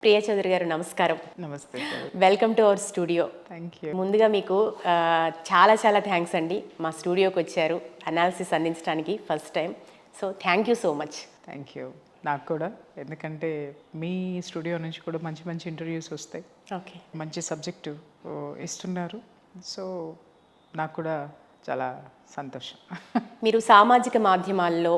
ప్రియ చౌదరి గారు నమస్కారం. నమస్తే. Welcome to our studio. Thank you. ముందుగా మీకు చాలా చాలా థ్యాంక్స్ అండి. మా స్టూడియోకి వచ్చారు అనాలిసిస్ అందించడానికి first time. So thank you so much. Thank you. నాకు కూడా, ఎందుకంటే మీ స్టూడియో నుంచి కూడా మంచి మంచి ఇంటర్వ్యూస్ వస్తాయి, ఓకే, మంచి సబ్జెక్టు ఇస్తున్నారు. సో నాకు కూడా చాలా సంతోషం. మీరు సామాజిక మాధ్యమాల్లో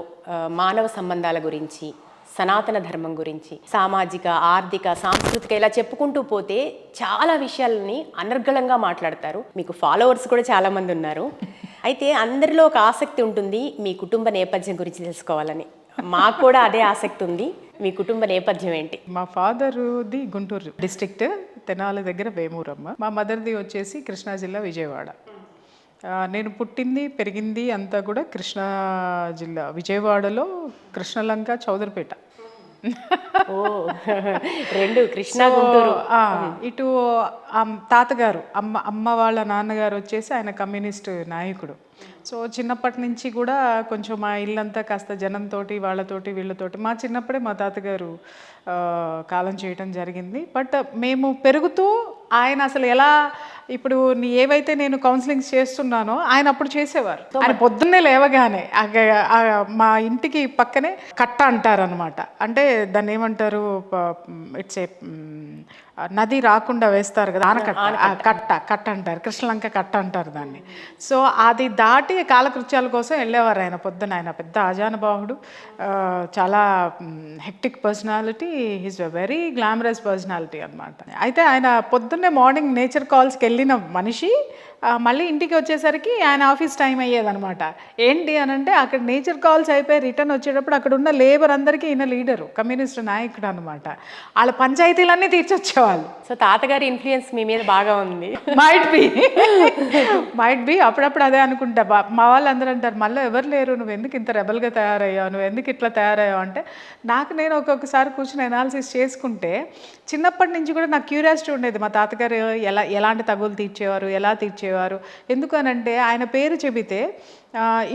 మానవ సంబంధాల గురించి, సనాతన ధర్మం గురించి, సామాజిక, ఆర్థిక, సాంస్కృతిక ఇలా చెప్పుకుంటూ పోతే చాలా విషయాలని అనర్గళంగా మాట్లాడతారు. మీకు ఫాలోవర్స్ కూడా చాలామంది ఉన్నారు. అయితే అందరిలో ఒక ఆసక్తి ఉంటుంది మీ కుటుంబ నేపథ్యం గురించి తెలుసుకోవాలని. మాకు కూడా అదే ఆసక్తి ఉంది. మీ కుటుంబ నేపథ్యం ఏంటి? మా ఫాదర్ది గుంటూరు డిస్ట్రిక్ట్, తెనాలి దగ్గర వేమూరమ్మ. మా మదర్ది వచ్చేసి కృష్ణా జిల్లా విజయవాడ. నేను పుట్టింది పెరిగింది అంతా కూడా కృష్ణా జిల్లా విజయవాడలో, కృష్ణలంక, చౌదరిపేట. ఓ రెండు కృష్ణా గుంటూరు. ఇటు తాతగారు అమ్మ వాళ్ళ నాన్నగారు వచ్చేసి ఆయన కమ్యూనిస్ట్ నాయకుడు. సో చిన్నప్పటి నుంచి కూడా కొంచెం మా ఇల్లంతా కాస్త జనంతోటి వాళ్ళతోటి వీళ్ళతోటి, మా చిన్నప్పుడే మా తాతగారు కాలం చేయటం జరిగింది. బట్ మేము పెరుగుతూ ఆయన అసలు ఎలా, ఇప్పుడు ఏవైతే నేను కౌన్సిలింగ్స్ చేస్తున్నానో ఆయన అప్పుడు చేసేవారు. ఆయన పొద్దున్నే లేవగానే మా ఇంటికి పక్కనే కట్ట అంటారనమాట. అంటే దాన్ని ఏమంటారు, ఇట్స్ ఏ నది రాకుండా వేస్తారు కదా, ఆనకట్ట కట్ట అంటారు, కృష్ణలంక కట్ట అంటారు దాన్ని. సో అది దాటి కాలకృత్యాల కోసం వెళ్ళేవారు ఆయన పొద్దున. ఆయన పెద్ద ఆజానుబాహుడు, చాలా hectic personality, is a very glamorous personality అనమాట. అయితే ఆయన పొద్దున్నే మార్నింగ్ నేచర్ కాల్స్కి వెళ్ళిన మనిషి మళ్ళీ ఇంటికి వచ్చేసరికి ఆయన ఆఫీస్ టైం అయ్యేదనమాట. ఏంటి అని అంటే, అక్కడ నేచర్ కాల్స్ అయిపోయి రిటర్న్ వచ్చేటప్పుడు అక్కడ ఉన్న లేబర్ అందరికీ ఈయన లీడరు, కమ్యూనిస్ట్ నాయకుడు అనమాట. వాళ్ళ పంచాయతీలన్నీ తీర్చొచ్చేవాళ్ళు. సో తాతగారి ఇన్ఫ్లుయెన్స్ మీ మీద బాగా ఉంది. మైట్ బి అప్పుడప్పుడు అదే అనుకుంటా. మా వాళ్ళు అందరూ అంటారు, మళ్ళీ ఎవరు లేరు, నువ్వు ఎందుకు ఇంత రెబల్గా తయారయ్యావు, నువ్వు ఎందుకు ఇట్లా తయారయ్యావు అంటే, నేను ఒక్కొక్కసారి కూర్చుని అనాలిసిస్ చేసుకుంటే చిన్నప్పటి నుంచి కూడా నాకు క్యూరియాసిటీ ఉండేది. మా తాతగారు ఎలాంటి తగులు తీర్చేవారు, ఎలా తీర్చేవారు, ఎందుకు అనంటే ఆయన పేరు చెబితే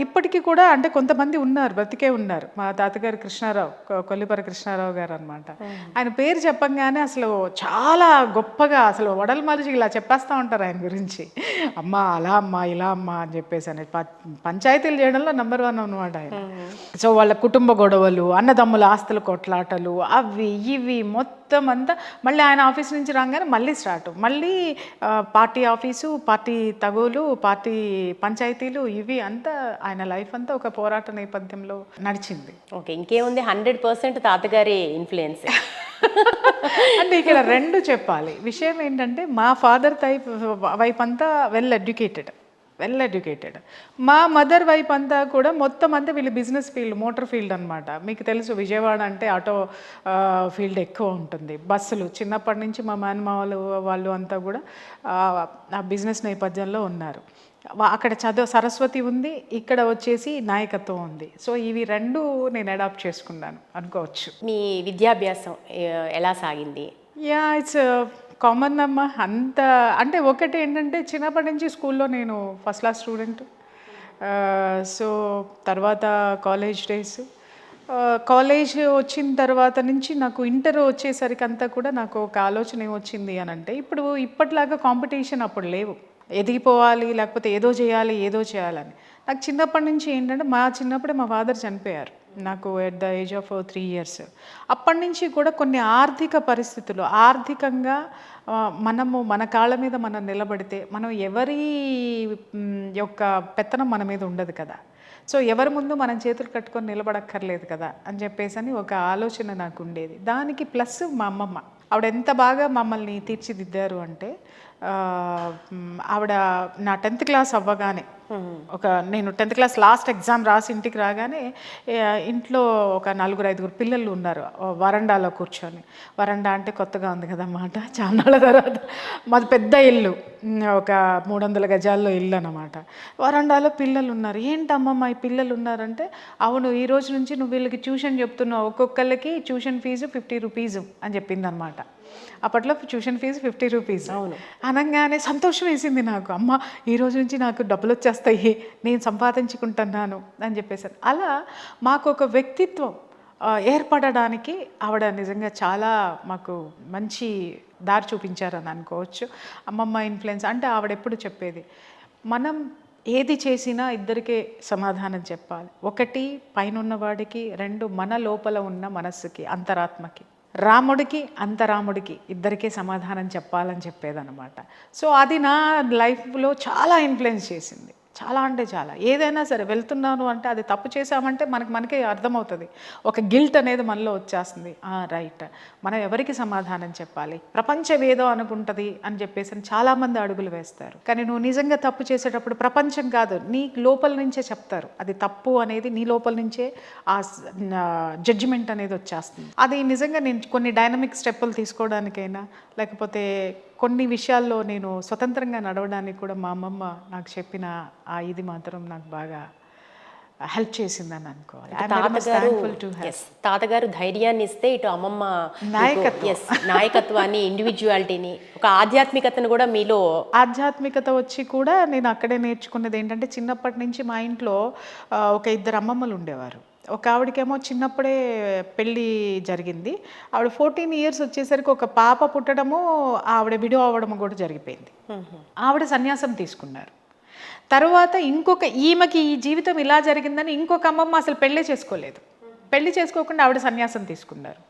ఇప్పటికీ కూడా, అంటే కొంతమంది ఉన్నారు, బ్రతికే ఉన్నారు. మా తాతగారు కృష్ణారావు, కొల్లిపర కృష్ణారావు గారు అనమాట. ఆయన పేరు చెప్పంగానే అసలు చాలా గొప్పగా, అసలు వడల మనిషి ఇలా చెప్పేస్తూ ఉంటారు ఆయన గురించి. అమ్మ అలా అమ్మ ఇలా అమ్మ అని చెప్పేసి అని పంచాయతీలు చేయడంలో నెంబర్ 1 అనమాట ఆయన. సో వాళ్ళ కుటుంబ గొడవలు, అన్నదమ్ముల ఆస్తుల కొట్లాటలు, అవి ఇవి మొత్తం అంతా మళ్ళీ ఆయన ఆఫీస్ నుంచి రాగానే మళ్ళీ స్టార్ట్, మళ్ళీ పార్టీ ఆఫీసు, పార్టీ తగులు, పార్టీ పంచాయతీలు, ఇవి అంతా ఆయన లైఫ్ అంతా ఒక పోరాట నేపథ్యంలో నడిచింది. ఓకే, ఇంకేముంది, 100% తాతగారి ఇన్ఫ్లుయెన్స్. అంటే ఇక్కడ రెండు చెప్పాలి. విషయం ఏంటంటే, మా ఫాదర్ వైపు అంతా వెల్ ఎడ్యుకేటెడ్. మా మదర్ వైపు అంతా కూడా మొత్తం అంతా వీళ్ళు బిజినెస్ ఫీల్డ్, మోటార్ ఫీల్డ్ అనమాట. మీకు తెలుసు విజయవాడ అంటే ఆటో ఫీల్డ్ ఎక్కువ ఉంటుంది. బస్సులు చిన్నప్పటి నుంచి మా మేనమామలు వాళ్ళు అంతా కూడా ఆ బిజినెస్ నేపథ్యంలో ఉన్నారు. అక్కడ సరస్వతి ఉంది, ఇక్కడ వచ్చేసి నాయకత్వం ఉంది. సో ఇవి రెండు నేను అడాప్ట్ చేసుకున్నాను అనుకోవచ్చు. మీ విద్యాభ్యాసం ఎలా సాగింది? ఇట్స్ కామన్ అమ్మ. అంత అంటే ఒకటి ఏంటంటే, చిన్నప్పటి నుంచి స్కూల్లో నేను ఫస్ట్ క్లాస్ స్టూడెంట్. సో తర్వాత కాలేజ్ డేస్, కాలేజ్ వచ్చిన తర్వాత నుంచి నాకు ఇంటర్ వచ్చేసరికి అంతా కూడా నాకు ఒక ఆలోచన ఏమొచ్చింది అని అంటే, ఇప్పటిలాగా కాంపిటీషన్ అప్పుడు లేవు, ఎదిగిపోవాలి లేకపోతే ఏదో చేయాలని. నాకు చిన్నప్పటి నుంచి ఏంటంటే, చిన్నప్పుడే మా ఫాదర్ చనిపోయారు నాకు at the age of 3 years. అప్పటి నుంచి కూడా కొన్ని ఆర్థిక పరిస్థితులు, ఆర్థికంగా మనము మన కాళ్ళ మీద మనం నిలబడితే, మనం ఎవరి యొక్క పెత్తనం మన మీద ఉండదు కదా. సో ఎవరి ముందు మనం చేతులు కట్టుకొని నిలబడక్కర్లేదు కదా అని చెప్పేసి ఒక ఆలోచన నాకు ఉండేది. దానికి ప్లస్ మా అమ్మమ్మ, ఆవిడ ఎంత బాగా మమ్మల్ని తీర్చిదిద్దారు అంటే, ఆవిడ నా 10th క్లాస్ అవ్వగానే, నేను 10th క్లాస్ లాస్ట్ ఎగ్జామ్ రాసి ఇంటికి రాగానే, ఇంట్లో ఒక 4-5 పిల్లలు ఉన్నారు వరండాలో కూర్చొని. వరండా అంటే కొత్తగా ఉంది కదన్నమాట, చాలా తర్వాత. మాది పెద్ద ఇల్లు, ఒక 300 గజాల్లో ఇల్లు అన్నమాట. వరండాలో పిల్లలు ఉన్నారు. ఏంటమ్మమ్మ ఈ పిల్లలు ఉన్నారంటే, అవును ఈ రోజు నుంచి నువ్వు వీళ్ళకి ట్యూషన్ చెప్తున్నావు, ఒక్కొక్కళ్ళకి ట్యూషన్ ఫీజు 50 రూపీస్ అని చెప్పింది అనమాట. అప్పట్లో ట్యూషన్ ఫీజు 50 రూపీస్. అవును, అనగానే సంతోషం వేసింది నాకు. అమ్మ ఈ రోజు నుంచి నాకు డబ్బులు వచ్చేస్తాయి, నేను సంపాదించుకుంటున్నాను అని చెప్పేసాను. అలా మాకు ఒక వ్యక్తిత్వం, ఏర్పడడానికి ఆవిడ నిజంగా చాలా మాకు మంచి దారి చూపించారని అనుకోవచ్చు. అమ్మమ్మ ఇన్ఫ్లుయెన్స్ అంటే ఆవిడ ఎప్పుడు చెప్పేది, మనం ఏది చేసినా ఇద్దరికే సమాధానం చెప్పాలి. ఒకటి పైనున్నవాడికి, రెండు మన లోపల ఉన్న మనస్సుకి, అంతరాత్మకి, రాముడికి అంతరాముడికి ఇద్దరికే సమాధానం చెప్పాలని చెప్పేదన్నమాట. సో అది నా లైఫ్లో చాలా ఇన్ఫ్లుయెన్స్ చేసింది. చాలా అంటే చాలా. ఏదైనా సరే వెళ్తున్నాను అంటే అది తప్పు చేసామంటే మనకే అర్థమవుతుంది. ఒక గిల్ట్ అనేది మనలో వచ్చేస్తుంది. రైట్, మనం ఎవరికి సమాధానం చెప్పాలి, ప్రపంచం ఏదో అనుకుంటుంది అని చెప్పేసి చాలామంది అడుగులు వేస్తారు. కానీ నువ్వు నిజంగా తప్పు చేసేటప్పుడు ప్రపంచం కాదు, నీ లోపల నుంచే చెప్తారు అది తప్పు అనేది. నీ లోపల నుంచే ఆ జడ్జిమెంట్ అనేది వచ్చేస్తుంది. అది నిజంగా నేను కొన్ని డైనమిక్ స్టెప్పులు తీసుకోవడానికైనా, లేకపోతే కొన్ని విషయాల్లో నేను స్వతంత్రంగా నడవడానికి కూడా మా అమ్మమ్మ నాకు చెప్పిన ఇది మాత్రం నాకు బాగా హెల్ప్ చేసిందని అనుకోవాలి. తాతగారు ధైర్యాన్ని ఇస్తే ఇటు అమ్మమ్మ నాయకత్వాన్ని, ఇండివిజువాలిటీని, ఒక ఆధ్యాత్మికతను కూడా మీలో ఆధ్యాత్మికత వచ్చి కూడా నేను అక్కడే నేర్చుకున్నది ఏంటంటే, చిన్నప్పటి నుంచి మా ఇంట్లో ఒక ఇద్దరు అమ్మమ్మలు ఉండేవారు. ఒక ఆవిడకేమో చిన్నప్పుడే పెళ్ళి జరిగింది. ఆవిడ 14 years వచ్చేసరికి ఒక పాప పుట్టడము, ఆవిడ విడో అవ్వడము కూడా జరిగిపోయింది. ఆవిడ సన్యాసం తీసుకున్నారు. తర్వాత ఈమెకి ఈ జీవితం ఇలా జరిగిందని ఇంకొక అమ్మమ్మ అసలు పెళ్ళే చేసుకోలేదు. పెళ్లి చేసుకోకుండా ఆవిడ సన్యాసం తీసుకున్నారు.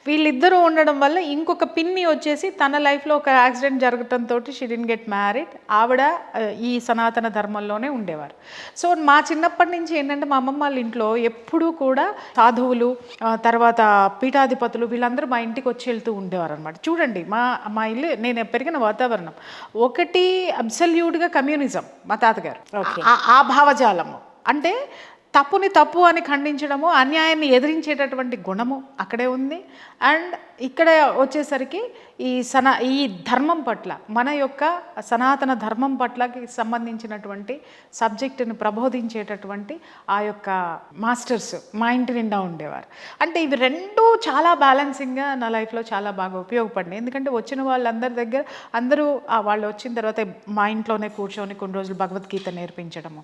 వీళ్ళిద్దరూ ఉండడం వల్ల ఇంకొక పిన్ని వచ్చేసి తన లైఫ్లో ఒక యాక్సిడెంట్ జరగడంతో షీ డిడ్ంట్ గెట్ మ్యారీడ్. ఆవిడ ఈ సనాతన ధర్మంలోనే ఉండేవారు. సో మా చిన్నప్పటి నుంచి ఏంటంటే మా అమ్మమ్మ వాళ్ళ ఇంట్లో ఎప్పుడూ కూడా సాధువులు, తర్వాత పీఠాధిపతులు వీళ్ళందరూ మా ఇంటికి వచ్చి వెళ్తూ ఉండేవారు అనమాట. చూడండి మా ఇల్లు, నేను పెరిగిన వాతావరణం ఒకటి అబ్సల్యూట్గా కమ్యూనిజం. మా తాతగారు ఆ భావజాలము అంటే తప్పుని తప్పు అని ఖండించడము, అన్యాయాన్ని ఎదిరించేటటువంటి గుణము అక్కడే ఉంది. అండ్ ఇక్కడ వచ్చేసరికి ఈ ధర్మం పట్ల, మన యొక్క సనాతన ధర్మం పట్లకి సంబంధించినటువంటి సబ్జెక్టును ప్రబోధించేటటువంటి ఆ యొక్క మాస్టర్స్ మా ఇంటి నిండా ఉండేవారు. అంటే ఇవి రెండూ చాలా బ్యాలెన్సింగ్గా నా లైఫ్లో చాలా బాగా ఉపయోగపడినాయి. ఎందుకంటే వచ్చిన వాళ్ళందరి దగ్గర అందరూ వాళ్ళు వచ్చిన తర్వాత మా ఇంట్లోనే కూర్చొని కొన్ని రోజులు భగవద్గీత నేర్పించడము.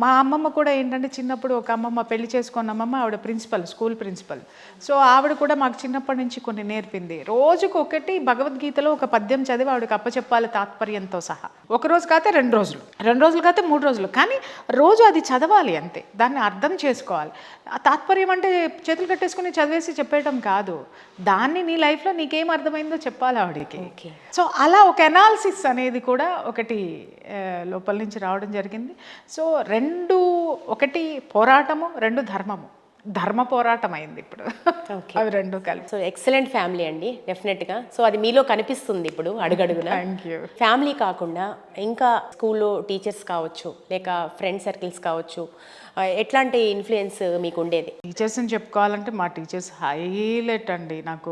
మా అమ్మమ్మ కూడా ఏంటంటే చిన్నప్పుడు ఒక అమ్మమ్మ పెళ్లి చేసుకున్న అమ్మమ్మ, ఆవిడ ప్రిన్సిపల్, స్కూల్ ప్రిన్సిపల్. సో ఆవిడ కూడా మాకు చిన్నప్పటి నుంచి కొన్ని నేర్పింది. రోజుకు ఒకటి భగవద్గీతలో ఒక పద్యం చదివి ఆవిడకి అప్పచెప్పాలి తాత్పర్యంతో సహా. ఒక రోజు కాతే 2 రోజులు, 2 రోజులు కాతే 3 రోజులు, కానీ రోజు అది చదవాలి అంతే. దాన్ని అర్థం చేసుకోవాలి. ఆ తాత్పర్యం అంటే చేతులు కట్టేసుకుని చదివేసి చెప్పేయటం కాదు, దాన్ని నీ లైఫ్లో నీకేం అర్థమైందో చెప్పాలి ఆవిడకి. సో అలా ఒక ఎనాలిసిస్ అనేది కూడా ఒకటి లోపల నుంచి రావడం జరిగింది. సో ఒకటి పోరాటము, 2 ధర్మము. ధర్మ పోరాటం అయింది ఇప్పుడు. అవి 2 కలిపి. సో ఎక్సలెంట్ ఫ్యామిలీ అండి, డెఫినెట్గా. సో అది మీలో కనిపిస్తుంది ఇప్పుడు అడుగడుగునా. Thank you. ఫ్యామిలీ కాకుండా ఇంకా స్కూల్లో టీచర్స్ కావచ్చు, లేక ఫ్రెండ్ సర్కిల్స్ కావచ్చు, ఎట్లాంటి ఇన్ఫ్లుయెన్స్ మీకు ఉండేది? టీచర్స్ని చెప్పుకోవాలంటే మా టీచర్స్ హైలైట్ అండి. నాకు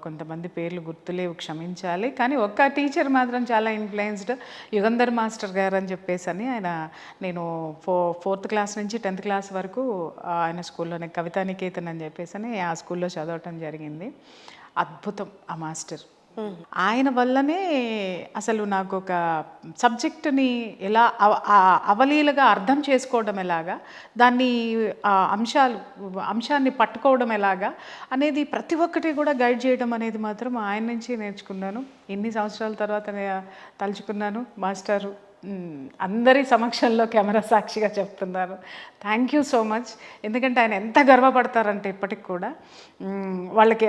కొంతమంది పేర్లు గుర్తులేవు, క్షమించాలి. కానీ ఒక్క టీచర్ మాత్రం చాలా ఇన్ఫ్లుయెన్స్డ్, యుగంధర్ మాస్టర్ గారు అని చెప్పేసి అని. నేను 4th క్లాస్ నుంచి 10th క్లాస్ వరకు ఆయన స్కూల్లోనే, కవితా నికేతన్ అని చెప్పేసి అని ఆ స్కూల్లో చదవటం జరిగింది. అద్భుతం ఆ మాస్టర్. ఆయన వల్లనే అసలు నాకు ఒక సబ్జెక్టుని ఎలా అవలీలగా అర్థం చేసుకోవడం ఎలాగా, దాన్ని అంశాన్ని పట్టుకోవడం ఎలాగా అనేది ప్రతి ఒక్కటి కూడా గైడ్ చేయడం అనేది మాత్రం ఆయన నుంచి నేర్చుకున్నాను. ఇన్ని సంవత్సరాల తర్వాత తలుచుకున్నాను మాస్టరు. అందరి సమక్షంలో కెమెరా సాక్షిగా చెప్తున్నారు, థ్యాంక్ యూ సో మచ్. ఎందుకంటే ఆయన ఎంత గర్వపడతారంటే ఇప్పటికి కూడా వాళ్ళకి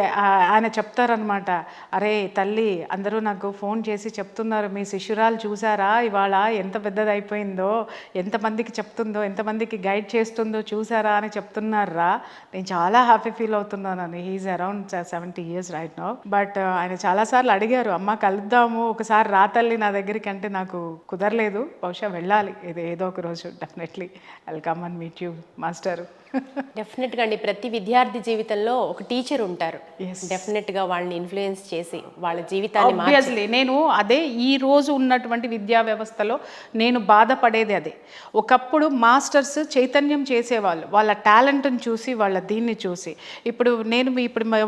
ఆయన చెప్తారనమాట, అరే తల్లి, అందరూ నాకు ఫోన్ చేసి చెప్తున్నారు, మీ శిష్యురాలు చూసారా ఇవాళ ఎంత పెద్దది అయిపోయిందో, ఎంతమందికి చెప్తుందో, ఎంతమందికి గైడ్ చేస్తుందో చూసారా అని చెప్తున్నారా. నేను చాలా హ్యాపీ ఫీల్ అవుతున్నాను. He's around 70 years right now. But ఆయన చాలాసార్లు అడిగారు, అమ్మ కలుద్దాము ఒకసారి రా తల్లి నా దగ్గరికి, అంటే నాకు కుదరలేదు. బహుశా వెళ్ళాలి ఏదో ఒక రోజు. Definitely I'll come and meet you master. డెఫినెట్గా అండి, ప్రతి విద్యార్థి జీవితంలో ఒక టీచర్ ఉంటారు. డెఫినెట్గా వాళ్ళని ఇన్ఫ్లుయెన్స్ చేసి వాళ్ళ జీవితాన్ని ఆబ్వియస్లీ నేను అదే ఈ రోజు ఉన్నటువంటి విద్యా వ్యవస్థలో నేను బాధపడేది అదే. ఒకప్పుడు మాస్టర్స్ చైతన్యం చేసేవాళ్ళు, వాళ్ళ టాలెంట్ని చూసి, వాళ్ళ దీన్ని చూసి. ఇప్పుడు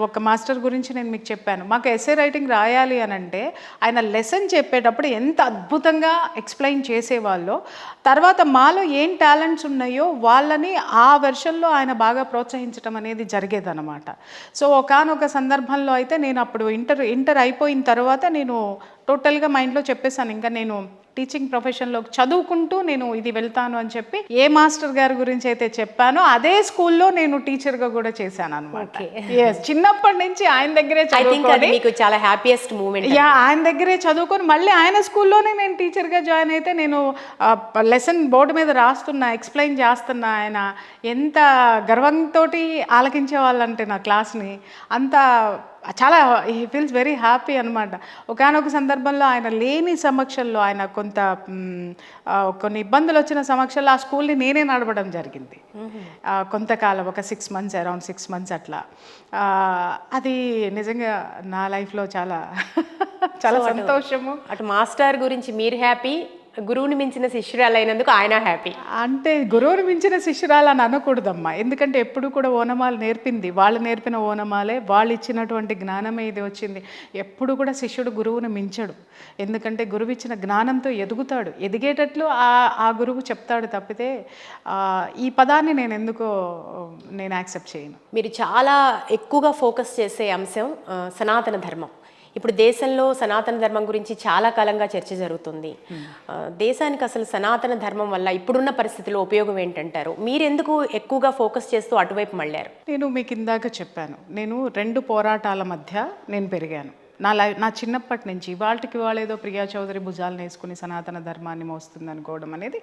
ఒక మాస్టర్ గురించి నేను మీకు చెప్పాను, మాకు ఎస్సే రైటింగ్ రాయాలి అని అంటే ఆయన లెసన్ చెప్పేటప్పుడు ఎంత అద్భుతంగా ఎక్స్ప్లెయిన్ చేసేవాళ్ళో, తర్వాత మాలో ఏం టాలెంట్స్ ఉన్నాయో వాళ్ళని ఆ వెర్షన్ భాషల్లో ఆయన బాగా ప్రోత్సహించడం అనేది జరిగేదన్నమాట. సో ఒకానొక సందర్భంలో అయితే నేను అప్పుడు ఇంటర్ అయిపోయిన తర్వాత నేను టోటల్గా మైండ్లో చెప్పేశాను, ఇంకా నేను టీచింగ్ ప్రొఫెషన్లో చదువుకుంటూ నేను ఇది వెళ్తాను అని చెప్పి ఏ మాస్టర్ గారి గురించి అయితే చెప్పానో అదే స్కూల్లో నేను టీచర్గా కూడా చేశాను అనమాట. చిన్నప్పటి నుంచి ఆయన దగ్గరే చదువుకొని, మీకు చాలా హ్యాపీయెస్ట్ మూమెంట్. ఆయన దగ్గరే చదువుకొని మళ్ళీ ఆయన స్కూల్లోనే నేను టీచర్గా జాయిన్ అయితే నేను లెసన్ బోర్డు మీద రాస్తున్నా, ఎక్స్ప్లెయిన్ చేస్తున్నా. ఆయన ఎంత గర్వంతో ఆలకించే వాళ్ళంటే నా క్లాస్ని, అంత చాలా హీ ఫీల్స్ వెరీ హ్యాపీ అనమాట. ఒకానొక సందర్భంలో ఆయన లేని సమక్షంలో, ఆయన కొన్ని ఇబ్బందులు వచ్చిన సమక్షంలో ఆ స్కూల్ని నేనే నడపడం జరిగింది కొంతకాలం, ఒక 6 months, అరౌండ్ 6 months అట్లా. అది నిజంగా నా లైఫ్లో చాలా చాలా సంతోషము. అటు మాస్టర్ గురించి మీరు హ్యాపీ, గురువుని మించిన శిష్యురాలు అయినందుకు ఆయన హ్యాపీ. అంటే గురువుని మించిన శిష్యురాలు అని అనకూడదమ్మా, ఎందుకంటే ఎప్పుడు కూడా ఓనమాలు నేర్పింది, వాళ్ళు నేర్పిన ఓనమాలే, వాళ్ళు ఇచ్చినటువంటి జ్ఞానమే ఇది వచ్చింది. ఎప్పుడు కూడా శిష్యుడు గురువుని మించడు, ఎందుకంటే గురువు ఇచ్చిన జ్ఞానంతో ఎదుగుతాడు, ఎదిగేటట్లు ఆ గురువు చెప్తాడు తప్పితే ఈ పదాన్ని నేను ఎందుకో యాక్సెప్ట్ చేయను. మీరు చాలా ఎక్కువగా ఫోకస్ చేసే అంశం సనాతన ధర్మం. ఇప్పుడు దేశంలో సనాతన ధర్మం గురించి చాలా కాలంగా చర్చ జరుగుతుంది. దేశానికి అసలు సనాతన ధర్మం వల్ల ఇప్పుడున్న పరిస్థితుల్లో ఉపయోగం ఏంటంటారు? మీరెందుకు ఎక్కువగా ఫోకస్ చేస్తూ అటువైపు మళ్ళారు? నేను మీకు ఇందాక చెప్పాను, నేను 2 పోరాటాల మధ్య నేను పెరిగాను. నా చిన్నప్పటి నుంచి ఇవాళకి ఏదో ప్రియా చౌదరి భుజాలను వేసుకుని సనాతన ధర్మాన్ని మోస్తుంది అనుకోవడం అనేది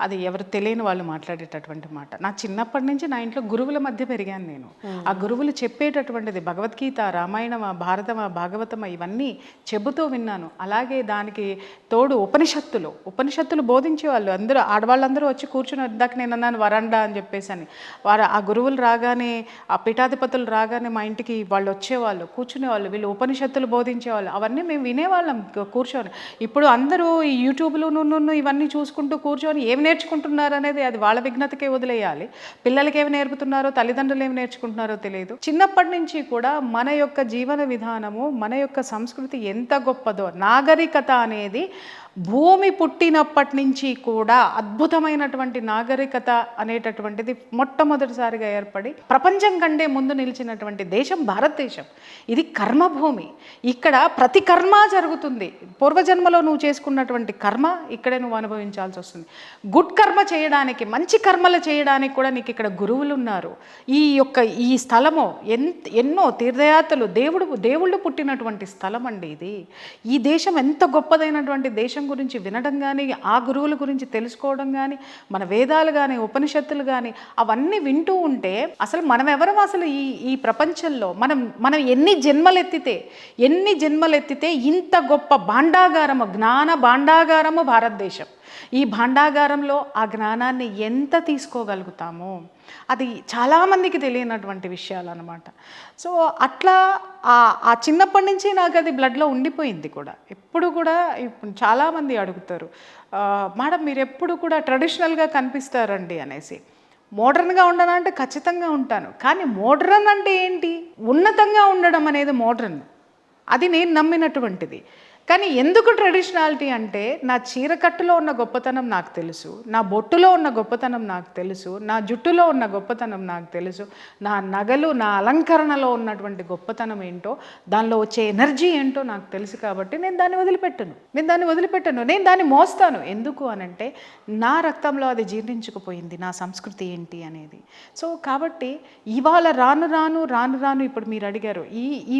అది ఎవరు తెలియని వాళ్ళు మాట్లాడేటటువంటి మాట. నా చిన్నప్పటి నుంచి నా ఇంట్లో గురువుల మధ్య పెరిగాను నేను. ఆ గురువులు చెప్పేటటువంటిది భగవద్గీత, రామాయణమా, భారతమా, భాగవతమా ఇవన్నీ చెబుతూ విన్నాను. అలాగే దానికి తోడు ఉపనిషత్తులు బోధించేవాళ్ళు. అందరూ ఆడవాళ్ళందరూ వచ్చి కూర్చుని, ఇందాక నేను అన్నాను వరండా అని చెప్పేసి, ఆ గురువులు రాగానే, ఆ పీఠాధిపతులు రాగానే మా ఇంటికి వాళ్ళు వచ్చేవాళ్ళు, కూర్చునేవాళ్ళు, వీళ్ళు ఉపనిషత్తులు బోధించేవాళ్ళు. అవన్నీ మేము వినేవాళ్ళం కూర్చొని. ఇప్పుడు అందరూ ఈ యూట్యూబ్లు ఇవన్నీ చూసుకుంటూ కూర్చొని ఏమి నేర్చుకుంటున్నారు అనేది అది వాళ్ళ విఘ్నతకే వదిలేయాలి. పిల్లలకి ఏమి నేర్పుతున్నారో, తల్లిదండ్రులు ఏమి నేర్చుకుంటున్నారో తెలియదు. చిన్నప్పటి నుంచి కూడా మన యొక్క జీవన విధానము, మన యొక్క సంస్కృతి ఎంత గొప్పదో, నాగరికత అనేది భూమి పుట్టినప్పటి నుంచి కూడా అద్భుతమైనటువంటి నాగరికత అనేటటువంటిది మొట్టమొదటిసారిగా ఏర్పడి ప్రపంచం కంటే ముందు నిలిచినటువంటి దేశం భారతదేశం. ఇది కర్మభూమి. ఇక్కడ ప్రతి కర్మ జరుగుతుంది. పూర్వజన్మలో నువ్వు చేసుకున్నటువంటి కర్మ ఇక్కడే నువ్వు అనుభవించాల్సి వస్తుంది. గుడ్ కర్మ చేయడానికి, మంచి కర్మలు చేయడానికి కూడా నీకు ఇక్కడ గురువులు ఉన్నారు. ఈ స్థలము ఎన్నో తీర్థయాత్రలు, దేవుళ్ళు పుట్టినటువంటి స్థలం అండి ఇది. ఈ దేశం ఎంత గొప్పదైనటువంటి దేశం గురించి వినడం కానీ, ఆ గురువుల గురించి తెలుసుకోవడం కానీ, మన వేదాలు కానీ, ఉపనిషత్తులు కానీ అవన్నీ వింటూ ఉంటే అసలు మనం ఎవరం? అసలు ఈ ప్రపంచంలో మనం ఎన్ని జన్మలెత్తితే ఇంత గొప్ప భాండాగారము, జ్ఞాన భాండాగారము భారతదేశం. ఈ భాండాగారంలో ఆ జ్ఞానాన్ని ఎంత తీసుకోగలుగుతామో అది చాలామందికి తెలియనటువంటి విషయాలు అన్నమాట. సో అట్లా ఆ చిన్నప్పటి నుంచి నాకు అది బ్లడ్లో ఉండిపోయింది కూడా. ఎప్పుడు కూడా ఇప్పుడు చాలామంది అడుగుతారు, మేడం మీరు ఎప్పుడు కూడా ట్రెడిషనల్గా కనిపిస్తారండి అనేసి. మోడర్న్గా ఉండనా అంటే ఖచ్చితంగా ఉంటాను. కానీ మోడ్రన్ అంటే ఏంటి? ఉన్నతంగా ఉండడం అనేది మోడ్రన్. అది నేను నమ్మినటువంటిది. కానీ ఎందుకు ట్రెడిషనాలిటీ అంటే నా చీరకట్టులో ఉన్న గొప్పతనం నాకు తెలుసు, నా బొట్టులో ఉన్న గొప్పతనం నాకు తెలుసు, నా జుట్టులో ఉన్న గొప్పతనం నాకు తెలుసు, నా నగలు, నా అలంకరణలో ఉన్నటువంటి గొప్పతనం ఏంటో, దానిలో వచ్చే ఎనర్జీ ఏంటో నాకు తెలుసు. కాబట్టి నేను దాన్ని వదిలిపెట్టను, నేను దాన్ని మోస్తాను. ఎందుకు అనంటే నా రక్తంలో అది జీర్ణించుకుపోయింది, నా సంస్కృతి ఏంటి అనేది. సో కాబట్టి ఇవాళ రాను ఇప్పుడు మీరు అడిగారు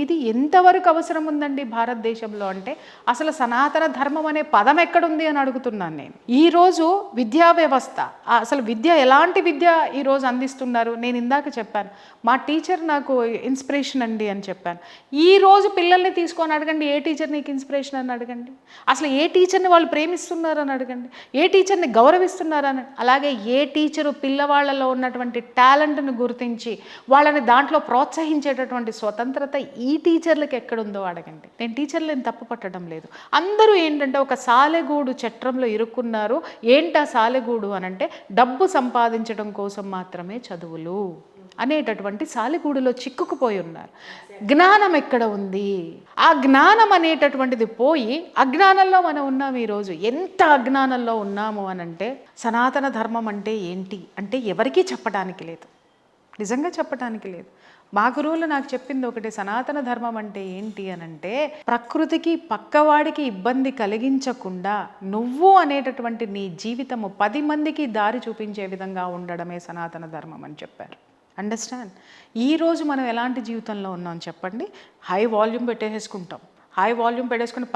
ఇది ఎంతవరకు అవసరం ఉందండి భారతదేశంలో అంటే, అసలు సనాతన ధర్మం అనే పదం ఎక్కడుంది అని అడుగుతున్నాను నేను. ఈరోజు విద్యా వ్యవస్థ, అసలు విద్య ఎలాంటి విద్య ఈరోజు అందిస్తున్నారు? నేను ఇందాక చెప్పాను, మా టీచర్ నాకు ఇన్స్పిరేషన్ అండి అని చెప్పాను. ఈరోజు పిల్లల్ని తీసుకొని అడగండి, ఏ టీచర్ నీకు ఇన్స్పిరేషన్ అని అడగండి. అసలు ఏ టీచర్ని వాళ్ళు ప్రేమిస్తున్నారని అడగండి, ఏ టీచర్ని గౌరవిస్తున్నారని. అలాగే ఏ టీచరు పిల్లవాళ్లలో ఉన్నటువంటి టాలెంట్ను గుర్తించి వాళ్ళని దాంట్లో ప్రోత్సహించేటటువంటి స్వతంత్రత ఈ టీచర్లకు ఎక్కడుందో అడగండి. నేను టీచర్లను తప్పు పట్టడం లేదు. అందరూ ఏంటంటే ఒక సాలెగూడు చట్రంలో ఇరుక్కున్నారు. ఏంటా సాలెగూడు అనంటే డబ్బు సంపాదించడం కోసం మాత్రమే చదువులు అనేటటువంటి సాలెగూడులో చిక్కుకుపోయి ఉన్నారు. జ్ఞానం ఎక్కడ ఉంది? ఆ జ్ఞానం అనేటటువంటిది పోయి అజ్ఞానంలో మనం ఉన్నాం. ఈరోజు ఎంత అజ్ఞానంలో ఉన్నాము అనంటే సనాతన ధర్మం అంటే ఏంటి అంటే ఎవరికీ చెప్పడానికి లేదు. నిజంగా చెప్పటానికి లేదు. మా గురువులు నాకు చెప్పింది ఒకటి, సనాతన ధర్మం అంటే ఏంటి అని అంటే ప్రకృతికి పక్కవాడికి ఇబ్బంది కలిగించకుండా నువ్వు అనేటటువంటి నీ జీవితము 10 మందికి దారి చూపించే విధంగా ఉండడమే సనాతన ధర్మం అని చెప్పారు. అండర్స్టాండ్? ఈరోజు మనం ఎలాంటి జీవితంలో ఉన్నాం చెప్పండి? హై వాల్యూమ్ పెట్టేసుకుంటాం, హై వాల్యూమ్ పెట్టేసుకుని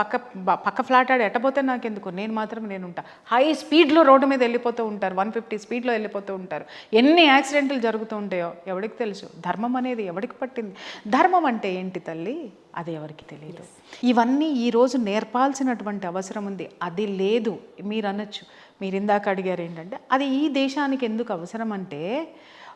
పక్క ఫ్లాట్ ఆడి ఎట్టపోతే నాకు ఎందుకు, నేను ఉంటా. హై స్పీడ్లో రోడ్డు మీద వెళ్ళిపోతూ ఉంటారు, 150 స్పీడ్లో వెళ్ళిపోతూ ఉంటారు. ఎన్ని యాక్సిడెంట్లు జరుగుతూ ఉంటాయో ఎవరికి తెలుసు? ధర్మం అనేది ఎవరికి పట్టింది? ధర్మం అంటే ఏంటి తల్లి? అది ఎవరికి తెలియదు. ఇవన్నీ ఈరోజు నేర్పాల్సినటువంటి అవసరం ఉంది. అది లేదు. మీరు అనొచ్చు, మీరు ఇందాక అడిగారు ఏంటంటే అది ఈ దేశానికి ఎందుకు అవసరం అంటే,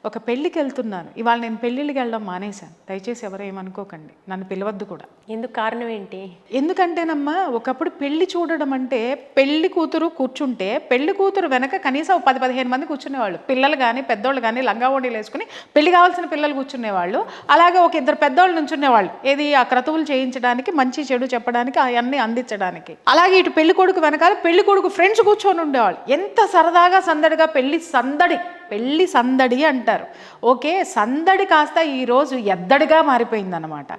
ఒక పెళ్ళికి వెళ్తున్నాను ఇవాళ, నేను పెళ్ళిళ్ళకి వెళ్ళడం మానేశాను. దయచేసి ఎవరు ఏమనుకోకండి, నన్ను పిలవద్దు కూడా. ఎందుకు? కారణం ఏంటి? ఎందుకంటేనమ్మా, ఒకప్పుడు పెళ్లి చూడడం అంటే పెళ్లి కూతురు కూర్చుంటే పెళ్లి కూతురు వెనక కనీసం 10-15 మంది కూర్చునేవాళ్ళు. పిల్లలు కానీ పెద్దోళ్ళు కానీ లంగా ఓణీలు వేసుకుని పెళ్లి కావాల్సిన పిల్లలు కూర్చునేవాళ్ళు. అలాగే ఒక 2 పెద్దోళ్ళు నుంచునేవాళ్ళు, ఏది ఆ క్రతువులు చేయించడానికి, మంచి చెడు చెప్పడానికి, అవన్నీ అందించడానికి. అలాగే ఇటు పెళ్లి కొడుకు వెనకాల పెళ్లి కొడుకు ఫ్రెండ్స్ కూర్చొని ఉండేవాళ్ళు. ఎంత సరదాగా సందడిగా పెళ్లి సందడి అంటారు. ఓకే, సందడి కాస్త ఈరోజు ఎద్దడిగా మారిపోయిందన్నమాట.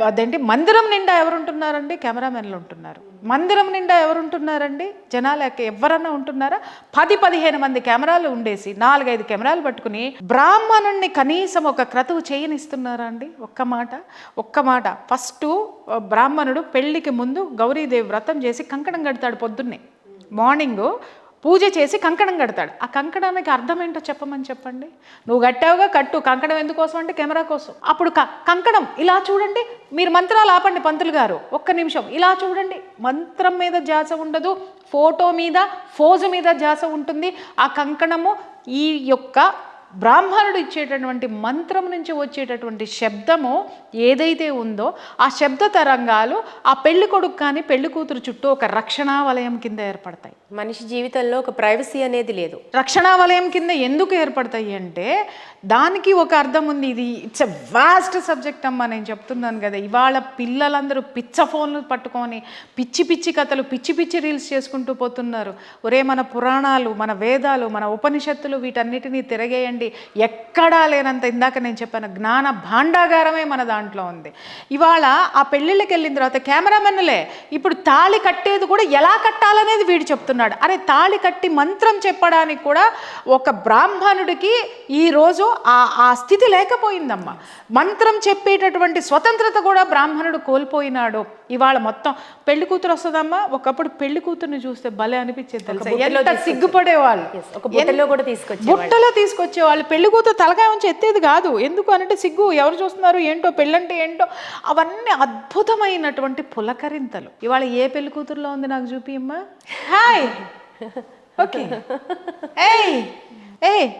అదేంటి, మందిరం నిండా ఎవరుంటున్నారండి? కెమెరామెన్లు ఉంటున్నారు. మందిరం నిండా ఎవరుంటున్నారండి? జనాలు ఎవరన్నా ఉంటున్నారా? 10-15 మంది కెమెరాలు ఉండేసి 4-5 కెమెరాలు పట్టుకుని బ్రాహ్మణుణ్ణి కనీసం ఒక క్రతువు చేయనిస్తున్నారా అండి? ఒక్క మాట. ఫస్ట్ బ్రాహ్మణుడు పెళ్లికి ముందు గౌరీదేవి వ్రతం చేసి కంకణం కడతాడు. పొద్దున్నే మార్నింగ్ పూజ చేసి కంకణం కడతాడు. ఆ కంకణానికి అర్థం ఏంటో చెప్పండి. నువ్వు కట్టావుగా కట్టు. కంకణం ఎందుకోసం అంటే కెమెరా కోసం. అప్పుడు కంకణం ఇలా చూడండి, మీరు మంత్రాలు ఆపండి పంతులు గారు, ఒక్క నిమిషం ఇలా చూడండి. మంత్రం మీద ధ్యాస ఉండదు, ఫోటో మీద ఫోజు మీద ధ్యాస ఉంటుంది. ఆ కంకణము ఈ యొక్క బ్రాహ్మణుడు ఇచ్చేటటువంటి మంత్రం నుంచి వచ్చేటటువంటి శబ్దము ఏదైతే ఉందో ఆ శబ్ద తరంగాలు ఆ పెళ్లి కొడుకు కానీ పెళ్లి కూతురు చుట్టూ ఒక రక్షణా వలయం కింద ఏర్పడతాయి. మనిషి జీవితంలో ఒక ప్రైవసీ అనేది లేదు. రక్షణా వలయం కింద ఎందుకు ఏర్పడతాయి అంటే దానికి ఒక అర్థం ఉంది. ఇది ఇట్స్ ఎ వాస్ట్ సబ్జెక్ట్ అమ్మా, నేను చెప్తున్నాను కదా. ఇవాళ పిల్లలందరూ పిచ్చ ఫోన్లు పట్టుకొని పిచ్చి కథలు, పిచ్చి రీల్స్ చేసుకుంటూ పోతున్నారు. ఒరే, మన పురాణాలు, మన వేదాలు, మన ఉపనిషత్తులు, వీటన్నిటినీ తిరగేయండి. ఎక్కడా లేనంత, ఇందాక నేను చెప్పాను, జ్ఞాన భాండాగారమే మన దాంట్లో ఉంది. ఇవాళ ఆ పెళ్ళిళ్ళకి వెళ్ళిన తర్వాత కెమెరామెన్లే ఇప్పుడు తాళి కట్టేది కూడా ఎలా కట్టాలనేది వీడు చెప్తున్నాడు. అరే, తాళి కట్టి మంత్రం చెప్పడానికి కూడా ఒక బ్రాహ్మణుడికి ఈరోజు ఆ స్థితి లేకపోయిందమ్మా. మంత్రం చెప్పేటటువంటి స్వతంత్రత కూడా బ్రాహ్మణుడు కోల్పోయినాడు. ఇవాళ మొత్తం పెళ్లి కూతురు వస్తుందమ్మా. ఒకప్పుడు పెళ్లి కూతురుని చూస్తే భలే అనిపించేది తెలుసా, ఎంత సిగ్గుపడేవాళ్ళు. బుట్టలో తీసుకొచ్చేవాళ్ళు. పెళ్లి కూతురు తలకాయ ఉంచి ఎత్తేది కాదు. ఎందుకు అనంటే సిగ్గు, ఎవరు చూస్తున్నారు ఏంటో, పెళ్ళంటే ఏంటో. అవన్నీ అద్భుతమైనటువంటి పులకరింతలు ఇవాళ ఏ పెళ్లి కూతురులో ఉంది నాకు చూపియమ్మా. హాయ్, ఓకే,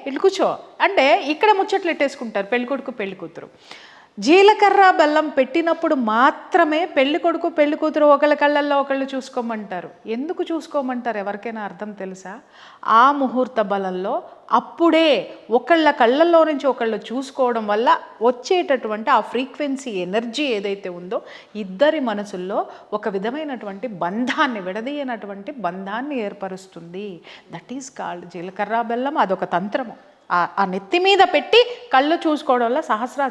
ఇల్లు కూర్చో అంటే ఇక్కడ ముచ్చట్లు ఎట్టేసుకుంటారు పెళ్లి కొడుకు పెళ్లి కూతురు. జీలకర్ర బెల్లం పెట్టినప్పుడు మాత్రమే పెళ్లి కొడుకు పెళ్లి కూతురు ఒకళ్ళ కళ్ళల్లో ఒకళ్ళు చూసుకోమంటారు. ఎందుకు చూసుకోమంటారు ఎవరికైనా అర్థం తెలుసా? ఆ ముహూర్త బలంలో అప్పుడే ఒకళ్ళ కళ్ళల్లో నుంచి ఒకళ్ళు చూసుకోవడం వల్ల వచ్చేటటువంటి ఆ ఫ్రీక్వెన్సీ ఎనర్జీ ఏదైతే ఉందో ఇద్దరి మనసుల్లో ఒక విధమైనటువంటి బంధాన్ని, విడదీయనటువంటి బంధాన్ని ఏర్పరుస్తుంది. దట్ ఈస్ కాల్డ్ జీలకర్ర బెల్లం. అదొక తంత్రము. ఆ నెత్తి మీద పెట్టి కళ్ళు చూసుకోవడం వల్ల సహస్ర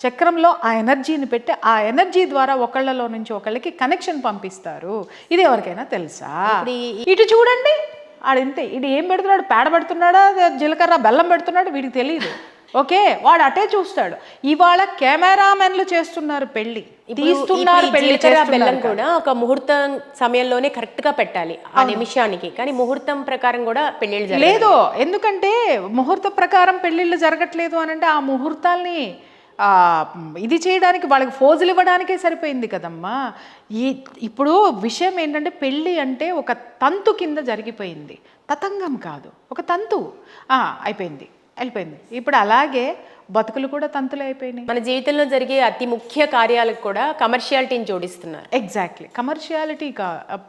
చక్రంలో ఆ ఎనర్జీని పెట్టి ఆ ఎనర్జీ ద్వారా ఒకళ్ళలో నుంచి ఒకళ్ళకి కనెక్షన్ పంపిస్తారు. ఇది ఎవరికైనా తెలుసా? ఇటు చూడండి, ఆడింతే. ఇది ఏం పెడుతున్నాడు? పేడ పెడుతున్నాడా, జీలకర్ర బెల్లం పెడుతున్నాడు, వీడికి తెలియదు. ఓకే, వాడు అటే చూస్తాడు. ఇవాళ కెమెరామెన్లు చేస్తున్నారు పెళ్లి, తీస్తున్నారు పెళ్లి. బెల్లం కూడా ఒక ముహూర్తం సమయంలోనే కరెక్ట్ గా పెట్టాలి, ఆ నిమిషానికి. కానీ ముహూర్తం ప్రకారం కూడా పెళ్లిళ్ళు లేదు. ఎందుకంటే ముహూర్త ప్రకారం పెళ్లిళ్ళు జరగట్లేదు అని అంటే ఆ ముహూర్తాల్ని ఇది చేయడానికి వాళ్ళకి ఫోజులు ఇవ్వడానికే సరిపోయింది కదమ్మా. ఇప్పుడు విషయం ఏంటంటే పెళ్ళి అంటే ఒక తంతు కింద జరిగిపోయింది, తతంగం కాదు, ఒక తంతు. అయిపోయింది, వెళ్ళిపోయింది. ఇప్పుడు అలాగే బతుకులు కూడా తంతులు అయిపోయినాయి. మన జీవితంలో జరిగే అతి ముఖ్య కార్యాలకు కూడా కమర్షియాలిటీని జోడిస్తున్నారు. ఎగ్జాక్ట్లీ. కమర్షియాలిటీ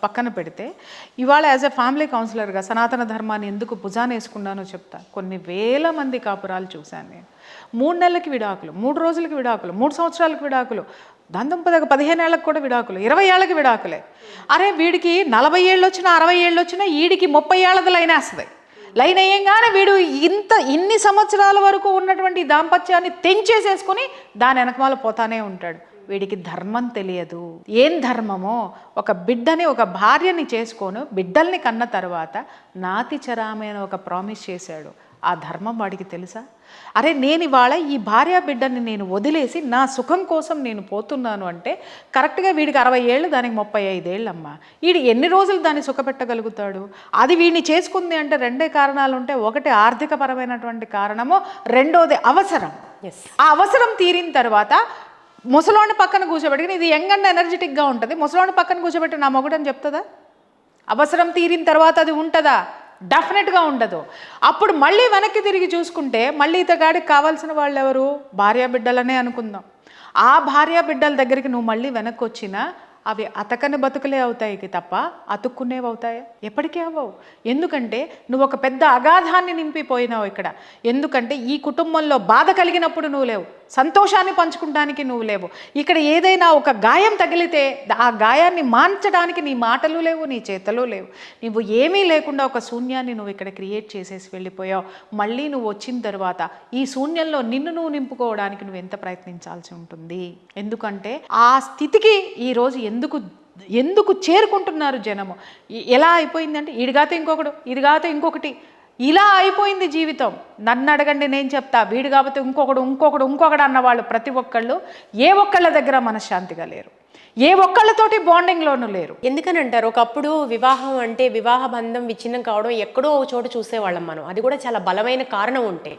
పక్కన పెడితే ఇవాళ యాజ్ ఎ ఫ్యామిలీ కౌన్సిలర్గా సనాతన ధర్మాన్ని ఎందుకు భుజాన వేసుకున్నానో చెప్తా. కొన్ని వేల మంది కాపురాలు చూశాను నేను. 3 నెలలకి విడాకులు, 3 రోజులకి విడాకులు, 3 సంవత్సరాలకు విడాకులు, దాంతో 15 ఏళ్ళకి కూడా విడాకులు, 20 ఏళ్ళకి విడాకులే. అరే, వీడికి 40 ఏళ్ళు వచ్చినా 60 ఏళ్ళు వచ్చినా ఈడికి 30 ఏళ్ళది లైన్ వేస్తుంది. లైన్ వేయంగానే వీడు ఇన్ని సంవత్సరాల వరకు ఉన్నటువంటి దాంపత్యాన్ని తెంచేసేసుకుని దాని వెనకమాల పోతానే ఉంటాడు. వీడికి ధర్మం తెలియదు. ఏం ధర్మమో, ఒక బిడ్డని ఒక భార్యని చేసుకొని బిడ్డల్ని కన్న తర్వాత నాతి చరామి అని ఒక ప్రామిస్ చేశాడు. ఆ ధర్మం వాడికి తెలుసా? అరే నేను ఇవాళ ఈ భార్య బిడ్డని నేను వదిలేసి నా సుఖం కోసం నేను పోతున్నాను అంటే కరెక్ట్గా వీడికి 60 ఏళ్ళు, దానికి 35 ఏళ్ళు అమ్మ. వీడు ఎన్ని రోజులు దాన్ని సుఖపెట్టగలుగుతాడు? అది వీడిని చేసుకుంది అంటే 2 కారణాలు ఉంటాయి. ఒకటి ఆర్థికపరమైనటువంటి కారణము, రెండోది అవసరం. ఆ అవసరం తీరిన తర్వాత ముసలోని పక్కన కూర్చోబెట్టి, ఇది యంగ్ అండ్ ఎనర్జెటిక్గా ఉంటుంది, ముసలోని పక్కన కూర్చోబెట్టి నా మొగుడని చెప్తుందా? అవసరం తీరిన తర్వాత అది ఉంటుందా? డెఫినెట్గా ఉండదు. అప్పుడు మళ్ళీ వెనక్కి తిరిగి చూసుకుంటే మళ్ళీ ఇతగాడికి కావాల్సిన వాళ్ళు ఎవరు? భార్య బిడ్డలనే అనుకుందాం. ఆ భార్య బిడ్డల దగ్గరికి నువ్వు మళ్ళీ వెనక్కి వచ్చినా అవి అతకని బతుకులే అవుతాయి తప్ప అతుక్కునేవి అవుతాయా? ఎప్పటికీ అవ్వవు. ఎందుకంటే నువ్వు ఒక పెద్ద అగాధాన్ని నింపిపోయినావు ఇక్కడ. ఎందుకంటే ఈ కుటుంబంలో బాధ కలిగినప్పుడు నువ్వు లేవు, సంతోషాన్ని పంచుకుంటానికి నువ్వు లేవు. ఇక్కడ ఏదైనా ఒక గాయం తగిలితే ఆ గాయాన్ని మాన్చడానికి నీ మాటలు లేవు, నీ చేతలు లేవు. నువ్వు ఏమీ లేకుండా ఒక శూన్యాన్ని నువ్వు ఇక్కడ క్రియేట్ చేసేసి వెళ్ళిపోయావు. మళ్ళీ నువ్వు వచ్చిన తర్వాత ఈ శూన్యంలో నిన్ను నువ్వు నింపుకోవడానికి నువ్వు ఎంత ప్రయత్నించాల్సి ఉంటుంది? ఎందుకంటే ఆ స్థితికి ఈరోజు ఎందుకు చేరుకుంటున్నారు జనము? ఎలా అయిపోయిందంటే ఈడిగాతో ఇంకొకడు, ఇదిగాతో ఇంకొకటి, ఇలా అయిపోయింది జీవితం. నన్ను అడగండి, నేను చెప్తా. వీడు కాకపోతే ఇంకొకడు అన్నవాళ్ళు ప్రతి ఒక్కళ్ళు ఏ ఒక్కళ్ళ దగ్గర మనశ్శాంతిగా లేరు, ఏ ఒక్కళ్ళతోటి బాండింగ్లోనూ లేరు. ఎందుకని అంటారు, ఒకప్పుడు వివాహం అంటే వివాహ బంధం విచ్ఛిన్నం కావడం ఎక్కడో ఒక చోట చూసేవాళ్ళం మనం. అది కూడా చాలా బలమైన కారణం ఉంటే.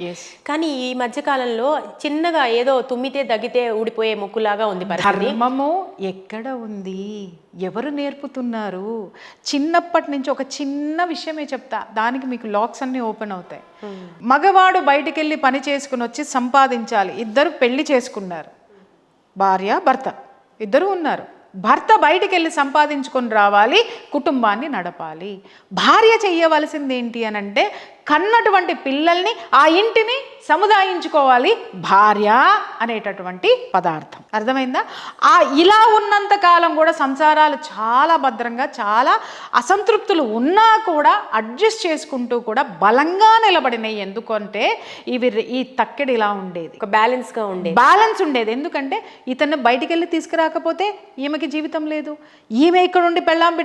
కానీ ఈ మధ్యకాలంలో చిన్నగా ఏదో తుమ్మితే దగ్గితే ఊడిపోయే ముక్కులాగా ఉంది పరిస్థితి. ధర్మము ఎక్కడ ఉంది? ఎవరు నేర్పుతున్నారు? చిన్నప్పటి నుంచి ఒక చిన్న విషయమే చెప్తా, దానికి మీకు లాక్స్ అన్నీ ఓపెన్ అవుతాయి. మగవాడు బయటికి వెళ్ళి పని చేసుకుని వచ్చి సంపాదించాలి. ఇద్దరు పెళ్లి చేసుకున్నారు, భార్య భర్త ఇద్దరు ఉన్నారు. భర్త బయటికి వెళ్ళి సంపాదించుకొని రావాలి, కుటుంబాన్ని నడపాలి. భార్య చెయ్యవలసింది ఏంటి అని అంటే కన్నటువంటి పిల్లల్ని, ఆ ఇంటిని సముదాయించుకోవాలి. భార్య అనేటటువంటి పదార్థం అర్థమైందా? ఇలా ఉన్నంత కాలం కూడా సంసారాలు చాలా భద్రంగా, చాలా అసంతృప్తులు ఉన్నా కూడా అడ్జస్ట్ చేసుకుంటూ కూడా బలంగా నిలబడినాయి. ఎందుకంటే ఈ తక్కెడి ఇలా ఉండేది, ఒక బ్యాలెన్స్ ఉండేది. ఎందుకంటే ఇతన్ని బయటికి వెళ్ళి తీసుకురాకపోతే ఈమెకి జీవితం లేదు, ఈమె ఇక్కడ ఉండి పెళ్ళాం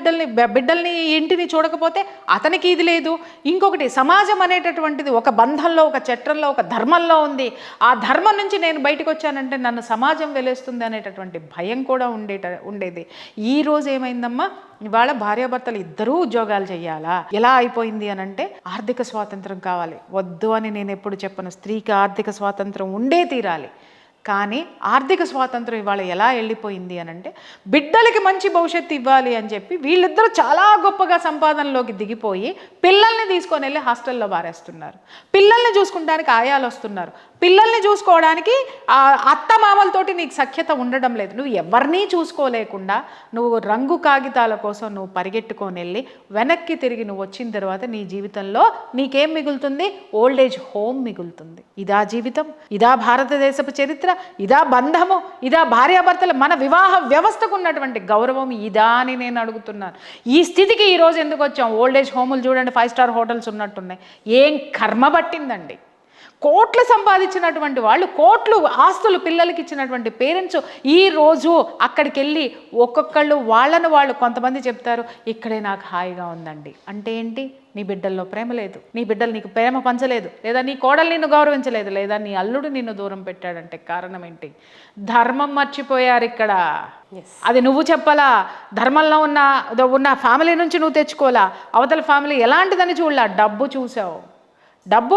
బిడ్డల్ని ఇంటిని చూడకపోతే అతనికి ఇది లేదు. ఇంకొకటి సమాజం అనేటటువంటిది ఒక బంధంలో, ఒక చట్రంలో, ఒక ధర్మంలో ఉంది. ఆ ధర్మం నుంచి నేను బయటకు వచ్చానంటే నన్ను సమాజం వెలేస్తుంది అనేటటువంటి భయం కూడా ఉండేది. ఈ రోజు ఏమైందమ్మా, ఇవాళ భార్యాభర్తలు ఇద్దరూ ఉద్యోగాలు చేయాలా? ఎలా అయిపోయింది అని అంటే ఆర్థిక స్వాతంత్రం కావాలి. వద్దు అని నేను ఎప్పుడు చెప్పను, స్త్రీకి ఆర్థిక స్వాతంత్రం ఉండే తీరాలి. కానీ ఆర్థిక స్వాతంత్రం ఇవాళ ఎలా వెళ్ళిపోయింది అని అంటే బిడ్డలకి మంచి భవిష్యత్తు ఇవ్వాలి అని చెప్పి వీళ్ళిద్దరూ చాలా గొప్పగా సంపాదనలోకి దిగిపోయి పిల్లల్ని తీసుకొని వెళ్ళి హాస్టల్లో బారేస్తున్నారు. పిల్లల్ని చూసుకుంటానికి ఆయాలు వస్తున్నారు. పిల్లల్ని చూసుకోవడానికి అత్త మామలతోటి నీకు సఖ్యత ఉండడం లేదు. నువ్వు ఎవరినీ చూసుకోలేకుండా నువ్వు రంగు కాగితాల కోసం నువ్వు పరిగెట్టుకొని వెళ్ళి వెనక్కి తిరిగి నువ్వు వచ్చిన తర్వాత నీ జీవితంలో నీకేం మిగులుతుంది? ఓల్డ్ ఏజ్ హోమ్ మిగులుతుంది. ఇదా జీవితం? ఇదా భారతదేశపు చరిత్ర? ఇదా బంధము? ఇదా భార్యాభర్తలు మన వివాహ వ్యవస్థకు ఉన్నటువంటి గౌరవం? ఇదా అని నేను అడుగుతున్నాను. ఈ స్థితికి ఈరోజు ఎందుకు వచ్చాం? ఓల్డ్ ఏజ్ హోములు చూడండి, 5 స్టార్ హోటల్స్ ఉన్నట్టున్నాయి. ఏం కర్మ పట్టిందండి? కోట్లు సంపాదించినటువంటి వాళ్ళు, కోట్లు ఆస్తులు పిల్లలకి ఇచ్చినటువంటి పేరెంట్స్ ఈరోజు అక్కడికి వెళ్ళి ఒక్కొక్కళ్ళు వాళ్ళను వాళ్ళు కొంతమంది చెప్తారు, ఇక్కడే నాకు హాయిగా ఉందండి అంటే ఏంటి? నీ బిడ్డల్లో ప్రేమ లేదు, నీ బిడ్డలు నీకు ప్రేమ పంచలేదు, లేదా నీ కోడలు నిన్ను గౌరవించలేదు, లేదా నీ అల్లుడు నిన్ను దూరం పెట్టాడంటే కారణం ఏంటి? ధర్మం మర్చిపోయారు ఇక్కడ. అది నువ్వు చెప్పాలా? ధర్మంలో ఉన్న ఫ్యామిలీ నుంచి నువ్వు తెచ్చుకోవాలా? అవతల ఫ్యామిలీ ఎలాంటిదని చూడలా, డబ్బు చూసావు. డబ్బు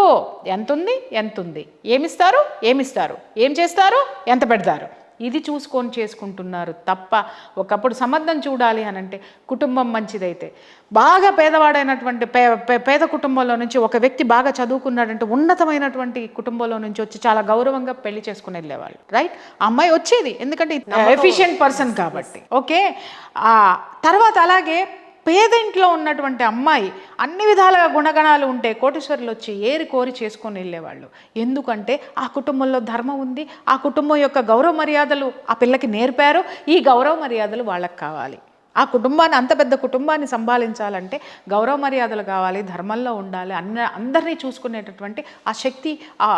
ఎంతుంది, ఏమిస్తారు, ఏం చేస్తారు, ఎంత పెడతారు, ఇది చూసుకొని చేసుకుంటున్నారు తప్ప ఒకప్పుడు సంబంధం చూడాలి అని అంటే కుటుంబం మంచిదైతే, బాగా పేదవాడైనటువంటి పేద కుటుంబంలో నుంచి ఒక వ్యక్తి బాగా చదువుకున్నాడంటే ఉన్నతమైనటువంటి కుటుంబంలో నుంచి వచ్చి చాలా గౌరవంగా పెళ్లి చేసుకుని వెళ్ళేవాళ్ళు. రైట్? అమ్మాయి వచ్చేది, ఎందుకంటే ఎఫిషియెంట్ పర్సన్ కాబట్టి. ఓకే, తర్వాత అలాగే పేదింట్లో ఉన్నటువంటి అమ్మాయి అన్ని విధాలుగా గుణగణాలు ఉంటే కోటీశ్వరులు వచ్చి ఏరి కోరి చేసుకొని వెళ్ళేవాళ్ళు. ఎందుకంటే ఆ కుటుంబంలో ధర్మం ఉంది, ఆ కుటుంబం యొక్క గౌరవ మర్యాదలు ఆ పిల్లకి నేర్పారు. ఈ గౌరవ మర్యాదలు వాళ్ళకి కావాలి. ఆ కుటుంబాన్ని, అంత పెద్ద కుటుంబాన్ని సంభాళించాలంటే గౌరవ మర్యాదలు కావాలి, ధర్మంలో ఉండాలి, అందరినీ చూసుకునేటటువంటి ఆ శక్తి ఆ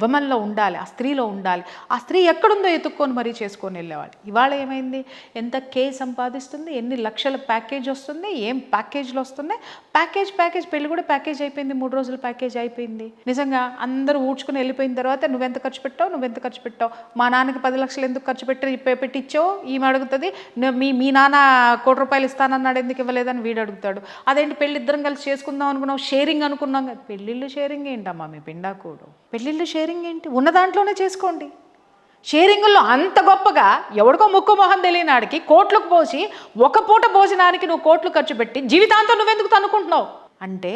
ఉమెన్లో ఉండాలి, ఆ స్త్రీలో ఉండాలి. ఆ స్త్రీ ఎక్కడుందో ఎత్తుక్కొని మరీ చేసుకొని వెళ్ళేవాళ్ళు. ఇవాళ ఏమైంది, ఎంత సంపాదిస్తుంది, ఎన్ని లక్షల ప్యాకేజ్ వస్తుంది, ఏం ప్యాకేజ్లు వస్తున్నాయి, ప్యాకేజ్ పెళ్ళి కూడా ప్యాకేజ్ అయిపోయింది, 3 రోజుల ప్యాకేజ్ అయిపోయింది. నిజంగా అందరూ ఊడ్చుకుని వెళ్ళిపోయిన తర్వాత నువ్వెంత ఖర్చు పెట్టావు, మా నాన్నకి 10 లక్షలు ఎందుకు ఖర్చు పెట్టిచ్చావు ఈమె అడుగుతుంది. మీ నాన్న ₹1,00,00,000 ఇస్తానన్నాడు, ఎందుకు ఇవ్వలేదని వీడు అడుగుతాడు. అదేంటి పెళ్ళి ఇద్దరం కలిసి చేసుకుందాం అనుకున్నాం, షేరింగ్ అనుకున్నాం కదా. పెళ్ళిళ్ళు షేరింగ్ ఏంటమ్మా మీ పిండాకోడు, పెళ్ళిళ్ళు షేరింగ్ ఏంటి, ఉన్న దాంట్లోనే చేసుకోండి. షేరింగుల్లో అంత గొప్పగా ఎవడికో ముక్కు మొహం తెలియనాడికి కోట్లకు పోసి ఒక పూట భోజనానికి నువ్వు కోట్లు ఖర్చు పెట్టి జీవితాంతం నువ్వెందుకు తనుకుంటున్నావు అంటే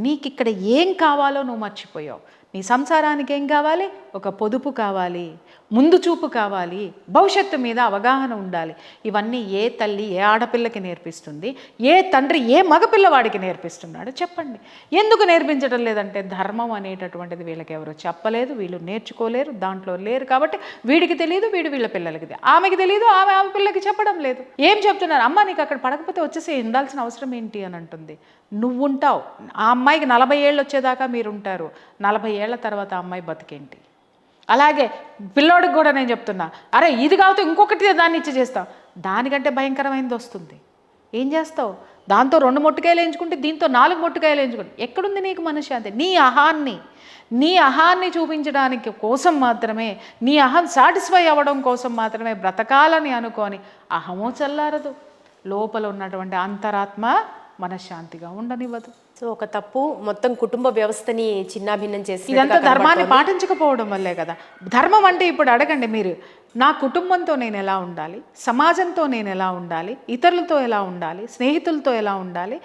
నీకు ఇక్కడ ఏం కావాలో నువ్వు మర్చిపోయావు. నీ సంసారానికి ఏం కావాలి, ఒక పొదుపు కావాలి, ముందు చూపు కావాలి, భవిష్యత్తు మీద అవగాహన ఉండాలి. ఇవన్నీ ఏ తల్లి ఏ ఆడపిల్లకి నేర్పిస్తుంది, ఏ తండ్రి ఏ మగపిల్లవాడికి నేర్పిస్తున్నాడు చెప్పండి. ఎందుకు నేర్పించడం లేదంటే ధర్మం అనేటటువంటిది వీళ్ళకి ఎవరు చెప్పలేదు, వీళ్ళు నేర్చుకోలేరు, దాంట్లో లేరు కాబట్టి వీడికి తెలియదు, వీళ్ళ పిల్లలకి ఆమెకి తెలియదు, ఆమె పిల్లకి చెప్పడం లేదు. ఏం చెప్తున్నారు, అమ్మ నీకు అక్కడ పడకపోతే వచ్చేసి ఉండాల్సిన అవసరం ఏంటి అని అంటుంది. నువ్వుంటావు, ఆ అమ్మాయికి 40 ఏళ్ళు వచ్చేదాకా మీరుంటారు, 40 ఏళ్ల తర్వాత ఆ అమ్మాయి బతికేంటి. అలాగే పిల్లోడికి కూడా నేను చెప్తున్నా, అరే ఇది కావచ్చు ఇంకొకటి దాన్ని ఇచ్చి చేస్తావు, దానికంటే భయంకరమైనది వస్తుంది, ఏం చేస్తావు, దాంతో 2 మొట్టుకాయలు వేయించుకుంటే దీంతో 4 మొట్టుకాయలు వేయించుకుంటే ఎక్కడుంది నీకు మనశ్శాంతి. నీ అహాన్ని చూపించడానికి కోసం మాత్రమే, నీ అహం సాటిస్ఫై అవ్వడం కోసం మాత్రమే బ్రతకాలని అనుకొని అహమో చల్లారదు, లోపల ఉన్నటువంటి అంతరాత్మ మనశ్శాంతిగా ఉండనివ్వదు. సో ఒక తప్పు మొత్తం కుటుంబ వ్యవస్థని చిన్నాభిన్నం చేసి ఇదంతా ధర్మాన్ని పాటించకపోవడం వల్లే కదా. ధర్మం అంటే ఇప్పుడు అడగండి మీరు, నా కుటుంబంతో నేను ఎలా ఉండాలి, సమాజంతో నేను ఎలా ఉండాలి, ఇతరులతో ఎలా ఉండాలి, స్నేహితులతో ఎలా ఉండాలి,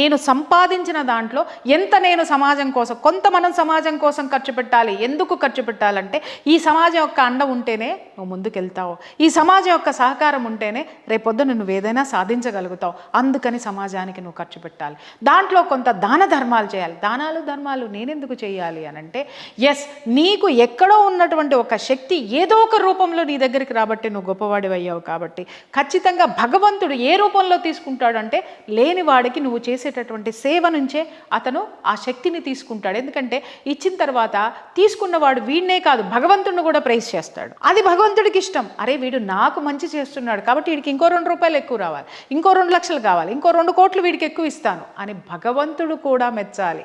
నేను సంపాదించిన దాంట్లో ఎంత నేను సమాజం కోసం, కొంత మనం సమాజం కోసం ఖర్చు పెట్టాలి. ఎందుకు ఖర్చు పెట్టాలంటే ఈ సమాజం యొక్క అండ ఉంటేనే నువ్వు ముందుకెళ్తావు, ఈ సమాజం యొక్క సహకారం ఉంటేనే రేపొద్దున నువ్వు ఏదైనా సాధించగలుగుతావు. అందుకని సమాజానికి నువ్వు ఖర్చు పెట్టాలి. దాంట్లో కొంత దాన ధర్మాలు చేయాలి. ధర్మాలు నేనెందుకు చేయాలి అని అంటే, ఎస్ నీకు ఎక్కడో ఉన్నటువంటి ఒక శక్తి ఏదో ఒక రూపంలో నీ దగ్గరికి రాబట్టి నువ్వు గొప్పవాడివి అయ్యావు కాబట్టి ఖచ్చితంగా భగవంతుడు ఏ రూపంలో తీసుకుంటాడు అంటే లేని వాడికి నువ్వు చేసేటటువంటి సేవ నుంచే అతను ఆ శక్తిని తీసుకుంటాడు. ఎందుకంటే ఇచ్చిన తర్వాత తీసుకున్నవాడు వీడినే కాదు భగవంతుడిని కూడా ప్రైజ్ చేస్తాడు. అది భగవంతుడికి ఇష్టం. అరే వీడు నాకు మంచి చేస్తున్నాడు కాబట్టి వీడికి ఇంకో ₹2 ఎక్కువ రావాలి, ఇంకో 2 లక్షలు కావాలి, ఇంకో 2 కోట్లు వీడికి ఎక్కువ ఇస్తాను అని భగవంతుడు కూడా మెచ్చాలి.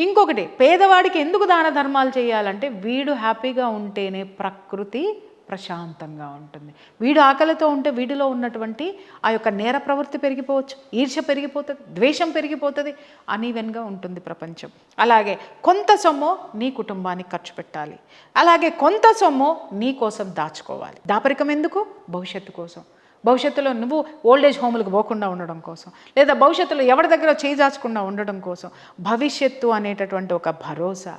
ఇంకొకటి, పేదవాడికి ఎందుకు దాన ధర్మాలు చేయాలంటే వీడు హ్యాపీగా ఉంటేనే ప్రకృతి ప్రశాంతంగా ఉంటుంది. వీడు ఆకలితో ఉంటే వీడిలో ఉన్నటువంటి ఆ యొక్క నేర ప్రవృత్తి పెరిగిపోవచ్చు, ఈర్ష్య పెరిగిపోతుంది, ద్వేషం పెరిగిపోతుంది, అనీవెన్గా ఉంటుంది ప్రపంచం. అలాగే కొంత సొమ్ము నీ కుటుంబానికి ఖర్చు పెట్టాలి, అలాగే కొంత సొమ్ము నీ కోసం దాచుకోవాలి. దాపరికం ఎందుకు, భవిష్యత్తు కోసం, భవిష్యత్తులో నువ్వు ఓల్డేజ్ హోములకు పోకుండా ఉండడం కోసం, లేదా భవిష్యత్తులో ఎవరి దగ్గర చేజాచకుండా ఉండడం కోసం, భవిష్యత్తు అనేటటువంటి ఒక భరోసా,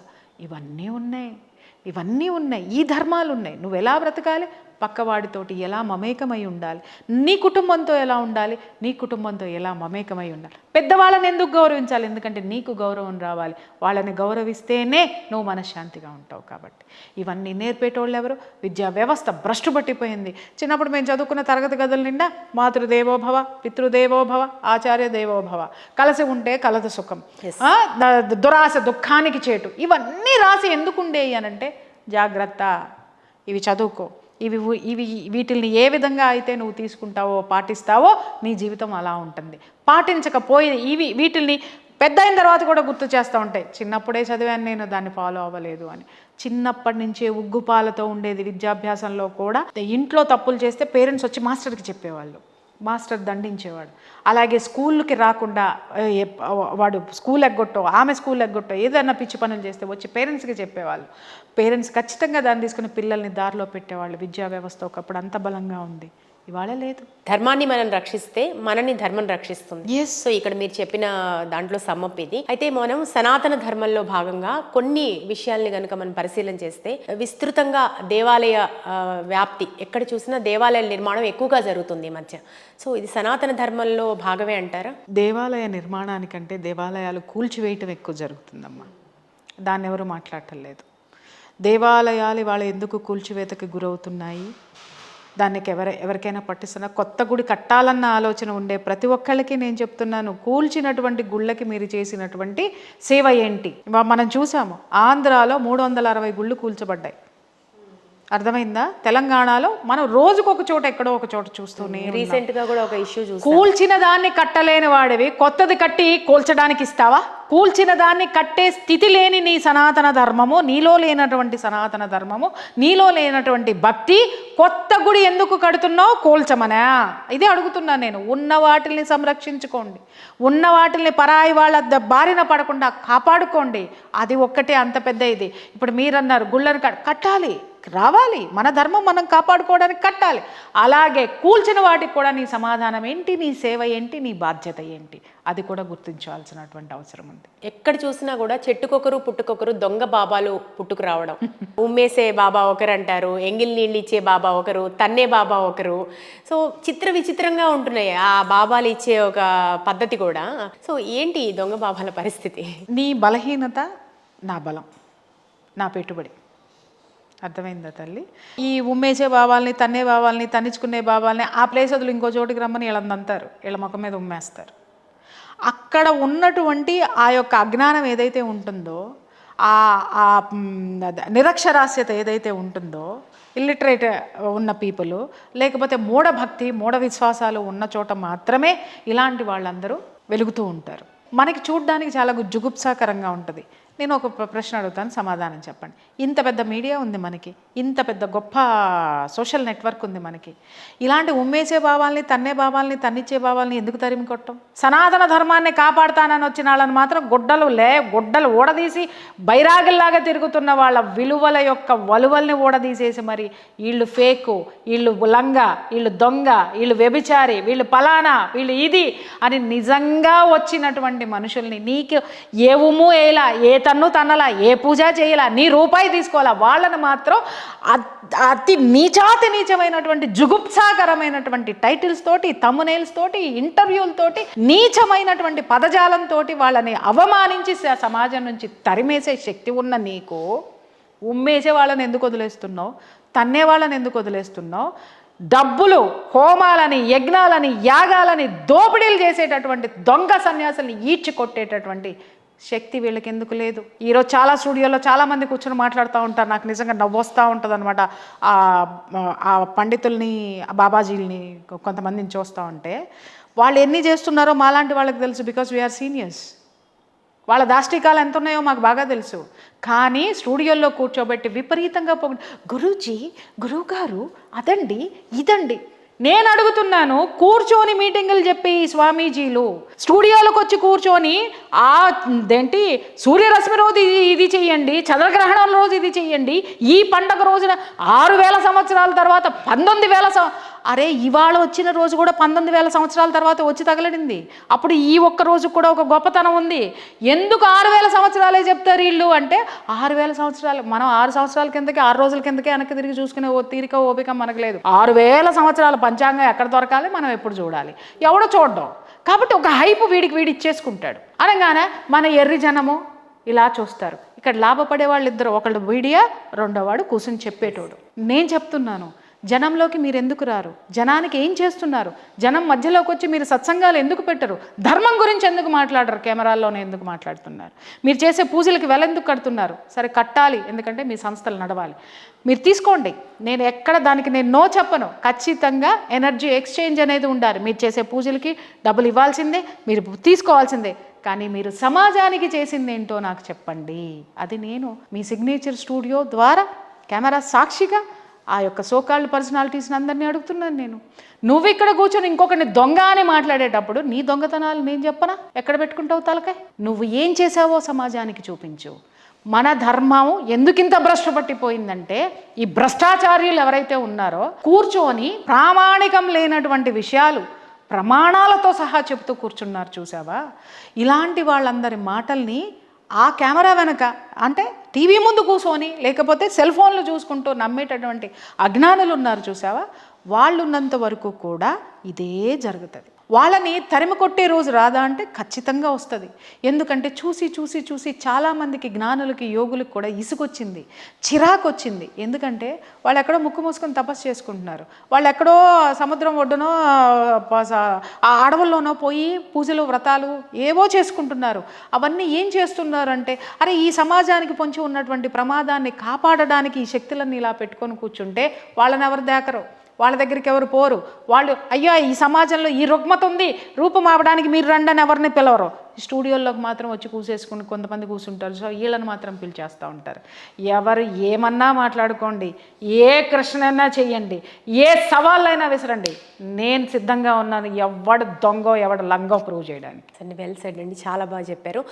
ఇవన్నీ ఉన్నాయి. ఈ ధర్మాలు ఉన్నాయి. నువ్వు ఎలా బ్రతకాలి, పక్కవాడితోటి ఎలా మమేకమై ఉండాలి, నీ కుటుంబంతో ఎలా ఉండాలి, నీ కుటుంబంతో ఎలా మమేకమై ఉండాలి. పెద్దవాళ్ళని ఎందుకు గౌరవించాలి, ఎందుకంటే నీకు గౌరవం రావాలి, వాళ్ళని గౌరవిస్తేనే నువ్వు మనశ్శాంతిగా ఉంటావు. కాబట్టి ఇవన్నీ నేర్పేటోళ్ళు ఎవరు, విద్యా వ్యవస్థ భ్రష్టు పట్టిపోయింది. చిన్నప్పుడు మేము చదువుకున్న తరగతి గదుల నిండా మాతృదేవోభవ, పితృదేవోభవ, ఆచార్య దేవోభవ, కలిసి ఉంటే కలదు సుఖం, దురాశ దుఃఖానికి చేటు, ఇవన్నీ రాసి ఎందుకుండేవి అనంటే జాగ్రత్త, ఇవి చదువుకో, వీటిల్ని ఏ విధంగా అయితే నువ్వు తీసుకుంటావో పాటిస్తావో నీ జీవితం అలా ఉంటుంది. పాటించకపోయి వీటిల్ని పెద్ద అయిన తర్వాత కూడా గుర్తు చేస్తూ ఉంటాయి, చిన్నప్పుడే చదివాను నేను, దాన్ని ఫాలో అవ్వలేదు అని. చిన్నప్పటి నుంచే ఉగ్గుపాలతో ఉండేది విద్యాభ్యాసంలో కూడా. ఇంట్లో తప్పులు చేస్తే పేరెంట్స్ వచ్చి మాస్టర్కి చెప్పేవాళ్ళు, మాస్టర్ దండించేవాడు. అలాగే స్కూల్కి రాకుండా వాడు స్కూల్ ఎగ్గొట్టో ఆమె స్కూల్ ఎగ్గొట్టో ఏదైనా పిచ్చి పనులు చేస్తే వచ్చి పేరెంట్స్కి చెప్పేవాళ్ళు. పేరెంట్స్ ఖచ్చితంగా దాన్ని తీసుకుని పిల్లల్ని దారిలో పెట్టేవాళ్ళు. విద్యా వ్యవస్థ ఒకప్పుడు అంత బలంగా ఉంది, ఇవాళ లేదు. ధర్మాన్ని మనం రక్షిస్తే మనని ధర్మం రక్షిస్తుంది. సో ఇక్కడ మీరు చెప్పిన దాంట్లో సమ్మప్ ఇది. అయితే మనం సనాతన ధర్మంలో భాగంగా కొన్ని విషయాల్ని కనుక మనం పరిశీలన చేస్తే విస్తృతంగా దేవాలయ వ్యాప్తి, ఎక్కడ చూసినా దేవాలయాల నిర్మాణం ఎక్కువగా జరుగుతుంది ఈ మధ్య. సో ఇది సనాతన ధర్మంలో భాగమే అంటారా? దేవాలయ నిర్మాణానికంటే దేవాలయాలు కూల్చివేయటం ఎక్కువ జరుగుతుందమ్మా, దాన్ని ఎవరు మాట్లాడటం లేదు. దేవాలయాలు ఇవాళ ఎందుకు కూల్చివేతకి గురవుతున్నాయి, దానికి ఎవరికైనా పట్టిస్తున్నా కొత్త గుడి కట్టాలన్న ఆలోచన ఉండే ప్రతి ఒక్కళ్ళకి నేను చెప్తున్నాను, కూల్చినటువంటి గుళ్ళకి మీరు చేసినటువంటి సేవ ఏంటి? మనం చూసాము ఆంధ్రాలో 360 గుళ్ళు కూల్చబడ్డాయి. అర్థమైందా? తెలంగాణలో మనం రోజుకు ఒక చోట ఎక్కడో ఒక చోట చూస్తూనే రీసెంట్ గా కూడా ఒక ఇష్యూ చూసి కూల్చిన దాన్ని కట్టలేని వాడివి కొత్తది కట్టి కూల్చడానికి ఇస్తావా? కూల్చిన దాన్ని కట్టే స్థితి లేని నీ సనాతన ధర్మము, నీలో లేనటువంటి సనాతన ధర్మము, నీలో లేనటువంటి భక్తి కొత్త గుడి ఎందుకు కడుతున్నావు? కూల్చమనా? ఇదే అడుగుతున్నాను నేను. ఉన్న వాటిల్ని సంరక్షించుకోండి, ఉన్న వాటిల్ని పరాయి వాళ్ళ బారిన పడకుండా కాపాడుకోండి. అది ఒక్కటే అంత పెద్ద ఇది. ఇప్పుడు మీరన్నారు గుళ్ళను కట్టాలి, రావాలి, మన ధర్మం మనం కాపాడుకోవడానికి కట్టాలి. అలాగే కూల్చిన వాటికి కూడా నీ సమాధానం ఏంటి, నీ సేవ ఏంటి, నీ బాధ్యత ఏంటి, అది కూడా గుర్తించాల్సినటువంటి అవసరం ఉంది. ఎక్కడ చూసినా కూడా చెట్టుకొకరు పుట్టుకొకరు దొంగ బాబాలు పుట్టుకు రావడం. ఉమ్మేసే బాబా ఒకరు అంటారు, ఎంగిల్ నీళ్ళు ఇచ్చే బాబా ఒకరు, తన్నే బాబా ఒకరు. సో విచిత్రంగా ఉంటున్నాయి ఆ బాబాలు ఇచ్చే ఒక పద్ధతి కూడా. సో ఏంటి ఈ దొంగ బాబాల పరిస్థితి? నీ బలహీనత నా బలం, నా పెట్టుబడి. అర్థమైందా తల్లి? ఈ ఉమ్మేసే బాబాల్ని, తన్నే బాబాల్ని, తన్నించుకునే బాబాల్ని ఆ ప్లేస్ వదిలి ఇంకో చోటుకి రమ్మని వీళ్ళందంటారు, వీళ్ళ ముఖం మీద ఉమ్మేస్తారు. అక్కడ ఉన్నటువంటి ఆ యొక్క అజ్ఞానం ఏదైతే ఉంటుందో, ఆ నిరక్షరాస్యత ఏదైతే ఉంటుందో, ఇల్లిటరేట్ ఉన్న పీపుల్, లేకపోతే మూఢభక్తి మూఢ విశ్వాసాలు ఉన్న చోట మాత్రమే ఇలాంటి వాళ్ళందరూ వెలుగుతూ ఉంటారు. మనకి చూడ్డానికి చాలా జుగుప్సాకరంగా ఉంటుంది. నేను ఒక ప్రశ్న అడుగుతాను, సమాధానం చెప్పండి. ఇంత పెద్ద మీడియా ఉంది మనకి, ఇంత పెద్ద గొప్ప సోషల్ నెట్వర్క్ ఉంది మనకి. ఇలాంటి ఉమ్మేసే భావాల్ని, తన్నే భావాల్ని, తన్నిచ్చే భావాల్ని ఎందుకు తరిమి కొట్టం? సనాతన ధర్మాన్ని కాపాడుతానని వచ్చిన వాళ్ళని మాత్రం గుడ్డలు ఊడదీసి బైరాగుల్లాగా తిరుగుతున్న వాళ్ళ విలువల యొక్క వలువల్ని ఊడదీసేసి మరి వీళ్ళు ఫేకు, వీళ్ళు లంగా, వీళ్ళు దొంగ, వీళ్ళు వ్యభిచారి, వీళ్ళు పలానా, వీళ్ళు ఇది అని నిజంగా వచ్చినటువంటి మనుషుల్ని నీకు ఏ ఉమ్ము వేయలా, ఏ తన్ను తన్నలా, ఏ పూజ చేయలా, నీ రూపాయి తీసుకోవాలా, వాళ్ళని మాత్రం అతి నీచమైనటువంటి జుగుప్సాకరమైనటువంటి టైటిల్స్ తోటి, థంబ్నెయిల్స్ తోటి, ఇంటర్వ్యూలతోటి, నీచమైనటువంటి పదజాలంతో వాళ్ళని అవమానించి సమాజం నుంచి తరిమేసే శక్తి ఉన్న నీకు ఉమ్మేసే వాళ్ళని ఎందుకు వదిలేస్తున్నావు? తన్నే వాళ్ళని ఎందుకు వదిలేస్తున్నావు? డబ్బులు, హోమాలని, యజ్ఞాలని, యాగాలని దోపిడీలు చేసేటటువంటి దొంగ సన్యాసుల్ని ఈడ్చి కొట్టేటటువంటి శక్తి వీళ్ళకి ఎందుకు లేదు? ఈరోజు చాలా స్టూడియోలో చాలామంది కూర్చొని మాట్లాడుతూ ఉంటారు, నాకు నిజంగా నవ్వొస్తూ ఉంటుంది అనమాట. ఆ పండితుల్ని, ఆ బాబాజీల్ని కొంతమందిని చూస్తూ ఉంటే వాళ్ళు ఎన్ని చేస్తున్నారో మాలాంటి వాళ్ళకి తెలుసు. Because we are seniors. వాళ్ళ దాష్టికాలు ఎంత ఉన్నాయో మాకు బాగా తెలుసు. కానీ స్టూడియోల్లో కూర్చోబెట్టి విపరీతంగా గురూజీ, గురువుగారు అదండి ఇదండి. నేను అడుగుతున్నాను, కూర్చొని మీటింగులు చెప్పి స్వామీజీలు స్టూడియోలకు వచ్చి కూర్చొని అదేంటి సూర్యరశ్మి రోజు ఇది చెయ్యండి, చంద్రగ్రహణం రోజు ఇది చెయ్యండి, ఈ పండగ రోజున 6000 సంవత్సరాల తర్వాత 19,000 అరే ఇవాళ వచ్చిన రోజు కూడా 19,000 సంవత్సరాల తర్వాత వచ్చి తగలడింది. అప్పుడు ఈ ఒక్క రోజు కూడా ఒక గొప్పతనం ఉంది. ఎందుకు 6,000 సంవత్సరాలే చెప్తారు వీళ్ళు అంటే, 6,000 సంవత్సరాలు మనం 6 సంవత్సరాల కిందకి 6 రోజుల కిందకే వెనక్కి తిరిగి చూసుకునే తీరిక ఓపిక మనకు లేదు. 6,000 సంవత్సరాల పంచాంగం ఎక్కడ దొరకాలి, మనం ఎప్పుడు చూడాలి, ఎవడో చూడడం. కాబట్టి ఒక హైప్ వీడి ఇచ్చేసుకుంటాడు. అనగానే మన ఎర్రి జనము ఇలా చూస్తారు. ఇక్కడ లాభపడే వాళ్ళు ఇద్దరు, ఒకళ్ళు మీడియా, రెండో వాడు కూర్చొని చెప్పేటోడు. నేను చెప్తున్నాను, జనంలోకి మీరు ఎందుకు రారు? జనానికి ఏం చేస్తున్నారు? జనం మధ్యలోకి వచ్చి మీరు సత్సంగాలు ఎందుకు పెట్టరు? ధర్మం గురించి ఎందుకు మాట్లాడరు? కెమెరాల్లోనే ఎందుకు మాట్లాడుతున్నారు? మీరు చేసే పూజలకి ఎందుకు కడుతున్నారు? సరే కట్టాలి, ఎందుకంటే మీ సంస్థలు నడవాలి, మీరు తీసుకోండి. నేను ఎక్కడ దానికి నేను నో చెప్పను. ఖచ్చితంగా ఎనర్జీ ఎక్స్చేంజ్ అనేది ఉండాలి. మీరు చేసే పూజలకి డబ్బులు ఇవ్వాల్సిందే, మీరు తీసుకోవాల్సిందే. కానీ మీరు సమాజానికి చేసింది ఏంటో నాకు చెప్పండి. అది నేను మీ సిగ్నేచర్ స్టూడియో ద్వారా కెమెరా సాక్షిగా ఆ యొక్క సోకాల్డ్ పర్సనాలిటీస్ని అందరినీ అడుగుతున్నాను. నువ్వు ఇక్కడ కూర్చొని ఇంకొకరిని దొంగ అని మాట్లాడేటప్పుడు నీ దొంగతనాలు నేను చెప్పనా? ఎక్కడ పెట్టుకుంటావు తలకాయ? నువ్వు ఏం చేసావో సమాజానికి చూపించు. మన ధర్మం ఎందుకింత భ్రష్టు పట్టిపోయిందంటే, ఈ భ్రష్టాచార్యులు ఎవరైతే ఉన్నారో కూర్చొని ప్రామాణికం లేనటువంటి విషయాలు ప్రమాణాలతో సహా చెప్తూ కూర్చున్నారు చూసావా? ఇలాంటి వాళ్ళందరి మాటల్ని ఆ కెమెరా వెనక అంటే టీవీ ముందు కూర్చొని లేకపోతే సెల్ ఫోన్లు చూసుకుంటూ నమ్మేటటువంటి అజ్ఞానులు ఉన్నారు చూసావా? వాళ్ళు ఉన్నంత వరకు కూడా ఇదే జరుగుతుంది. వాళ్ళని తరిమి కొట్టే రోజు రాదా అంటే ఖచ్చితంగా వస్తుంది. ఎందుకంటే చూసి చూసి చూసి చాలామందికి జ్ఞానులకి యోగులకు కూడా ఇసుకొచ్చింది, చిరాకు వచ్చింది. ఎందుకంటే వాళ్ళు ఎక్కడో ముక్కు మూసుకొని తపస్సు చేసుకుంటున్నారు, వాళ్ళు ఎక్కడో సముద్రం ఒడ్డునో ఆ అడవుల్లోనో పోయి పూజలు వ్రతాలు ఏవో చేసుకుంటున్నారు. అవన్నీ ఏం చేస్తున్నారు అంటే, అరే ఈ సమాజానికి పొంచి ఉన్నటువంటి ప్రమాదాన్ని కాపాడడానికి ఈ శక్తులన్నీ ఇలా పెట్టుకొని కూర్చుంటే వాళ్ళని ఎవరు దేకరు, వాళ్ళ దగ్గరికి ఎవరు పోరు. వాళ్ళు అయ్యో ఈ సమాజంలో ఈ రుగ్మత ఉంది, రూపం ఆవడానికి మీరు రండి అని ఎవరిని పిలవరు. స్టూడియోల్లోకి మాత్రం వచ్చి కూసేసుకుని కొంతమంది కూర్చుంటారు. సో వీళ్ళని మాత్రం పిలిచేస్తూ ఉంటారు. ఎవరు ఏమన్నా మాట్లాడుకోండి, ఏ కృష్ణైనా చెయ్యండి, ఏ సవాళ్ళైనా విసరండి, నేను సిద్ధంగా ఉన్నాను ఎవడు దొంగో ఎవడు లంగో ప్రూవ్ చేయడానికి. అండి వెల్ సెడ్ అండి, చాలా బాగా చెప్పారు.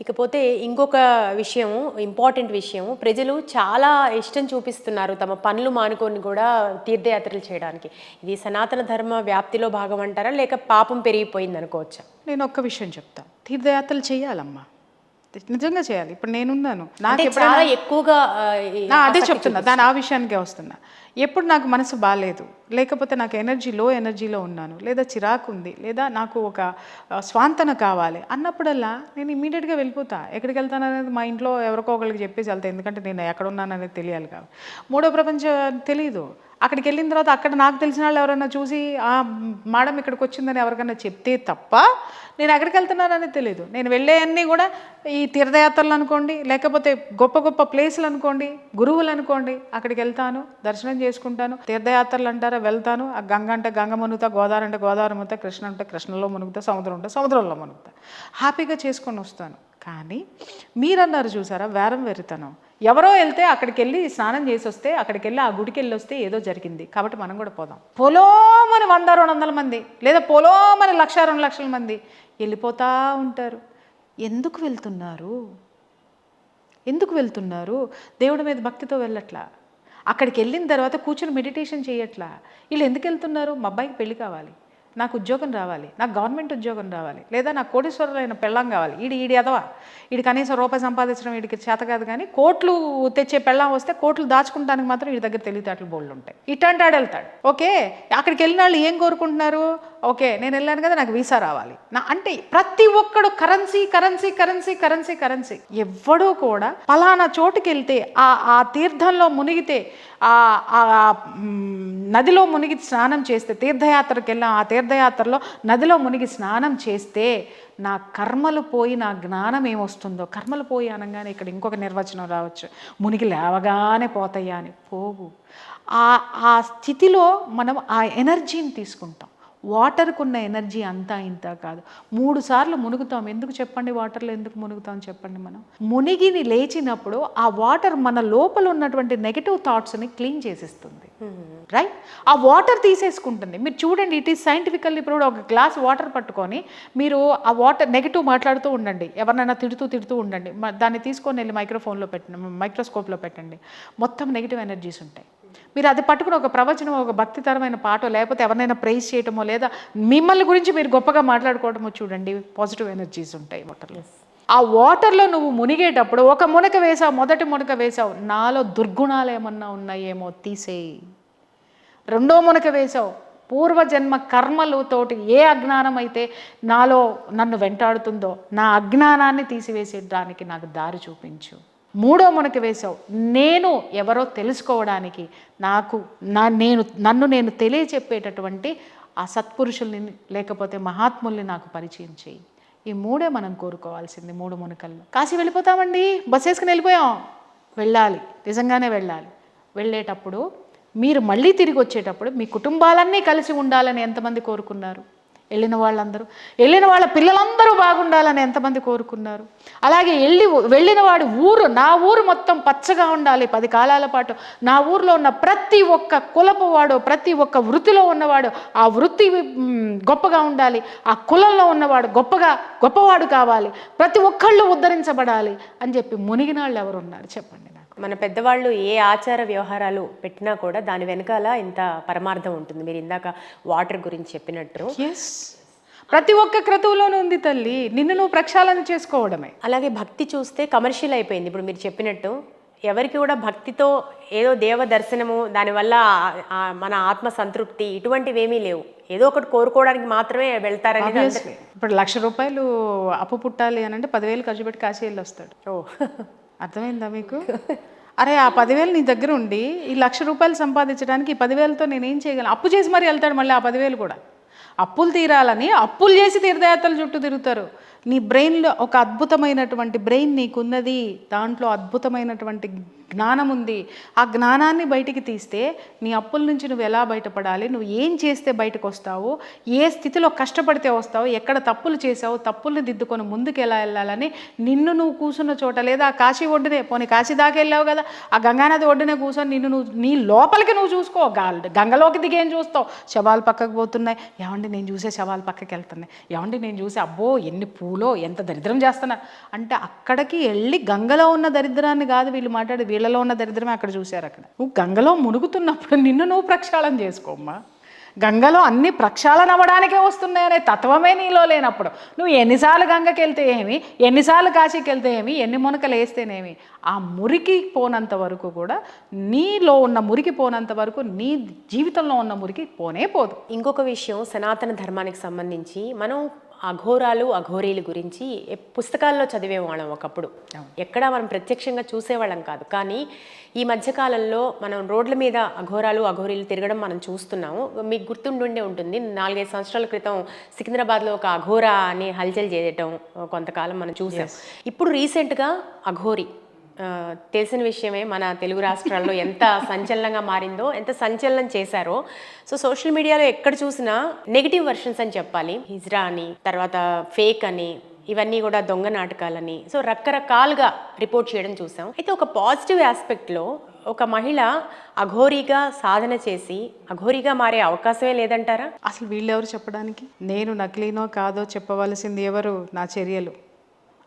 ఇకపోతే ఇంకొక విషయం, ఇంపార్టెంట్ విషయం, ప్రజలు చాలా ఇష్టం చూపిస్తున్నారు తమ పనులు మానుకొని కూడా తీర్థయాత్రలు చేయడానికి. ఇది సనాతన ధర్మ వ్యాప్తిలో భాగం అంటారా, లేక పాపం పెరిగిపోయింది అనుకోవచ్చా? నేను ఒక్క విషయం చెప్తాను, తీర్థయాత్రలు చేయాలమ్మా, నిజంగా చేయాలి. ఇప్పుడు నేనున్నాను, నాకు చాలా ఎక్కువగా అదే చెప్తున్నా, దాని ఆ విషయానికే వస్తున్నా. ఎప్పుడు నాకు మనసు బాగాలేదు, లేకపోతే నాకు లో ఎనర్జీలో ఉన్నాను, లేదా చిరాకు ఉంది, లేదా నాకు ఒక స్వాంతన కావాలి అన్నప్పుడల్లా నేను ఇమీడియట్గా వెళ్ళిపోతా. ఎక్కడికి వెళ్తాను అనేది మా ఇంట్లో ఎవరికో ఒకరికి చెప్పేసి వెళ్తాను, ఎందుకంటే నేను ఎక్కడ ఉన్నాను అనేది తెలియాలి కాబట్టి. మూడో ప్రపంచం తెలీదు. అక్కడికి వెళ్ళిన తర్వాత అక్కడ నాకు తెలిసిన వాళ్ళు ఎవరైనా చూసి మేడం ఇక్కడికి వచ్చిందని ఎవరికైనా చెప్తే తప్ప నేను ఎక్కడికి వెళ్తున్నాననేది తెలియదు. నేను వెళ్ళే అన్నీ కూడా ఈ తీర్థయాత్రలు అనుకోండి, లేకపోతే గొప్ప గొప్ప ప్లేసులు అనుకోండి, గురువులు అనుకోండి, అక్కడికి వెళ్తాను, దర్శనం చేసుకుంటాను. తీర్థయాత్రలు అంటారా వెళ్తాను, ఆ గంగ అంటే గంగ మునుగుతా, గోదావరి అంటే గోదావరి మునుగుతా, కృష్ణ అంటే కృష్ణలో మునుగుతా, సముద్రం అంటే సముద్రంలో మునుగుతా, హ్యాపీగా చేసుకొని వస్తాను. కానీ మీరన్నారు చూసారా వేరం వెరితనం, ఎవరో వెళ్తే అక్కడికి వెళ్ళి స్నానం చేసి వస్తే, అక్కడికి వెళ్ళి ఆ గుడికి వెళ్ళి వస్తే ఏదో జరిగింది కాబట్టి మనం కూడా పోదాం. పొలోమని 100-200 మంది, లేదా పొలోమని 1,00,000-2 లక్షల మంది వెళ్ళిపోతూ ఉంటారు. ఎందుకు వెళ్తున్నారు? ఎందుకు వెళ్తున్నారు? దేవుడి మీద భక్తితో వెళ్ళట్లా, అక్కడికి వెళ్ళిన తర్వాత కూర్చొని మెడిటేషన్ చేయట్లా. వీళ్ళు ఎందుకు వెళ్తున్నారు? మా అబ్బాయికి పెళ్లి కావాలి, నాకు ఉద్యోగం రావాలి, నాకు గవర్నమెంట్ ఉద్యోగం రావాలి, లేదా నాకు కోటీశ్వరులైన పెళ్ళం కావాలి. ఈడి ఎదవా, వీడి కనీసం రూపాయి సంపాదించడం వీడికి చేత కాదు, కానీ కోట్లు తెచ్చే పెళ్ళం వస్తే కోట్లు దాచుకుంటానికి మాత్రం వీడి దగ్గర తెలివితేటలు బోల్డ్ ఉంటాయి. ఇట్లాంటాడు వెళ్తాడు. ఓకే, అక్కడికి వెళ్ళిన వాళ్ళు ఏం కోరుకుంటున్నారు? ఓకే నేను వెళ్ళాను కదా నాకు వీసా రావాలి అంటే ప్రతి ఒక్కడు currency currency currency currency currency. ఎవ్వడూ కూడా ఫలానా చోటుకి వెళ్తే ఆ తీర్థంలో మునిగితే, ఆ నదిలో మునిగి స్నానం చేస్తే, తీర్థయాత్రకి వెళ్ళాం, ఆ తీర్థయాత్రలో నదిలో మునిగి స్నానం చేస్తే నా కర్మలు పోయి నా జ్ఞానం ఏమొస్తుందో, కర్మలు పోయి అనగానే ఇక్కడ ఇంకొక నిర్వచనం రావచ్చు, మునిగి లేవగానే పోతాయా అని. పోవు. ఆ స్థితిలో మనం ఆ ఎనర్జీని తీసుకుంటాం. వాటర్కు ఉన్న ఎనర్జీ అంతా ఇంత కాదు. 3 సార్లు మునుగుతాం. ఎందుకు చెప్పండి? వాటర్లో ఎందుకు మునుగుతాం చెప్పండి? మనం మునిగిని లేచినప్పుడు ఆ వాటర్ మన లోపల ఉన్నటువంటి నెగటివ్ థాట్స్ని క్లీన్ చేసేస్తుంది, రైట్? ఆ వాటర్ తీసేసుకుంటుంది. మీరు చూడండి, ఇట్ ఈస్ సైంటిఫికల్లీ ప్రూవ్డ్. ఒక గ్లాస్ వాటర్ పట్టుకొని మీరు ఆ వాటర్ నెగటివ్ మాట్లాడుతూ ఉండండి, ఎవరినైనా తిడుతూ ఉండండి, దాన్ని తీసుకొని వెళ్ళి మైక్రోస్కోప్లో పెట్టండి, మొత్తం నెగిటివ్ ఎనర్జీస్ ఉంటాయి. మీరు అది పట్టుకుని ఒక ప్రవచనం, ఒక భక్తితరమైన పాటో, లేకపోతే ఎవరినైనా ప్రైజ్ చేయటమో, లేదా మిమ్మల్ని గురించి మీరు గొప్పగా మాట్లాడుకోవటమో చూడండి, పాజిటివ్ ఎనర్జీస్ ఉంటాయి వాటర్లో. ఆ వాటర్లో నువ్వు మునిగేటప్పుడు ఒక మునక వేసావు, మొదటి మునక వేసావు, నాలో దుర్గుణాలు ఏమన్నా ఉన్నాయేమో తీసేయి. రెండో మునక వేసావు, పూర్వజన్మ కర్మలతోటి ఏ అజ్ఞానం అయితే నాలో నన్ను వెంటాడుతుందో నా అజ్ఞానాన్ని తీసివేసేదానికి నాకు దారి చూపించు. మూడో మునక వేసావు, నేను ఎవరో తెలుసుకోవడానికి నన్ను నేను తెలియచెప్పేటటువంటి ఆ సత్పురుషుల్ని లేకపోతే మహాత్ముల్ని నాకు పరిచయం చేయి. ఈ 3 మనం కోరుకోవాల్సింది. 3 మునకల్లో. కాశీ వెళ్ళిపోతామండి, బస్ వేసుకుని వెళ్ళిపోయాం, వెళ్ళాలి, నిజంగానే వెళ్ళాలి. వెళ్ళేటప్పుడు మీరు మళ్ళీ తిరిగి వచ్చేటప్పుడు మీ కుటుంబాలన్నీ కలిసి ఉండాలని ఎంతమంది కోరుకున్నారు? వెళ్ళిన వాళ్ళ పిల్లలందరూ బాగుండాలని ఎంతమంది కోరుకున్నారు? అలాగే వెళ్ళిన వాడి నా ఊరు మొత్తం పచ్చగా ఉండాలి 10 కాలాల పాటు, నా ఊరిలో ఉన్న ప్రతి ఒక్క కులపు వాడు, ప్రతి ఒక్క వృత్తిలో ఉన్నవాడు ఆ వృత్తి గొప్పగా ఉండాలి, ఆ కులంలో ఉన్నవాడు గొప్పవాడు కావాలి, ప్రతి ఒక్కళ్ళు ఉద్ధరించబడాలి అని చెప్పి మునిగిన వాళ్ళు ఎవరు ఉన్నారు చెప్పండి? మన పెద్దవాళ్ళు ఏ ఆచార వ్యవహారాలు పెట్టినా కూడా దాని వెనకాల ఇంత పరమార్థం ఉంటుంది. మీరు ఇందాక వాటర్ గురించి చెప్పినట్టు ప్రతి ఒక్క క్రతువులోనూ ఉంది తల్లి, నిన్ను నువ్వు ప్రక్షాళన చేసుకోవడమే. అలాగే భక్తి చూస్తే కమర్షియల్ అయిపోయింది. ఇప్పుడు మీరు చెప్పినట్టు ఎవరికి కూడా భక్తితో ఏదో దేవ దర్శనము దానివల్ల మన ఆత్మ సంతృప్తి ఇటువంటివి ఏమీ లేవు. ఏదో ఒకటి కోరుకోవడానికి మాత్రమే వెళ్తారని. ఇప్పుడు 1,00,000 రూపాయలు అప్పు పుట్టాలి అని అంటే 10,000 ఖర్చు పెట్టి కాశీ వెళ్ళి వస్తాడు. అర్థమైందా మీకు? అరే ఆ 10,000 నీ దగ్గర ఉండి ఈ 1,00,000 రూపాయలు సంపాదించడానికి ఈ 10,000తో నేనేం చేయగలను? అప్పు చేసి మరి వెళ్తాడు మళ్ళీ ఆ 10,000 కూడా. అప్పులు తీరాలని అప్పులు చేసి తీర్థయాత్రల చుట్టూ తిరుగుతారు. నీ బ్రెయిన్లో ఒక అద్భుతమైనటువంటి బ్రెయిన్ నీకున్నది, దాంట్లో అద్భుతమైనటువంటి జ్ఞానం ఉంది. ఆ జ్ఞానాన్ని బయటికి తీస్తే నీ అప్పుల నుంచి నువ్వు ఎలా బయటపడాలి, నువ్వు ఏం చేస్తే బయటకు వస్తావు, ఏ స్థితిలో కష్టపడితే వస్తావు, ఎక్కడ తప్పులు చేసావు, తప్పుల్ని దిద్దుకొని ముందుకు ఎలా వెళ్ళాలని నిన్ను నువ్వు కూర్చున్న చోట, లేదా ఆ కాశీ ఒడ్డునే, పోనీ కాశీ దాకా వెళ్ళావు కదా, ఆ గంగానది ఒడ్డునే కూర్చొని నిన్ను నువ్వు నీ లోపలికి నువ్వు చూసుకో. గంగలోకి దిగేం చూస్తావు? శవాలు పక్కకు పోతున్నాయి, ఏమండి నేను చూసే శవాలు పక్కకి వెళ్తున్నాయి, ఏమండి నేను చూసే అబ్బో ఎన్ని పూలో ఎంత దరిద్రం చేస్తున్నా అంటే, అక్కడికి వెళ్ళి గంగలో ఉన్న దరిద్రాన్ని కాదు వీళ్ళు మాట్లాడి, వీళ్ళలో ఉన్న దరిద్రమే అక్కడ చూశారు. అక్కడ నువ్వు గంగలో మునుగుతున్నప్పుడు నిన్ను నువ్వు ప్రక్షాళన చేసుకోమ్మా. గంగలో అన్ని ప్రక్షాళన అవ్వడానికే వస్తున్నాయనే తత్వమే నీలో లేనప్పుడు నువ్వు ఎన్నిసార్లు గంగకి వెళ్తే ఏమి, ఎన్నిసార్లు కాశీకి వెళ్తే ఏమి, ఎన్ని మునకలు వేస్తేనేమి, ఆ మురికి పోనంత వరకు కూడా, నీలో ఉన్న మురికి పోనంత వరకు నీ జీవితంలో ఉన్న మురికి పోనే పోదు. ఇంకొక విషయం, సనాతన ధర్మానికి సంబంధించి మనం అఘోరాలు అఘోరీల గురించి పుస్తకాల్లో చదివేవాళ్ళం ఒకప్పుడు, ఎక్కడా మనం ప్రత్యక్షంగా చూసేవాళ్ళం కాదు. కానీ ఈ మధ్యకాలంలో మనం రోడ్ల మీద అఘోరాలు అఘోరీలు తిరగడం మనం చూస్తున్నాము. మీకు గుర్తుండే ఉంటుంది, 4-5 సంవత్సరాల క్రితం సికింద్రాబాద్లో ఒక అఘోరా అని హల్చల్ చేయటం కొంతకాలం మనం చూసాం. ఇప్పుడు రీసెంట్గా అఘోరి తెలిసిన విషయమే, మన తెలుగు రాష్ట్రాల్లో ఎంత సంచలనంగా మారిందో, ఎంత సంచలనం చేశారో. సో సోషల్ మీడియాలో ఎక్కడ చూసినా నెగిటివ్ వర్షన్స్ అని చెప్పాలి, హిజ్రా అని, తర్వాత ఫేక్ అని, ఇవన్నీ కూడా దొంగ నాటకాలని, సో రకరకాలుగా రిపోర్ట్ చేయడం చూసాం. అయితే ఒక పాజిటివ్ ఆస్పెక్ట్లో ఒక మహిళ అఘోరీగా సాధన చేసి అఘోరీగా మారే అవకాశమే లేదంటారా? అసలు వీళ్ళెవరు చెప్పడానికి? నేను నకిలీనో కాదో చెప్పవలసింది ఎవరు? నా చర్యలు.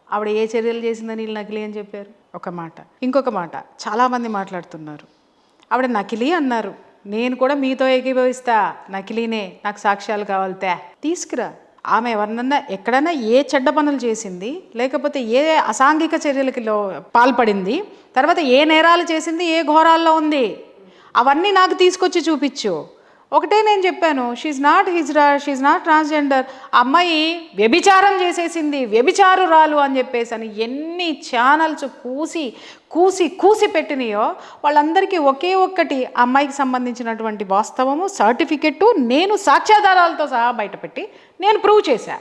ఆవిడ ఏ చర్యలు చేసిందని వీళ్ళు నకిలీ అని చెప్పారు? ఒక మాట. ఇంకొక మాట, చాలామంది మాట్లాడుతున్నారు, ఆవిడ నకిలీ అన్నారు, నేను కూడా మీతో ఏకీభవిస్తా, నకిలీనే, నాకు సాక్ష్యాలు కావాలితే తీసుకురా. ఆమె ఎవరినన్నా ఎక్కడైనా ఏ చెడ్డ పనులు చేసింది, లేకపోతే ఏ అసాంఘిక చర్యలకి పాల్పడింది, తర్వాత ఏ నేరాలు చేసింది, ఏ ఘోరాల్లో ఉంది, అవన్నీ నాకు తీసుకొచ్చి చూపించు. ఒకటే నేను చెప్పాను, she's not hijra, she's not transgender. అమ్మాయి వ్యభిచారం చేసేసింది, వ్యభిచారురాలు అని చెప్పేసి అని ఎన్ని ఛానల్స్ కూసి కూసి కూసి పెట్టినాయో వాళ్ళందరికీ ఒకే ఒక్కటి అమ్మాయికి సంబంధించినటువంటి వాస్తవము, సర్టిఫికెట్టు నేను సాక్ష్యాధారాలతో సహా బయటపెట్టి నేను ప్రూవ్ చేశా.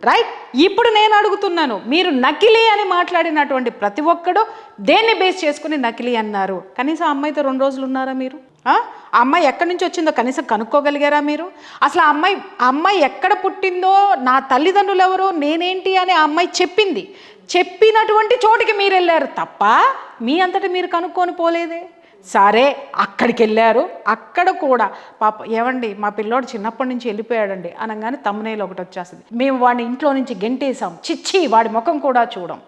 రైట్? ఇప్పుడు నేను అడుగుతున్నాను, మీరు నకిలీ అని మాట్లాడినటువంటి ప్రతి ఒక్కడు దేన్ని బేస్ చేసుకుని నకిలీ అన్నారు? కనీసం అమ్మాయితో 2 రోజులు ఉన్నారా మీరు? ఆ అమ్మాయి ఎక్కడి నుంచి వచ్చిందో కనీసం కనుక్కోగలిగారా మీరు? అసలు ఆ అమ్మాయి ఎక్కడ పుట్టిందో, నా తల్లిదండ్రులు ఎవరు, నేనేంటి అని ఆ అమ్మాయి చెప్పింది. చెప్పినటువంటి చోటికి మీరు వెళ్ళారు తప్ప మీ అంతటా మీరు కనుక్కొని పోలేదే. సరే అక్కడికి వెళ్ళారు, అక్కడ కూడా పాప ఏమండి మా పిల్లోడు చిన్నప్పటి నుంచి వెళ్ళిపోయాడండి అనగానే తమ్మునేలు ఒకటి వచ్చేస్తుంది, మేము వాడిని ఇంట్లో నుంచి గెంటేసాం, చిచ్చి వాడి ముఖం కూడా చూడం.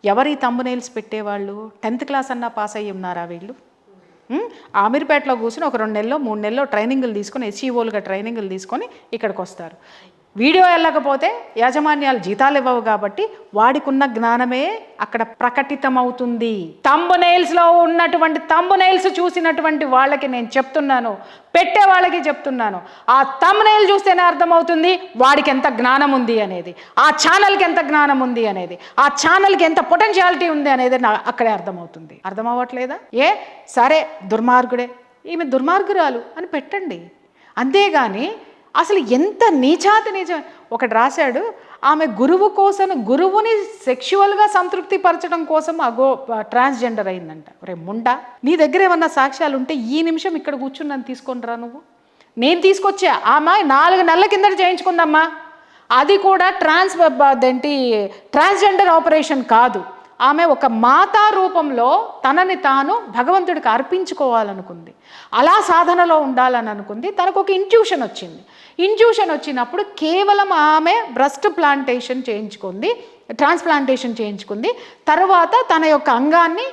ఎవరి తమ్మునేల్స్ పెట్టేవాళ్ళు? 10th క్లాస్ అన్నా పాస్ అయ్యి ఉన్నారా వీళ్ళు? ఆమీర్పేటలో కూర్చొని ఒక 2 నెలలో 3 నెలలో ట్రైనింగ్లు తీసుకొని, ఎస్ఈఓలుగా ట్రైనింగ్లు తీసుకొని ఇక్కడికి వస్తారు. వీడియో వెళ్ళకపోతే యాజమాన్యాలు జీతాలు ఇవ్వవు కాబట్టి వాడికున్న జ్ఞానమే అక్కడ ప్రకటితమవుతుంది. తంబునైల్స్లో ఉన్నటువంటి తంబునైల్స్ చూసినటువంటి వాళ్ళకి నేను చెప్తున్నాను, పెట్టే వాళ్ళకి చెప్తున్నాను, ఆ తంబునైల్ చూస్తేనే అర్థమవుతుంది వాడికి ఎంత జ్ఞానం ఉంది అనేది, ఆ ఛానల్కి ఎంత జ్ఞానం ఉంది అనేది, ఆ ఛానల్కి ఎంత పొటెన్షియాలిటీ ఉంది అనేది అక్కడే అర్థమవుతుంది. అర్థమవ్వట్లేదా? సరే దుర్మార్గుడే, ఈమె దుర్మార్గురాలు అని పెట్టండి, అంతేగాని అసలు ఎంత నీచాతి నీచం. ఒకటి రాశాడు, ఆమె గురువు కోసం, గురువుని సెక్షువల్గా సంతృప్తి పరచడం కోసం ట్రాన్స్జెండర్ అయిందంట. రే ముండా, నీ దగ్గర ఏమన్నా సాక్ష్యాలు ఉంటే ఈ నిమిషం ఇక్కడ కూర్చుని నన్ను తీసుకొని రా. నువ్వు, నేను తీసుకొచ్చా. ఆమె 4 నెలల కిందట చేయించుకుందమ్మా, అది కూడా ట్రాన్స్జెండర్ ఆపరేషన్ కాదు. ఆమె ఒక మాతా రూపంలో తనని తాను భగవంతుడికి అర్పించుకోవాలనుకుంది, అలా సాధనలో ఉండాలని అనుకుంది. తనకు ఒక ఇంట్యూషన్ వచ్చింది. ఇంట్యూషన్ వచ్చినప్పుడు కేవలం ఆమె బ్రెస్ట్ ట్రాన్స్ప్లాంటేషన్ చేయించుకుంది. తర్వాత తన యొక్క అంగాన్ని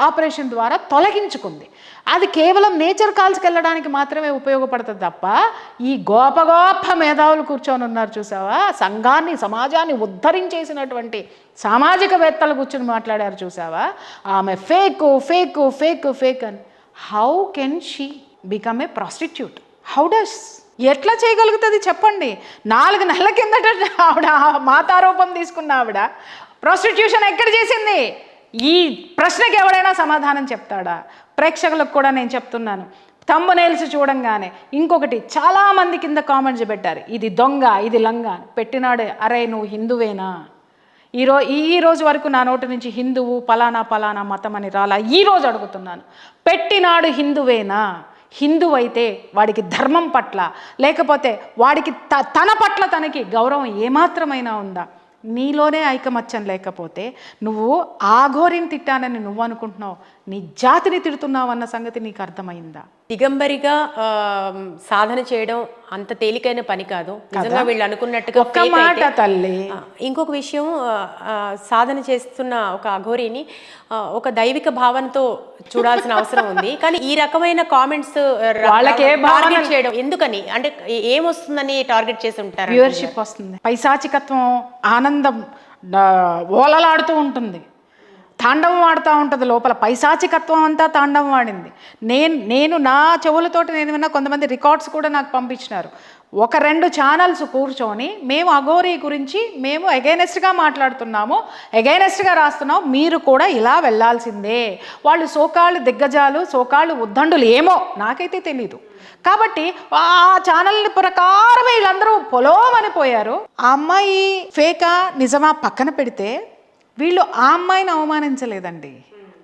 ఆపరేషన్ ద్వారా తొలగించుకుంది. అది కేవలం నేచర్ కాల్స్కి వెళ్ళడానికి మాత్రమే ఉపయోగపడుతుంది తప్ప ఈ గోప మేధావులు కూర్చొని ఉన్నారు చూసావా, సంఘాన్ని సమాజాన్ని ఉద్ధరించేసినటువంటి సామాజికవేత్తలు కూర్చొని మాట్లాడారు చూసావా, ఆమె ఫేక్ ఫేక్ ఫేక్ ఫేక్ అని. How can she become a prostitute? How does? ఎట్లా చేయగలుగుతుంది చెప్పండి? 4 నెలల కిందట ఆవిడ మాతారూపం తీసుకున్న ఆవిడ ప్రాస్టిట్యూషన్ ఎక్కడ చేసింది? ఈ ప్రశ్నకి ఎవడైనా సమాధానం చెప్తాడా? ప్రేక్షకులకు కూడా నేను చెప్తున్నాను, థంబ్నెయిల్స్ చూడంగానే ఇంకొకటి చాలామంది కింద కామెంట్స్ పెట్టారు, ఇది దొంగ, ఇది లంగ పెట్టినాడే. అరే నువ్వు హిందువేనా? ఈ రోజు వరకు నా నోటి నుంచి హిందువు పలానా మతం అని రాలా. ఈరోజు అడుగుతున్నాను, పెట్టినాడు హిందువేనా? హిందువు అయితే వాడికి ధర్మం పట్ల, లేకపోతే వాడికి తన పట్ల తనకి గౌరవం ఏమాత్రమైనా ఉందా? నీలోనే ఐకమత్యం లేకపోతే నువ్వు ఆఘోరిని తిట్టానని నువ్వు అనుకుంటున్నావు, నీ జాతిని తిడుతున్నావు అన్న సంగతి నీకు అర్థమైందా? దిగంబరిగా సాధన చేయడం అంత తేలికైన పని కాదు నిజంగా వీళ్ళు అనుకున్నట్టుగా. ఒక్క మాట తల్లి. ఇంకొక విషయం, సాధన చేస్తున్న ఒక అఘోరిని ఒక దైవిక భావనతో చూడాల్సిన అవసరం ఉంది. కానీ ఈ రకమైన కామెంట్స్ వాళ్ళకే టార్గెట్ చేయడం ఎందుకని? అంటే ఏమొస్తుందని టార్గెట్ చేసి ఉంటారు? వ్యూవర్షిప్ వస్తుంది, పైశాచికత్వం ఆనందం ఓలలాడుతూ ఉంటుంది, తాండవం ఆడుతూ ఉంటుంది లోపల. పైశాచికత్వం అంతా తాండవం ఆడింది. నేను నా చెవులతోటి నేను విన్న కొంతమంది రికార్డ్స్ కూడా నాకు పంపించినారు. 1-2 ఛానల్స్ కూర్చొని మేము అఘోరీ గురించి మేము ఎగైనెస్ట్గా మాట్లాడుతున్నాము, ఎగైనెస్ట్గా రాస్తున్నాము, మీరు కూడా ఇలా వెళ్ళాల్సిందే. వాళ్ళు సోకాళ్ళు దిగ్గజాలు, సోకాళ్ళు ఉద్దండులు ఏమో నాకైతే తెలీదు. కాబట్టి ఆ ఛానల్ ప్రకారం వీళ్ళందరూ పొలోమనిపోయారు. ఆ అమ్మాయి ఫేకా నిజమా పక్కన పెడితే వీళ్ళు ఆ అమ్మాయిని అవమానించలేదండి,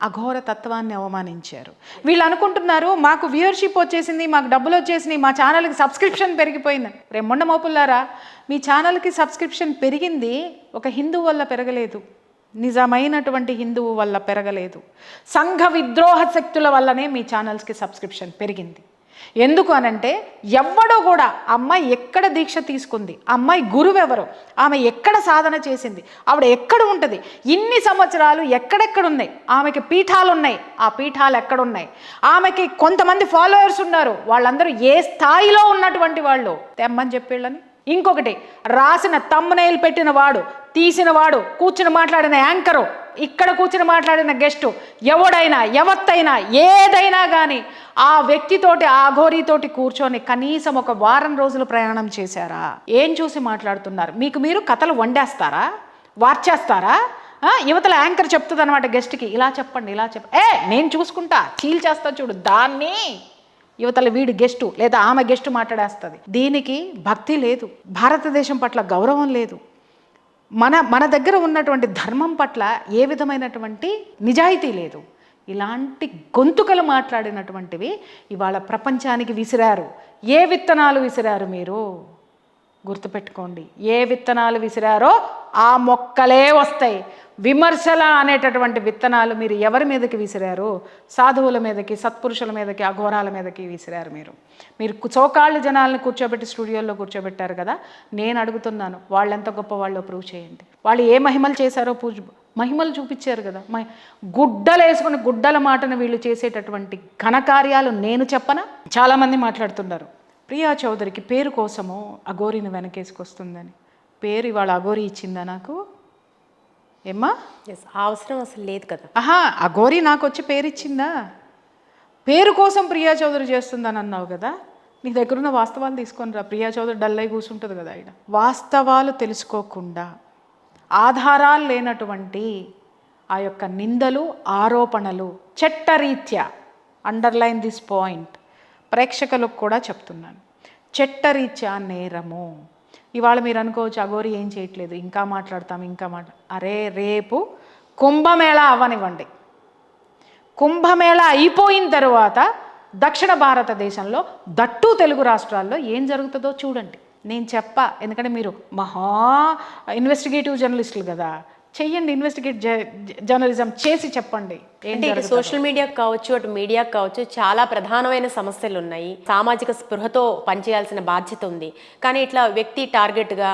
అఘోర తత్వాన్ని అవమానించారు. వీళ్ళు అనుకుంటున్నారు మాకు వ్యూవర్షిప్ వచ్చేసింది, మాకు డబ్బులు వచ్చేసినాయి, మా ఛానల్కి సబ్స్క్రిప్షన్ పెరిగిపోయింది. రేమొండ మోపుల్లారా, మీ ఛానల్కి సబ్స్క్రిప్షన్ పెరిగింది ఒక హిందువు వల్ల పెరగలేదు, నిజమైనటువంటి హిందువు వల్ల పెరగలేదు. సంఘ విద్రోహ శక్తుల వల్లనే మీ ఛానల్స్కి సబ్స్క్రిప్షన్ పెరిగింది. ఎందుకు అనంటే ఎవ్వడో కూడా అమ్మాయి ఎక్కడ దీక్ష తీసుకుంది, అమ్మాయి గురువెవరు, ఆమె ఎక్కడ సాధన చేసింది, ఆవిడ ఎక్కడ ఉంటుంది, ఇన్ని సంవత్సరాలు ఎక్కడెక్కడున్నాయి, ఆమెకి పీఠాలు ఉన్నాయి, ఆ పీఠాలు ఎక్కడున్నాయి, ఆమెకి కొంతమంది ఫాలోవర్స్ ఉన్నారు, వాళ్ళందరూ ఏ స్థాయిలో ఉన్నటువంటి వాళ్ళు తెమ్మని చెప్పేళ్ళని. ఇంకొకటి, రాసిన థంబ్నెయిల్ పెట్టిన వాడు, తీసిన వాడు, కూర్చుని మాట్లాడిన యాంకరు, ఇక్కడ కూర్చుని మాట్లాడిన గెస్టు, ఎవడైనా ఎవత్తైనా ఏదైనా కానీ ఆ వ్యక్తితోటి ఆ అఘోరీతోటి కూర్చొని కనీసం 1 వారం రోజులు ప్రయాణం చేశారా? ఏం చూసి మాట్లాడుతున్నారు? మీకు మీరు కథలు వండేస్తారా, వార్చేస్తారా? యువతల యాంకర్ చెప్తుంది అనమాట గెస్ట్కి, ఇలా చెప్పండి ఇలా నేను చూసుకుంటా, చీల్చేస్తా చూడు, దాన్ని యువతల వీడి గెస్టు లేదా ఆమె గెస్టు మాట్లాడేస్తుంది. దీనికి భక్తి లేదు, భారతదేశం పట్ల గౌరవం లేదు, మన దగ్గర ఉన్నటువంటి ధర్మం పట్ల ఏ విధమైనటువంటి నిజాయితీ లేదు. ఇలాంటి గొంతుకలు మాట్లాడినటువంటివి ఇవాళ ప్రపంచానికి విసిరారు. ఏ విత్తనాలు విసిరారు మీరు గుర్తుపెట్టుకోండి, ఏ విత్తనాలు విసిరారో ఆ మొక్కలే వస్తాయి. విమర్శల అనేటటువంటి విత్తనాలు మీరు ఎవరి మీదకి విసిరారు? సాధువుల మీదకి, సత్పురుషుల మీదకి, అఘోరాల మీదకి విసిరారు. మీరు చోకాళ్ళు జనాలను కూర్చోబెట్టి స్టూడియోల్లో కూర్చోబెట్టారు కదా, నేను అడుగుతున్నాను, వాళ్ళు ఎంత గొప్ప వాళ్ళో ప్రూవ్ చేయండి. వాళ్ళు ఏ మహిమలు చేశారో మహిమలు చూపించారు కదా. గుడ్డలు వేసుకుని గుడ్డల మాటను వీళ్ళు చేసేటటువంటి ఘనకార్యాలు నేను చెప్పనా? చాలామంది మాట్లాడుతున్నారు ప్రియా చౌదరికి పేరు కోసము అఘోరిని వెనకేసుకొస్తుందని. పేరు ఇవాళ అఘోరి ఇచ్చిందా నాకు? ఏమ్మా, అవసరం అసలు లేదు కదా. అఘోరి నాకు వచ్చి పేరు ఇచ్చిందా? పేరు కోసం ప్రియా చౌదరి చేస్తుందని అన్నావు కదా, నీ దగ్గర ఉన్న వాస్తవాలు తీసుకొని రా. ప్రియా చౌదరి డల్ అయి కూర్చుంటుంది కదా ఆయన. వాస్తవాలు తెలుసుకోకుండా ఆధారాలు లేనటువంటి ఆ యొక్క నిందలు, ఆరోపణలు చట్టరీత్యా, అండర్లైన్ దిస్ పాయింట్, ప్రేక్షకులకు కూడా చెప్తున్నాను, చట్టరీత్యా నేరము. ఇవాళ మీరు అనుకోవచ్చు అఘోరి ఏం చేయట్లేదు, ఇంకా మాట్లాడతాం. అరే రేపు కుంభమేళా అవ్వనివ్వండి, కుంభమేళా అయిపోయిన తర్వాత దక్షిణ భారతదేశంలో దట్టు తెలుగు రాష్ట్రాల్లో ఏం జరుగుతుందో చూడండి. నేను ఎందుకంటే మీరు మహా ఇన్వెస్టిగేటివ్ జర్నలిస్టులు కదా, చెయ్యండి, ఇన్వెస్టిగేట్ జర్నలిజం చేసి చెప్పండి ఏం అంటే ఇటు సోషల్ మీడియాకు కావచ్చు, అటు మీడియాకు కావచ్చు, చాలా ప్రధానమైన సమస్యలు ఉన్నాయి. సామాజిక స్పృహతో పనిచేయాల్సిన బాధ్యత ఉంది. కానీ ఇట్లా వ్యక్తి టార్గెట్గా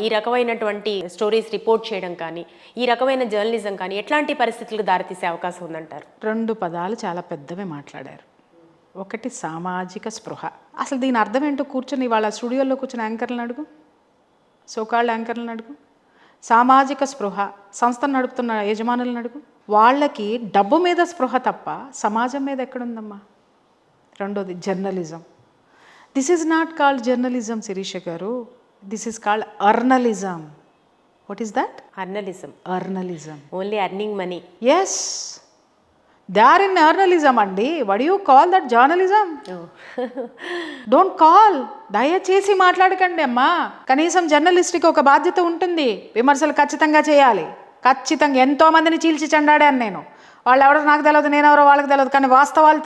ఈ రకమైనటువంటి స్టోరీస్ రిపోర్ట్ చేయడం కానీ, ఈ రకమైన జర్నలిజం కానీ ఎట్లాంటి పరిస్థితులకు దారితీసే అవకాశం ఉందంటారు? 2 పదాలు చాలా పెద్దవే మాట్లాడారు. ఒకటి సామాజిక స్పృహ. అసలు దీని అర్థం ఏంటో కూర్చొని వాళ్ళ స్టూడియోలో కూర్చొని యాంకర్లను అడుగు, సోకాల్డ్ యాంకర్లను అడుగు. సామాజిక స్పృహ సంస్థను నడుపుతున్న యజమానులను అడుగు. వాళ్ళకి డబ్బు మీద స్పృహ తప్ప సమాజం మీద ఎక్కడుందమ్మా? రెండోది journalism. This is not called journalism Shirisha గారు, this is called earnalism. What is that? Earnalism. Earnalism. Only earning money. Yes, they are in earnalism అండి. What you call that journalism? Don't call. దయచేసి మాట్లాడకండి అమ్మా. కనీసం జర్నలిస్ట్కి ఒక బాధ్యత ఉంటుంది. విమర్శలు ఖచ్చితంగా చేయాలి. ఖచ్చితంగా ఎంతో మందిని చీల్చి చెండాడాను నేను. వాళ్ళు ఎవరో నాకు తెలియదు, నేను ఎవరో వాళ్ళకి తెలియదు, కానీ వాస్తవాలు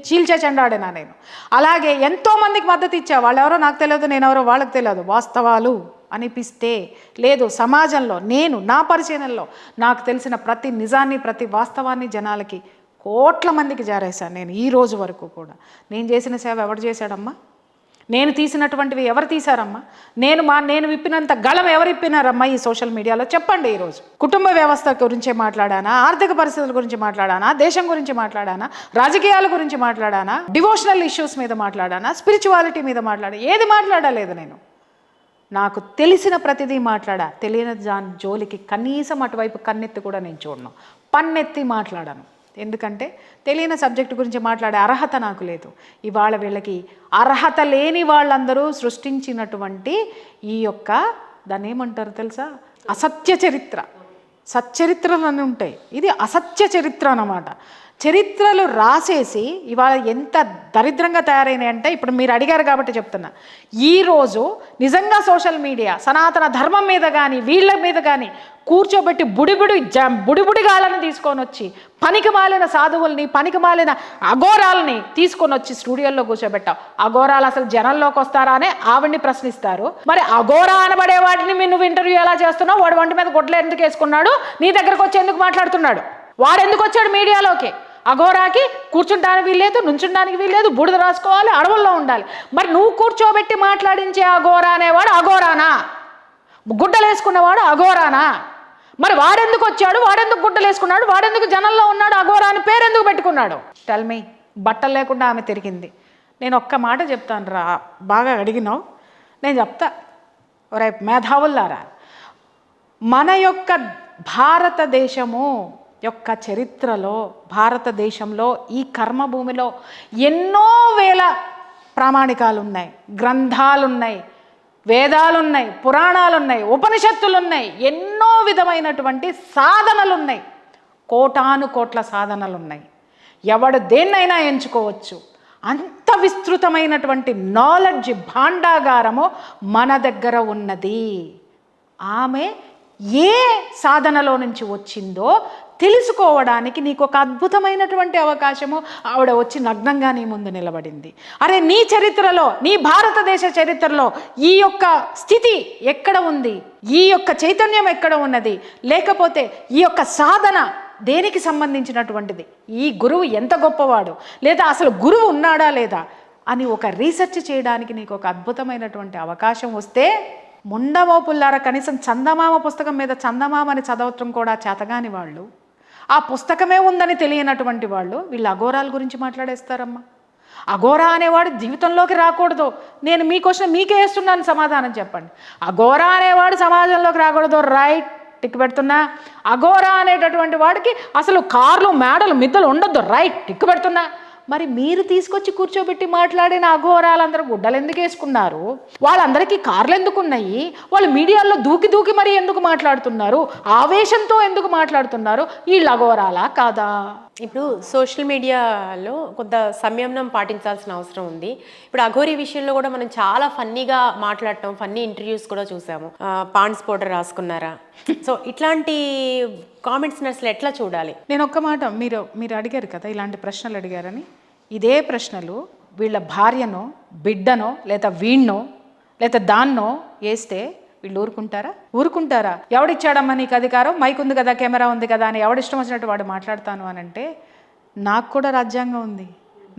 చీల్చే చెండాడానా నేను. అలాగే ఎంతో మందికి మద్దతు ఇచ్చా. వాళ్ళు ఎవరో నాకు తెలియదు, నేను ఎవరో వాళ్ళకి తెలియదు. వాస్తవాలు అనిపిస్తే లేదు, సమాజంలో నేను నా పరిశీలనలో నాకు తెలిసిన ప్రతి నిజాన్ని, ప్రతి వాస్తవాన్ని జనాలకి కోట్ల మందికి జారేశాను నేను ఈ రోజు వరకు కూడా. నేను చేసిన సేవ ఎవరు చేశాడమ్మా? నేను తీసినటువంటివి ఎవరు తీశారమ్మా? నేను విప్పినంత గళం ఎవరు విప్పినారమ్మా ఈ సోషల్ మీడియాలో? చెప్పండి. ఈరోజు కుటుంబ వ్యవస్థ గురించి మాట్లాడానా, ఆర్థిక పరిస్థితుల గురించి మాట్లాడానా, దేశం గురించి మాట్లాడానా, రాజకీయాల గురించి మాట్లాడానా, డివోషనల్ ఇష్యూస్ మీద మాట్లాడానా, స్పిరిచువాలిటీ మీద ఏది మాట్లాడలేదు నేను. నాకు తెలిసిన ప్రతిదీ మాట్లాడా. తెలియని దాని జోలికి కనీసం అటువైపు కన్నెత్తి కూడా నేను చూడను, పన్నెత్తి మాట్లాడాను. ఎందుకంటే తెలియని సబ్జెక్టు గురించి మాట్లాడే అర్హత నాకు లేదు. ఇవాళ వీళ్ళకి అర్హత లేని వాళ్ళందరూ సృష్టించినటువంటి ఈ యొక్క దాన్ని ఏమంటారు తెలుసా? అసత్య చరిత్ర. సచ్చరిత్రలు అని ఉంటాయి, ఇది అసత్య చరిత్ర అన్నమాట. చరిత్రలు రాసేసి ఇవాళ ఎంత దరిద్రంగా తయారైనాయి అంటే, ఇప్పుడు మీరు అడిగారు కాబట్టి చెప్తున్నా. ఈరోజు నిజంగా సోషల్ మీడియా సనాతన ధర్మం మీద కానీ వీళ్ళ మీద కానీ కూర్చోబెట్టి బుడిగాళ్ళని తీసుకొని వచ్చి, పనికి మాలిన సాధువుల్ని, పనికి మాలిన అఘోరాలని తీసుకొని వచ్చి స్టూడియోల్లో కూర్చోబెట్టావు. అఘోరాలు అసలు జనంలోకి వస్తారా అని ఆవిడ్ని ప్రశ్నిస్తారు. మరి అఘోరా అనబడే వాటిని నువ్వు ఇంటర్వ్యూ ఎలా చేస్తున్నావు? వాడు వంటి మీద గొడ్లు ఎందుకు వేసుకున్నాడు? నీ దగ్గరకు వచ్చి ఎందుకు మాట్లాడుతున్నాడు? వాడు ఎందుకు వచ్చాడు మీడియాలోకి? అఘోరాకి కూర్చుంటానికి వీల్లేదు, నుంచుంటానికి వీల్లేదు, బూడిద రాసుకోవాలి, అడవుల్లో ఉండాలి. మరి నువ్వు కూర్చోబెట్టి మాట్లాడించే అఘోరా అనేవాడు అఘోరానా? గుడ్డలు వేసుకున్నవాడు అఘోరానా? మరి వాడెందుకు వచ్చాడు? వాడెందుకు గుడ్డలు వేసుకున్నాడు? వాడెందుకు జనంలో ఉన్నాడు? అఘోరా అని పేరు ఎందుకు పెట్టుకున్నాడు? Tell me. బట్టలు లేకుండా ఆమె తిరిగింది. నేను ఒక్క మాట చెప్తాను రా, బాగా అడిగినావు, నేను చెప్తా. ఒరే మేధావుల్లారా, మన యొక్క భారతదేశము యొక్క చరిత్రలో, భారతదేశంలో ఈ కర్మభూమిలో ఎన్నో వేల ప్రామాణికాలు ఉన్నాయి, గ్రంథాలున్నాయి, వేదాలున్నాయి, పురాణాలున్నాయి, ఉపనిషత్తులున్నాయి, ఎన్నో విధమైనటువంటి సాధనలున్నాయి, కోటాను కోట్ల సాధనలున్నాయి. ఎవడు దేన్నైనా ఎంచుకోవచ్చు. అంత విస్తృతమైనటువంటి నాలెడ్జ్ భాండాగారము మన దగ్గర ఉన్నది. ఆమె ఏ సాధనలో నుంచి వచ్చిందో తెలుసుకోవడానికి నీకు ఒక అద్భుతమైనటువంటి అవకాశము. ఆవిడ వచ్చి నగ్నంగా నీ ముందు నిలబడింది. అరే, నీ చరిత్రలో, నీ భారతదేశ చరిత్రలో ఈ యొక్క స్థితి ఎక్కడ ఉంది? ఈ యొక్క చైతన్యం ఎక్కడ ఉన్నది? లేకపోతే ఈ యొక్క సాధన దేనికి సంబంధించినటువంటిది? ఈ గురువు ఎంత గొప్పవాడు, లేదా అసలు గురువు ఉన్నాడా లేదా అని ఒక రీసెర్చ్ చేయడానికి నీకు ఒక అద్భుతమైనటువంటి అవకాశం వస్తే, ముండమోపుల్లారా, కనీసం చందమామ పుస్తకం మీద చందమామని చదవటం కూడా చేతగాని వాళ్ళు, ఆ పుస్తకమే ఉందని తెలియనటువంటి వాళ్ళు వీళ్ళు అఘోరాల గురించి మాట్లాడేస్తారమ్మా. అఘోరా అనేవాడు జీవితంలోకి రాకూడదు. నేను మీ క్వశ్చన్ మీకే వేస్తున్నాను, సమాధానం చెప్పండి. అఘోరా అనేవాడు సమాజంలోకి రాకూడదు, రైట్, టిక్ పెడుతున్నా. అఘోరా అనేటటువంటి వాడికి అసలు కార్లు, మేడలు, మిద్దలు ఉండొద్దు, రైట్, టిక్ పెడుతున్నా. మరి మీరు తీసుకొచ్చి కూర్చోబెట్టి మాట్లాడిన అఘోరాలందరూ గుడ్డలు ఎందుకు వేసుకున్నారు? వాళ్ళందరికీ కార్లు ఎందుకు ఉన్నాయి? వాళ్ళు మీడియాలో దూకి దూకి మరి ఎందుకు మాట్లాడుతున్నారు? ఆవేశంతో ఎందుకు మాట్లాడుతున్నారు? వీళ్ళు అఘోరాలా కాదా? ఇప్పుడు సోషల్ మీడియాలో కొంత సంయమనం పాటించాల్సిన అవసరం ఉంది. ఇప్పుడు అఘోరీ విషయంలో కూడా మనం చాలా ఫన్నీగా మాట్లాడటం, ఫన్నీ ఇంటర్వ్యూస్ కూడా చూసాము. Pond's powder రాసుకున్నారా? సో ఇట్లాంటి కామెంట్స్ని అసలు ఎట్లా చూడాలి? నేను ఒక్క మాట, మీరు అడిగారు కదా ఇలాంటి ప్రశ్నలు అడిగారని. ఇదే ప్రశ్నలు వీళ్ళ భార్యనో, బిడ్డనో, లేదా వీణ్ణో, లేదా దాన్నో వేస్తే వీళ్ళు ఊరుకుంటారా? ఎవడిచ్చాడమ్మా నీకు అధికారం? మైక్ ఉంది కదా, కెమెరా ఉంది కదా అని ఎవడిష్టం వచ్చినట్టు వాడు మాట్లాడతాను అని అంటే, నాకు కూడా రాజ్యాంగం ఉంది,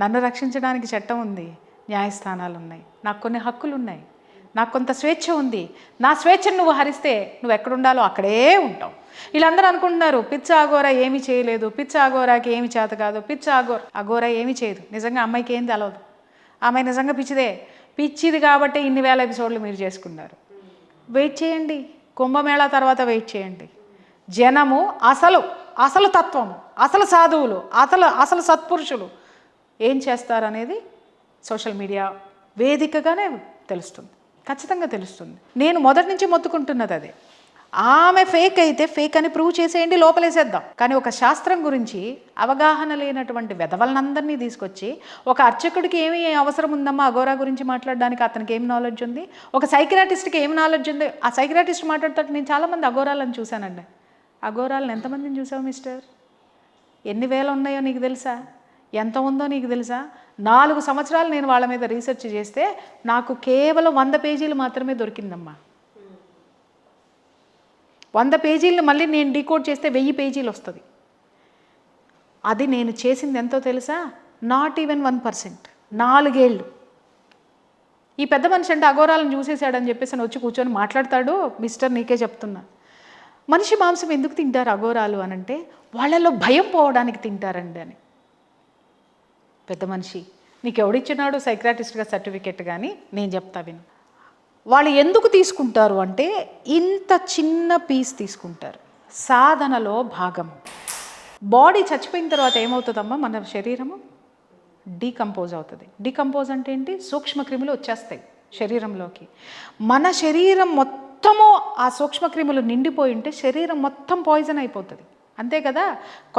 నన్ను రక్షించడానికి చట్టం ఉంది, న్యాయస్థానాలు ఉన్నాయి, నాకు కొన్ని హక్కులు ఉన్నాయి, నాకు కొంత స్వేచ్ఛ ఉంది. నా స్వేచ్ఛను నువ్వు హరిస్తే నువ్వు ఎక్కడుండాలో అక్కడే ఉంటావు. వీళ్ళందరూ అనుకుంటున్నారు పిచ్చ అఘోరా ఏమీ చేయలేదు, పిచ్చ అఘోరాకి ఏమి చేత కాదు, పిచ్చ అఘోరా ఏమీ చేయదు. నిజంగా అమ్మాయికి ఏం తెలవదు, అమ్మాయి నిజంగా పిచ్చిది కాబట్టి ఇన్ని వేల ఎపిసోడ్లు మీరు చేసుకున్నారు. వెయిట్ చేయండి, కుంభమేళా తర్వాత వెయిట్ చేయండి. జనము అసలు తత్వము, అసలు సాధువులు, అసలు సత్పురుషులు ఏం చేస్తారనేది సోషల్ మీడియా వేదికగానే తెలుస్తుంది, ఖచ్చితంగా తెలుస్తుంది. నేను మొదటి నుంచి మొత్తుకుంటున్నది అదే. ఆమె ఫేక్ అయితే ఫేక్ అని ప్రూవ్ చేసేయండి, లోపలేసేద్దాం. కానీ ఒక శాస్త్రం గురించి అవగాహన లేనటువంటి వెధవలనందరినీ తీసుకొచ్చి, ఒక అర్చకుడికి ఏమి అవసరం ఉందమ్మా అఘోరా గురించి మాట్లాడడానికి, అతనికి ఏం నాలెడ్జ్ ఉంది, ఒక సైకియాట్రిస్ట్కి ఏం నాలెడ్జ్ ఉంది, ఆ సైకియాట్రిస్ట్ మాట్లాడుతాడు. నేను చాలామంది అఘోరాలను చూశానండి. అఘోరాలను ఎంతమందిని చూసావు మిస్టర్? ఎన్ని వేలు ఉన్నాయో నీకు తెలుసా? ఎంత ఉందో నీకు తెలుసా? 4 సంవత్సరాలు నేను వాళ్ళ మీద రీసెర్చ్ చేస్తే నాకు కేవలం 100 పేజీలు మాత్రమే దొరికిందమ్మా. 100 పేజీలను మళ్ళీ నేను డీకోడ్ చేస్తే 1000 పేజీలు వస్తుంది. అది నేను చేసింది ఎంతో తెలుసా? Not even 1%. 4 ఏళ్ళు. ఈ పెద్ద మనిషి అంటే అఘోరాలను చూసేసాడని చెప్పేసి వచ్చి కూర్చొని మాట్లాడతాడు. మిస్టర్ నీకే చెప్తున్నా, మనిషి మాంసం ఎందుకు తింటారు అఘోరాలు అనంటే వాళ్ళలో భయం పోవడానికి తింటారండి అని. పెద్ద మనిషి నీకు ఎవడిచ్చినాడు సైకియాట్రిస్ట్గా సర్టిఫికెట్? కానీ నేను చెప్తా విను. వాళ్ళు ఎందుకు తీసుకుంటారు అంటే ఇంత చిన్న పీస్ తీసుకుంటారు, సాధనలో భాగం. బాడీ చచ్చిపోయిన తర్వాత ఏమవుతుందమ్మా? మన శరీరము డీకంపోజ్ అవుతుంది. డీకంపోజ్ అంటే ఏంటి? సూక్ష్మక్రిములు వచ్చేస్తాయి శరీరంలోకి. మన శరీరం మొత్తము ఆ సూక్ష్మక్రిములు నిండిపోయి ఉంటే శరీరం మొత్తం పాయిజన్ అయిపోతుంది, అంతే కదా?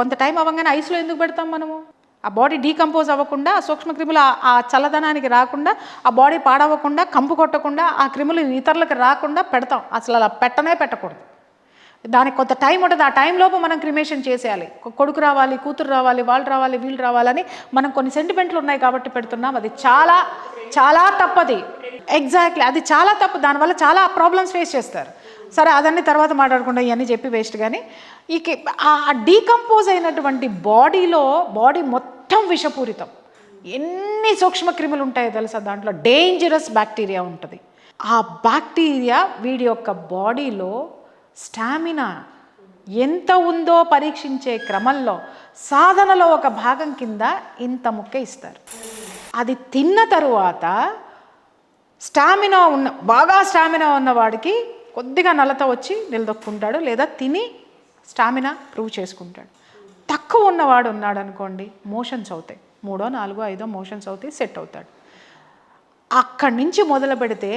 కొంత టైం అవ్వగానే ఐస్లో ఎందుకు పెడతాం మనము? ఆ బాడీ డీకంపోజ్ అవ్వకుండా, ఆ సూక్ష్మక్రిములు ఆ చల్లదనానికి రాకుండా, ఆ బాడీ పాడవకుండా, కంపు కొట్టకుండా, ఆ క్రిములు ఇతరులకు రాకుండా పెడతాం. అసలు అలా పెట్టకూడదు. దానికి కొంత టైం ఉంటుంది. ఆ టైంలోపు మనం క్రిమేషన్ చేసేయాలి. కొడుకు రావాలి, కూతురు రావాలి, వాళ్ళు రావాలి, వీళ్ళు రావాలని మనం కొన్ని సెంటిమెంట్లు ఉన్నాయి కాబట్టి పెడుతున్నాం. అది చాలా చాలా తప్పది. ఎగ్జాక్ట్లీ, అది చాలా తప్పు. దానివల్ల చాలా ప్రాబ్లమ్స్ ఫేస్ చేస్తారు. సరే, అదన్నీ తర్వాత మాట్లాడకుండా ఇవన్నీ చెప్పి వేస్ట్. కానీ ఆ డీకంపోజ్ అయినటువంటి బాడీ మొత్తం విషపూరితం. ఎన్ని సూక్ష్మక్రిములు ఉంటాయో తెలుసా? దాంట్లో డేంజరస్ బ్యాక్టీరియా ఉంటుంది. ఆ బ్యాక్టీరియా వీడి యొక్క బాడీలో స్టామినా ఎంత ఉందో పరీక్షించే క్రమంలో సాధనలో ఒక భాగం కింద ఇంత ముక్క ఇస్తారు. అది తిన్న తరువాత బాగా స్టామినా ఉన్నవాడికి కొద్దిగా నలత వచ్చి నిలదొక్కుంటాడు, లేదా తిని స్టామినా ప్రూవ్ చేసుకుంటాడు. తక్కువ ఉన్నవాడు ఉన్నాడు అనుకోండి, మోషన్స్ అవుతాయి, 3, 4, 5 మోషన్స్ అవుతాయి, సెట్ అవుతాడు. అక్కడి నుంచి మొదలు పెడితే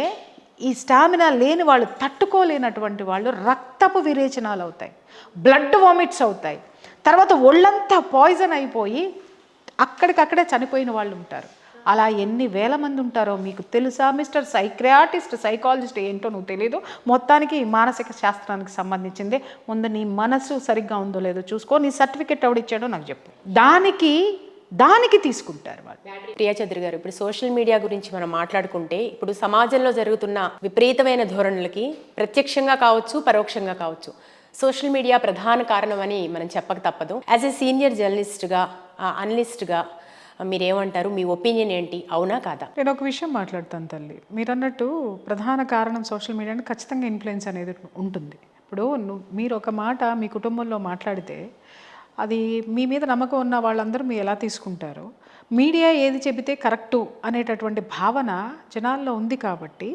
ఈ స్టామినా లేని వాళ్ళు, తట్టుకోలేనటువంటి వాళ్ళు రక్తపు విరేచనాలు అవుతాయి, బ్లడ్ వామిట్స్ అవుతాయి, తర్వాత ఒళ్ళంతా పాయిజన్ అయిపోయి అక్కడికక్కడే చనిపోయిన వాళ్ళు ఉంటారు. అలా ఎన్ని వేల మంది ఉంటారో మీకు తెలుసా మిస్టర్ సైకియాట్రిస్ట్? సైకాలజిస్ట్ ఏంటో నువ్వు తెలీదు. మొత్తానికి మానసిక శాస్త్రానికి సంబంధించింది. ముందు నీ మనసు సరిగ్గా ఉందో లేదో చూసుకో. నీ సర్టిఫికెట్ ఎవడిచ్చాడో నాకు చెప్పు. దానికి తీసుకుంటారు వాళ్ళు. ప్రియా చౌదరి గారు, ఇప్పుడు సోషల్ మీడియా గురించి మనం మాట్లాడుకుంటే, ఇప్పుడు సమాజంలో జరుగుతున్న విపరీతమైన ధోరణులకి ప్రత్యక్షంగా కావచ్చు, పరోక్షంగా కావచ్చు, సోషల్ మీడియా ప్రధాన కారణమని మనం చెప్పక తప్పదు. యాజ్ ఏ సీనియర్ జర్నలిస్ట్గా, అనలిస్ట్గా మీరేమంటారు? మీ ఒపీనియన్ ఏంటి? అవునా కాదా? నేను ఒక విషయం మాట్లాడతాను తల్లి. మీరు అన్నట్టు ప్రధాన కారణం సోషల్ మీడియా అంటే ఖచ్చితంగా ఇన్ఫ్లుయెన్స్ అనేది ఉంటుంది. ఇప్పుడు మీరు ఒక మాట మీ కుటుంబంలో మాట్లాడితే అది మీ మీద నమ్మకం ఉన్న వాళ్ళందరూ మీరు ఎలా తీసుకుంటారో, మీడియా ఏది చెబితే కరెక్టు అనేటటువంటి భావన జనాల్లో ఉంది కాబట్టి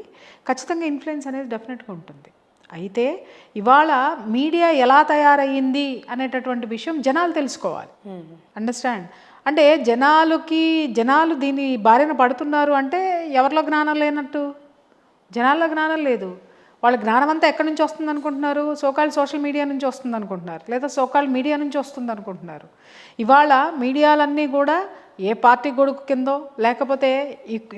ఖచ్చితంగా ఇన్ఫ్లుయెన్స్ అనేది డెఫినెట్గా ఉంటుంది. అయితే ఇవాళ మీడియా ఎలా తయారయ్యింది అనేటటువంటి విషయం జనాలు తెలుసుకోవాలి. అండర్స్టాండ్? అంటే జనాలు దీని బారిన పడుతున్నారు అంటే ఎవరిలో జ్ఞానం లేనట్టు? జనాల్లో జ్ఞానం లేదు. వాళ్ళ జ్ఞానం అంతా ఎక్కడి నుంచి వస్తుంది అనుకుంటున్నారు? సోషల్ మీడియా నుంచి వస్తుంది అనుకుంటున్నారు, లేదా మీడియా నుంచి వస్తుంది అనుకుంటున్నారు. ఇవాళ మీడియాలన్నీ కూడా ఏ పార్టీ గొడుగు కిందో, లేకపోతే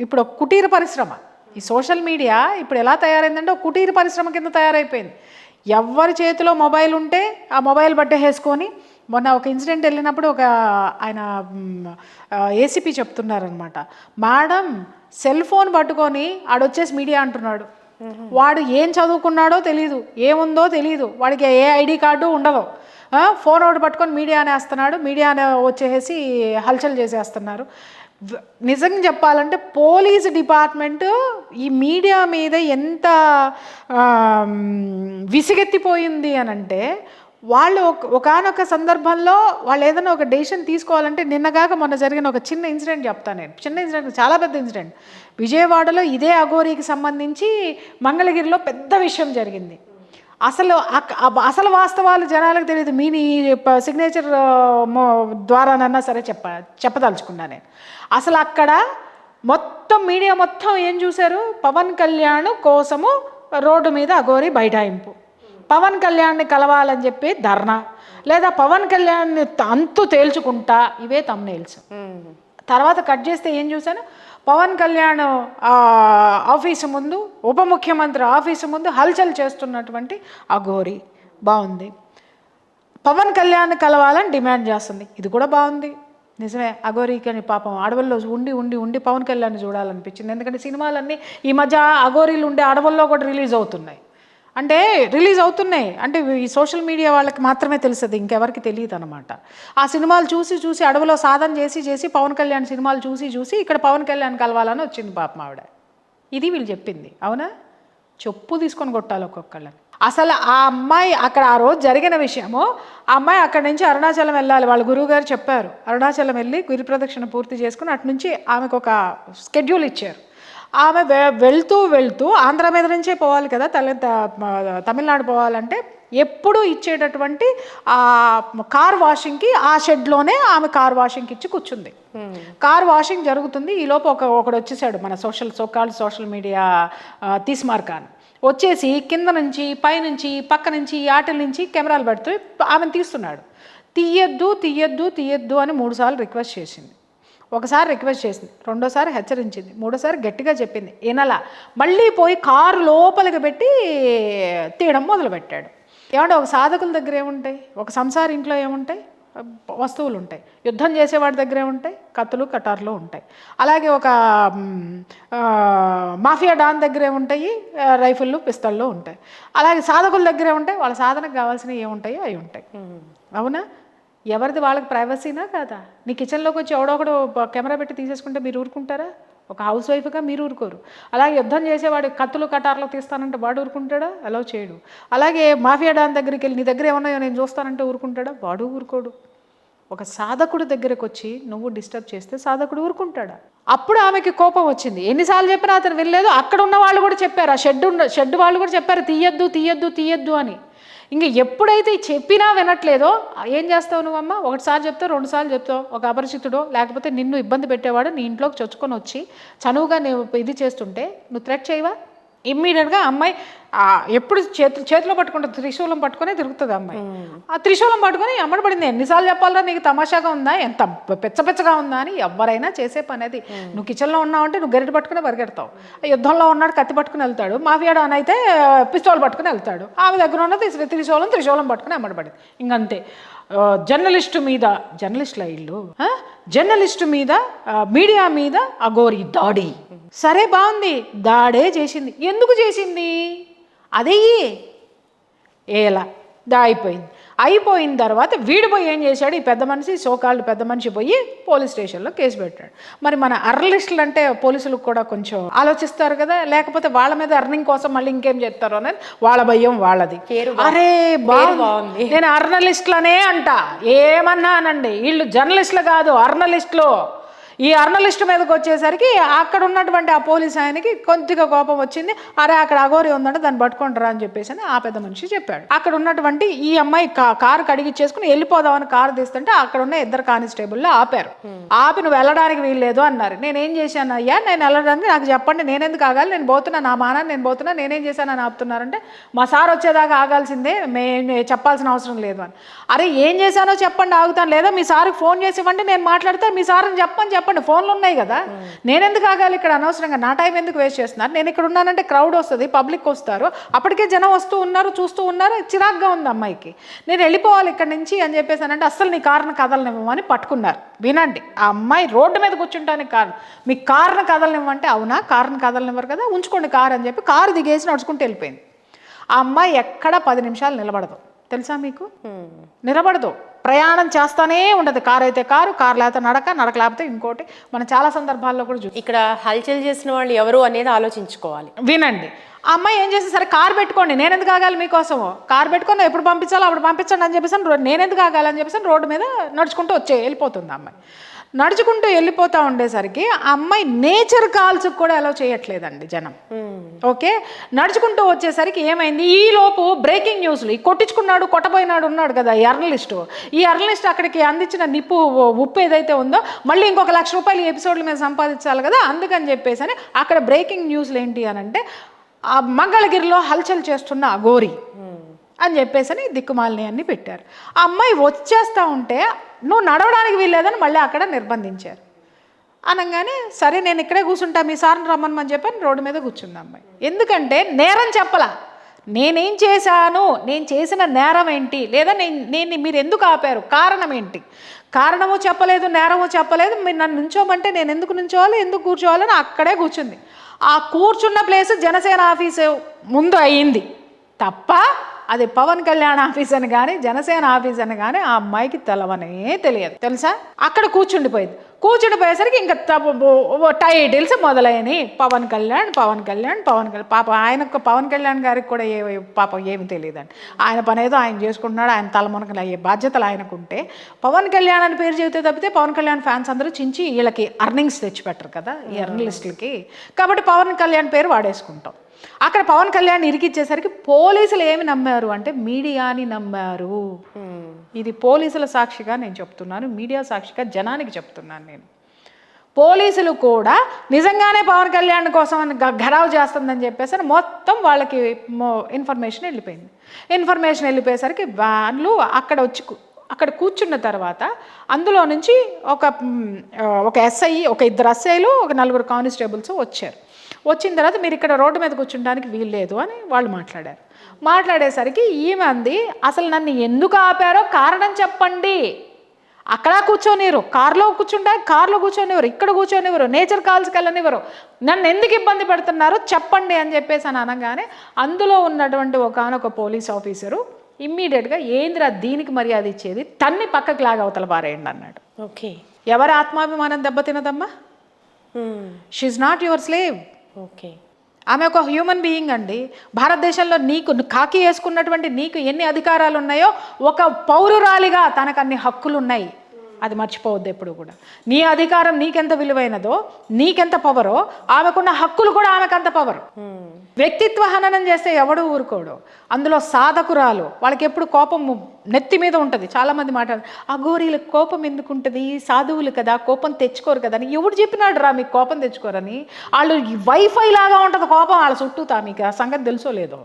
ఇప్పుడు ఒక కుటీర పరిశ్రమ, ఈ సోషల్ మీడియా ఇప్పుడు ఎలా తయారైందంటే ఒక కుటీర పరిశ్రమ కింద తయారైపోయింది. ఎవరి చేతిలో మొబైల్ ఉంటే ఆ మొబైల్ వేసుకొని, మొన్న ఒక ఇన్సిడెంట్ వెళ్ళినప్పుడు ఒక ఆయన ఏసీపీ చెప్తున్నారనమాట, మేడం సెల్ ఫోన్ పట్టుకొని ఆడొచ్చేసి మీడియా అంటున్నాడు. వాడు ఏం చదువుకున్నాడో తెలీదు, ఏముందో తెలీదు, వాడికి ఏ ఐడి కార్డు ఉండదు. ఫోన్ ఒకటి పట్టుకొని మీడియా అనేస్తున్నాడు, మీడియా వచ్చేసి హల్చల్ చేసేస్తున్నారు. నిజంగా చెప్పాలంటే పోలీస్ డిపార్ట్మెంట్ ఈ మీడియా మీద ఎంత విసిగెత్తిపోయింది అని అంటే, వాళ్ళు ఒకానొక సందర్భంలో వాళ్ళు ఏదైనా ఒక డెసిషన్ తీసుకోవాలంటే, నిన్నగాక మొన్న జరిగిన ఒక చిన్న ఇన్సిడెంట్ చెప్తాను నేను. చిన్న ఇన్సిడెంట్, చాలా పెద్ద ఇన్సిడెంట్. విజయవాడలో ఇదే అఘోరీకి సంబంధించి మంగళగిరిలో పెద్ద విషయం జరిగింది. అసలు వాస్తవాలు జనాలకు తెలియదు. మీ సిగ్నేచర్ ద్వారానన్నా సరే చెప్పదలుచుకున్నా నేను. అసలు అక్కడ మొత్తం మీడియా మొత్తం ఏం చూశారు, పవన్ కళ్యాణ్ కోసము రోడ్డు మీద అఘోరీ బైఠాయింపు, పవన్ కళ్యాణ్ని కలవాలని చెప్పి ధర్నా, లేదా పవన్ కళ్యాణ్ని అంతు తేల్చుకుంటా, ఇవే తమ్నెయిల్స్. తర్వాత కట్ చేస్తే ఏం చూశాను, పవన్ కళ్యాణ్ ఆఫీసు ముందు, ఉప ముఖ్యమంత్రి ఆఫీసు ముందు హల్చల్ చేస్తున్నటువంటి అఘోరీ. బాగుంది. పవన్ కళ్యాణ్ కలవాలని డిమాండ్ చేస్తుంది, ఇది కూడా బాగుంది. నిజమే, అఘోరీకి అని పాపం అడవుల్లో ఉండి ఉండి ఉండి పవన్ కళ్యాణ్ చూడాలనిపించింది. ఎందుకంటే సినిమాలన్నీ ఈ మధ్య అఘోరీలు ఉండే అడవుల్లో కూడా రిలీజ్ అవుతున్నాయి. అంటే ఈ సోషల్ మీడియా వాళ్ళకి మాత్రమే తెలుస్తుంది, ఇంకెవరికి తెలియదు అనమాట. ఆ సినిమాలు చూసి అడవిలో సాధన చేసి పవన్ కళ్యాణ్ సినిమాలు చూసి ఇక్కడ పవన్ కళ్యాణ్ కలవాలని వచ్చింది పాపం ఆవిడ. ఇది వీళ్ళు చెప్పింది, అవునా? చెప్పు తీసుకొని కొట్టాలి ఒక్కొక్కళ్ళని. అసలు ఆ అమ్మాయి అక్కడ ఆ రోజు జరిగిన విషయము, ఆ అమ్మాయి అక్కడి నుంచి అరుణాచలం వెళ్ళాలి. వాళ్ళ గురువు గారు చెప్పారు, అరుణాచలం వెళ్ళి గిరి ప్రదక్షిణ పూర్తి చేసుకుని అటు నుంచి ఆమెకు ఒక స్కెడ్యూల్ ఇచ్చారు. ఆమె వెళ్తూ ఆంధ్ర మీద నుంచే పోవాలి కదా, తమిళనాడు పోవాలంటే ఎప్పుడు ఇచ్చేటటువంటి ఆ కార్ వాషింగ్కి ఆ షెడ్లోనే ఆమె కార్ వాషింగ్కి ఇచ్చి కూర్చుంది. కార్ వాషింగ్ జరుగుతుంది. ఈలోపు ఒకడు వచ్చేసాడు, మన సోషల్ మీడియా తీస్మార్కాన్ వచ్చేసి కింద నుంచి పైనుంచి పక్క నుంచి ఆటల నుంచి కెమెరాలు పెడుతూ ఆమెను తీస్తున్నాడు. తీయద్దు అని 3 సార్లు రిక్వెస్ట్ చేసింది. ఒకసారి రిక్వెస్ట్ చేసింది, రెండోసారి హెచ్చరించింది, మూడోసారి గట్టిగా చెప్పింది, వినలా. మళ్ళీ పోయి కారు లోపలికి పెట్టి తీయడం మొదలుపెట్టాడు. ఏమంటే ఒక సాధకుల దగ్గర ఏముంటాయి, ఒక సంసార ఇంట్లో ఏముంటాయి, వస్తువులు ఉంటాయి. యుద్ధం చేసేవాడి దగ్గర ఏముంటాయి, కత్తులు కటార్లు ఉంటాయి. అలాగే ఒక మాఫియా డాన్ దగ్గర ఏముంటాయి, రైఫిళ్ళు పిస్తళ్ళు ఉంటాయి. అలాగే సాధకుల దగ్గర ఏముంటాయి, వాళ్ళ సాధనకు కావాల్సినవి ఏముంటాయో అవి ఉంటాయి. అవునా? ఎవరిది వాళ్ళకి ప్రైవసీనా కాదా? నీ కిచెన్లోకి వచ్చి ఎవడొకడు కెమెరా పెట్టి తీసేసుకుంటే మీరు ఊరుకుంటారా? ఒక హౌస్ వైఫ్గా మీరు ఊరుకోరు. అలాగే యుద్ధం చేసేవాడు కత్తులు కటార్లు తీస్తానంటే వాడు ఊరుకుంటాడా? అలా చేయడు. అలాగే మాఫియా డాన్ దగ్గరికి వెళ్ళి నీ దగ్గర ఏమన్నాయో నేను చూస్తానంటే ఊరుకుంటాడా? వాడు ఊరుకోడు. ఒక సాధకుడు దగ్గరకు వచ్చి నువ్వు డిస్టర్బ్ చేస్తే సాధకుడు ఊరుకుంటాడా? అప్పుడు ఆమెకి కోపం వచ్చింది. ఎన్నిసార్లు చెప్పినా అతను వెళ్ళలేదు. అక్కడ ఉన్న వాళ్ళు కూడా చెప్పారు, ఆ షెడ్ వాళ్ళు కూడా చెప్పారు, తీయద్దు అని. ఇంక ఎప్పుడైతే చెప్పినా వినట్లేదో ఏం చేస్తావు నువ్వమ్మ? ఒకటిసారి చెప్తావు, 2 సార్లు చెప్తావు. ఒక అపరిచితుడో లేకపోతే నిన్ను ఇబ్బంది పెట్టేవాడు నీ ఇంట్లోకి చొచ్చుకొని వచ్చి చనువుగా నువ్వు ఇది చేస్తుంటే నువ్వు థ్రెట్ చేయవా? ఇమ్మీడియట్గా అమ్మాయి ఎప్పుడు చేతిలో పట్టుకుంటుంది, త్రిశూలం పట్టుకునే తిరుగుతుంది అమ్మాయి. ఆ త్రిశూలం పట్టుకొని అమ్మడబడింది. ఎన్నిసార్లు చెప్పాలరా, నీకు తమాషాగా ఉందా, ఎంత పెచ్చగా ఉందా అని. ఎవరైనా చేసే పని అది. నువ్వు కిచెన్లో ఉన్నావు అంటే నువ్వు గరిటె పట్టుకుని పరిగెడతావు. యుద్ధంలో ఉన్నాడు కత్తి పట్టుకుని వెళ్తాడు, మాఫియా డాన్ అయితే పిస్తోల్ పట్టుకుని వెళ్తాడు. ఆమె దగ్గర ఉన్నది త్రిశూలం పట్టుకుని అమ్మడబడింది. ఇంకంతే. జర్నలిస్టు మీద మీడియా మీద అఘోరీ దాడి. సరే బాగుంది, దాడే చేసింది. ఎందుకు చేసింది? అదే ఏలా అయిపోయిన తర్వాత వీడు పోయి ఏం చేశాడు, ఈ పెద్ద మనిషి పోయి పోలీస్ స్టేషన్లో కేసు పెట్టాడు. మరి మన అర్నలిస్టులు అంటే పోలీసులకు కూడా కొంచెం ఆలోచిస్తారు కదా, లేకపోతే వాళ్ళ మీద అర్నింగ్ కోసం మళ్ళీ ఇంకేం చేస్తారో అనేది వాళ్ళ భయం వాళ్ళది. అరే బాగుంది, నేను అర్నలిస్టులనే అంట, ఏమన్నా అనండి, వీళ్ళు జర్నలిస్టులు కాదు అర్నలిస్టులు. ఈ అర్నలిస్ట్ మీదకి వచ్చేసరికి అక్కడ ఉన్నటువంటి ఆ పోలీస్ ఆయనకి కొద్దిగా కోపం వచ్చింది. అరే అక్కడ అఘోరీ ఉందంటే దాన్ని పట్టుకుంటారా అని చెప్పేసి ఆ పెద్ద మనిషి చెప్పాడు. అక్కడ ఉన్నటువంటి ఈ అమ్మాయి కారు కడిగిచ్చేసుకుని వెళ్ళిపోదామని కారు తీస్తుంటే అక్కడ ఉన్న 2 కానిస్టేబుల్లో ఆపారు. ఆపి నువ్వు వెళ్ళడానికి వీల్లేదు అన్నారు. నేనేం చేశాను అయ్యా, నేను వెళ్ళడానికి నాకు చెప్పండి, నేనెందుకు ఆగాలి, నేను పోతున్నా, నా మానాన్ని నేను పోతున్నా, నేనేం చేశానని ఆపుతున్నారంటే మా సార్ వచ్చేదాకా ఆగాల్సిందే, చెప్పాల్సిన అవసరం లేదు అని. అరే ఏం చేశానో చెప్పండి, ఆగుతాను, లేదా మీ సార్కి ఫోన్ చేసి ఇవ్వండి, నేను మాట్లాడితే మీ సార్ని చెప్పని చెప్పండి, ఫోన్లు ఉన్నాయి కదా, నేను ఎందుకు ఆగాలి ఇక్కడ అనవసరంగా, నా టైం ఎందుకు వేస్ట్ చేస్తున్నారు? నేను ఇక్కడ ఉన్నానంటే క్రౌడ్ వస్తుంది, పబ్లిక్ వస్తారు, అప్పటికే జనం వస్తూ ఉన్నారు, చూస్తూ ఉన్నారు, చిరాగ్గా ఉంది అమ్మాయికి, నేను వెళ్ళిపోవాలి ఇక్కడ నుంచి అని చెప్పేసానంటే అస్సలు నీ కారును కదలనివ్వమని పట్టుకున్నారు. వినండి, ఆ అమ్మాయి రోడ్డు మీద కూర్చుంటానికి కారు, మీ కారును కదలనివ్వంటే అవునా, కారును కదలనివ్వరు కదా, ఉంచుకోండి కారు అని చెప్పి కారు దిగేసి నడుచుకుంటూ వెళ్ళిపోయింది. ఆ అమ్మాయి ఎక్కడ 10 నిమిషాలు నిలబడదు తెలుసా మీకు, నిలబడదు, ప్రయాణం చేస్తానే ఉండదు. కారు అయితే కారు, లేకపోతే నడక లేకపోతే ఇంకోటి. మనం చాలా సందర్భాల్లో కూడా చూస్తాం. ఇక్కడ హల్చల్ చేసిన వాళ్ళు ఎవరు అనేది ఆలోచించుకోవాలి. వినండి, ఆ అమ్మాయి ఏం చేస్తే, సరే కారు పెట్టుకోండి, నేను ఎందుకు ఆగాలి మీకోసం, కారు పెట్టుకొని ఎప్పుడు పంపించాలో అప్పుడు పంపించండి అని చెప్పేసి నేను ఎందుకు ఆగాలి అని చెప్పేసి రోడ్డు మీద నడుచుకుంటూ వెళ్ళిపోతుంది. ఆ అమ్మాయి నడుచుకుంటూ వెళ్ళిపోతూ ఉండేసరికి ఆ అమ్మాయి నేచర్ కాల్స్కి కూడా అలౌ చేయట్లేదండి జనం. ఓకే, నడుచుకుంటూ వచ్చేసరికి ఏమైంది, ఈలోపు బ్రేకింగ్ న్యూస్లు, ఈ కొట్టించుకున్నాడు కొట్టబోయినాడు ఉన్నాడు కదా ఈ జర్నలిస్ట్ అక్కడికి అందించిన ఉప్పు ఏదైతే ఉందో మళ్ళీ ఇంకొక ₹1,00,000 ఈ ఎపిసోడ్ల మీద సంపాదించాలి కదా, అందుకని చెప్పేసి అని అక్కడ బ్రేకింగ్ న్యూస్లు ఏంటి అని అంటే, ఆ మంగళగిరిలో హల్చల్ చేస్తున్న అఘోరి అని చెప్పేసి దిక్కుమాలిని అన్ని పెట్టారు. ఆ అమ్మాయి వచ్చేస్తూ ఉంటే నువ్వు నడవడానికి వీల్లేదని మళ్ళీ అక్కడ నిర్బంధించారు. అనగానే సరే నేను ఇక్కడే కూర్చుంటా, మీ సార్ని రమ్మని చెప్పని రోడ్డు మీద కూర్చుంది అమ్మాయి. ఎందుకంటే నేరం చెప్పలా, నేనేం చేశాను, నేను చేసిన నేరం ఏంటి, లేదా నేను మీరు ఎందుకు ఆపారు, కారణం ఏంటి, కారణము చెప్పలేదు, నేరము చెప్పలేదు, మీరు నన్ను నుంచోమంటే నేను ఎందుకు నుంచోవాలి, ఎందుకు కూర్చోవాలని అక్కడే కూర్చుంది. ఆ కూర్చున్న ప్లేస్ జనసేన ఆఫీసు ముందు అయ్యింది తప్ప అది పవన్ కళ్యాణ్ ఆఫీస్ అని కానీ జనసేన ఆఫీస్ అని కానీ ఆ అమ్మాయికి తెలవనే తెలియదు తెలుసా. అక్కడ కూర్చుండిపోయేసరికి ఇంకా టైటిల్స్ మొదలైనవి, పవన్ కళ్యాణ్. పాప ఆయనకు, పవన్ కళ్యాణ్ గారికి కూడా పాపం ఏమి తెలియదండి, ఆయన పని ఏదో ఆయన చేసుకుంటున్నాడు, ఆయన తలమునకలు అయ్యే బాధ్యతలు ఆయనకుంటే, పవన్ కళ్యాణ్ అని పేరు చెబితే తప్పితే పవన్ కళ్యాణ్ ఫ్యాన్స్ అందరూ చించి వీళ్ళకి అర్నింగ్స్ తెచ్చిపెట్టరు కదా ఈ జర్నలిస్టులకి, కాబట్టి పవన్ కళ్యాణ్ పేరు వాడేసుకుంటాం. అక్కడ పవన్ కళ్యాణ్ ఇరికిచ్చేసరికి పోలీసులు ఏమి నమ్మారు అంటే మీడియాని నమ్మారు. ఇది పోలీసుల సాక్షిగా నేను చెప్తున్నాను, మీడియా సాక్షిగా జనానికి చెప్తున్నాను నేను. పోలీసులు కూడా నిజంగానే పవన్ కళ్యాణ్ కోసం ఘరావు చేస్తుందని చెప్పేసి మొత్తం వాళ్ళకి ఇన్ఫర్మేషన్ వెళ్ళిపోయేసరికి వాళ్ళు అక్కడ కూర్చున్న తర్వాత అందులో నుంచి ఒక ఎస్ఐ, ఒక 2 ఎస్ఐలు, ఒక 4 కానిస్టేబుల్స్ వచ్చారు. వచ్చిన తర్వాత మీరు ఇక్కడ రోడ్డు మీద కూర్చుంటానికి వీల్లేదు అని వాళ్ళు మాట్లాడేసరికి ఈమె అంది, అసలు నన్ను ఎందుకు ఆపారో కారణం చెప్పండి, అక్కడ కూర్చోనివ్వరు, కారులో కూర్చోనివ్వరు, ఇక్కడ కూర్చోనివ్వరు, నేచర్ కాల్స్కి వెళ్ళనివ్వరు, నన్ను ఎందుకు ఇబ్బంది పెడుతున్నారో చెప్పండి అని చెప్పేసి అని అనగానే అందులో ఉన్నటువంటి ఒకానొక పోలీస్ ఆఫీసరు ఇమ్మీడియట్గా ఏందిరా దీనికి మర్యాద ఇచ్చేది, తన్ని పక్కకి లాగా అవతల పారేయండి అన్నాడు. ఓకే, ఎవరి ఆత్మాభిమానం దెబ్బతినదమ్మా, she's not your slave. Okay, ఆమె ఒక హ్యూమన్ బీయింగ్ అండి. భారతదేశంలో నీకు కాకి వేసుకున్నటువంటి నీకు ఎన్ని అధికారాలు ఉన్నాయో ఒక పౌరురాలిగా తనకు అన్ని హక్కులు ఉన్నాయి, అది మర్చిపోవద్దు ఎప్పుడు కూడా. నీ అధికారం నీకెంత విలువైనదో, నీకెంత పవరో, ఆమెకున్న హక్కులు కూడా ఆమెకంత పవర్. వ్యక్తిత్వ హననం చేస్తే ఎవడు ఊరుకోడు. అందులో సాధకురాలు, వాళ్ళకి ఎప్పుడు కోపం నెత్తి మీద ఉంటుంది. చాలామంది మాట్లాడారు, అఘోరీలకు కోపం ఎందుకు ఉంటుంది, సాధువులు కదా కోపం తెచ్చుకోరు కదా అని. ఎవడు చెప్పినాడు రా మీకు కోపం తెచ్చుకోరని? వాళ్ళు వైఫై లాగా ఉంటుంది కోపం వాళ్ళ చుట్టూతా, మీకు ఆ సంగతి తెలుసో లేదో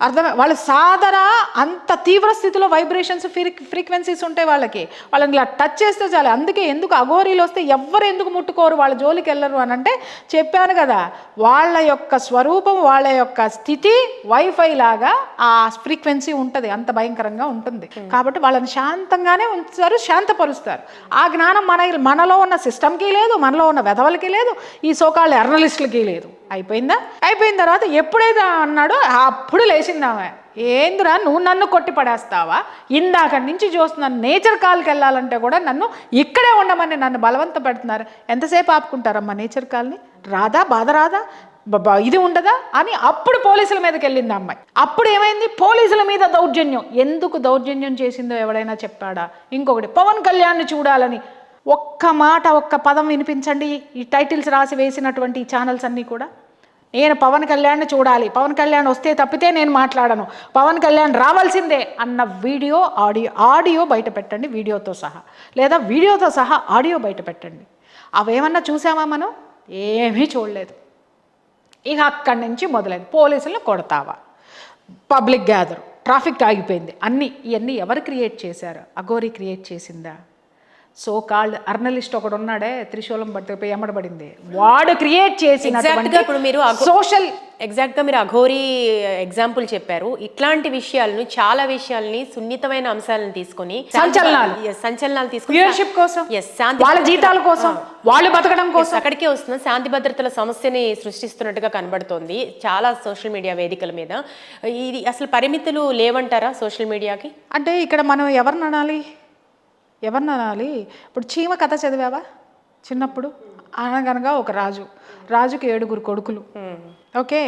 అర్థమే. వాళ్ళు సాధన అంత తీవ్ర స్థితిలో వైబ్రేషన్స్ ఫ్రీక్వెన్సీస్ ఉంటాయి వాళ్ళని ఇలా టచ్ చేస్తే చాలు. అందుకే ఎందుకు అఘోరీలు వస్తే ఎవ్వరు ఎందుకు ముట్టుకోరు, వాళ్ళ జోలికి వెళ్ళరు అని అంటే చెప్పాను కదా, వాళ్ళ యొక్క స్వరూపం, వాళ్ళ యొక్క స్థితి వైఫై లాగా ఆ ఫ్రీక్వెన్సీ ఉంటుంది, అంత భయంకరంగా ఉంటుంది. కాబట్టి వాళ్ళని శాంతంగానే ఉంచుతారు, శాంతపరుస్తారు. ఆ జ్ఞానం మనలో ఉన్న సిస్టమ్కి లేదు, మనలో ఉన్న వెధవలకి లేదు, ఈ సోకాళ్ళ జర్నలిస్టులకి లేదు. అయిపోయిన తర్వాత ఎప్పుడైతే అన్నాడో అప్పుడు లేచిందామె, ఏందిరా నువ్వు నన్ను కొట్టి పడేస్తావా, ఇందాక నుంచి చూస్తున్నాను, నేచర్ కాల్కి వెళ్ళాలంటే కూడా నన్ను ఇక్కడే ఉండమని నన్ను బలవంత పెడుతున్నారు, ఎంతసేపు ఆపుకుంటారమ్మా నేచర్ కాల్ని, రాదా బాధ రాదా, ఇది ఉండదా అని అప్పుడు పోలీసుల మీదకి వెళ్ళింది అమ్మాయి. అప్పుడు ఏమైంది, పోలీసుల మీద దౌర్జన్యం. ఎందుకు దౌర్జన్యం చేసిందో ఎవడైనా చెప్పాడా? ఇంకొకటి, పవన్ కళ్యాణ్ని చూడాలని ఒక్క మాట, ఒక్క పదం వినిపించండి ఈ టైటిల్స్ రాసి వేసినటువంటి ఈ ఛానల్స్ అన్నీ కూడా. నేను పవన్ కళ్యాణ్ని చూడాలి, పవన్ కళ్యాణ్ వస్తే తప్పితే నేను మాట్లాడను, పవన్ కళ్యాణ్ రావాల్సిందే అన్న వీడియో ఆడియో బయట పెట్టండి వీడియోతో సహా, లేదా వీడియోతో సహా ఆడియో బయట పెట్టండి. అవేమన్నా చూసామా మనం? ఏమీ చూడలేదు. ఇక అక్కడి నుంచి మొదలైంది, పోలీసులను కొడతావా, పబ్లిక్ గ్యాదర్, ట్రాఫిక్ ఆగిపోయింది, ఇవన్నీ ఎవరు క్రియేట్ చేశారు? అఘోరీ క్రియేట్ చేసిందా? సో కాల్డ్ అర్నలిస్ట్ ఒకడు ఉన్నాడే త్రిశూలం పడితే ఎమ్మడబడింది, వాడు క్రియేట్ చేసినటువంటి ఇప్పుడు మీరు సోషల్ ఎగ్జాక్ట్గా మీరు అఘోరీ ఎగ్జాంపుల్ చెప్పారు. ఇట్లాంటి విషయాలను, చాలా విషయాల్ని, సున్నితమైన అంశాలను తీసుకొని సంచలనాలు తీసుకొని వ్యూయర్షిప్ కోసం, వాళ్ళ జీతాల కోసం, వాళ్ళు బతకడం కోసం అక్కడికే వస్తున్న శాంతి భద్రతల సమస్యని సృష్టిస్తున్నట్టుగా కనబడుతోంది చాలా సోషల్ మీడియా వేదికల మీద. ఇది అసలు పరిమితులు లేవంటారా సోషల్ మీడియాకి? అంటే ఇక్కడ మనం ఎవరిని అనాలి? ఇప్పుడు చీమ కథ చదివావా చిన్నప్పుడు? అనగనగా ఒక రాజుకి 7 కొడుకులు. ఓకే,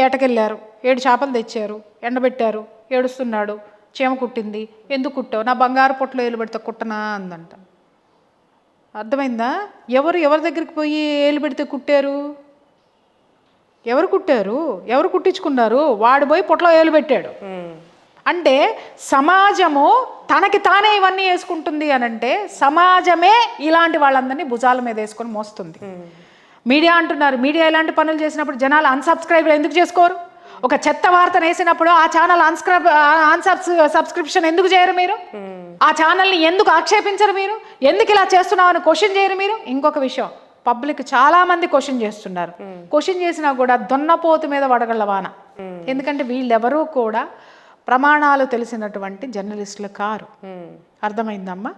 ఏటకెళ్ళారు, 7 చేపలు తెచ్చారు, ఎండబెట్టారు, ఏడుస్తున్నాడు, చీమ కుట్టింది. ఎందుకు కుట్టావు? నా బంగారు పొట్టలో ఏలు పెడితే కుట్టనా అందంట. అర్థమైందా? ఎవరి దగ్గరికి పోయి ఏలు పెడితే కుట్టారు? ఎవరు కుట్టించుకున్నారు? వాడు పోయి పొట్టలో ఏలు పెట్టాడు. అంటే సమాజము తనకి తానే ఇవన్నీ వేసుకుంటుంది అని అంటే సమాజమే ఇలాంటి వాళ్ళందరినీ భుజాల మీద వేసుకొని మోస్తుంది. మీడియా అంటున్నారు, మీడియా ఇలాంటి పనులు చేసినప్పుడు జనాలు అన్సబ్స్క్రైబ్ ఎందుకు చేసుకోరు? ఒక చెత్త వార్తను వేసినప్పుడు ఆ ఛానల్ సబ్స్క్రిప్షన్ ఎందుకు చేయరు మీరు? ఆ ఛానల్ని ఎందుకు ఆక్షేపించరు మీరు? ఎందుకు ఇలా చేస్తున్నావు అని క్వశ్చన్ చేయరు మీరు? ఇంకొక విషయం, పబ్లిక్ చాలా మంది క్వశ్చన్ చేస్తున్నారు. క్వశ్చన్ చేసినా కూడా దొన్నపోతు మీద వడగళ్ళ వాన. ఎందుకంటే వీళ్ళెవరూ కూడా ప్రమాణాలు తెలిసినటువంటి జర్నలిస్టులు కారు. అర్థమైందమ్మా?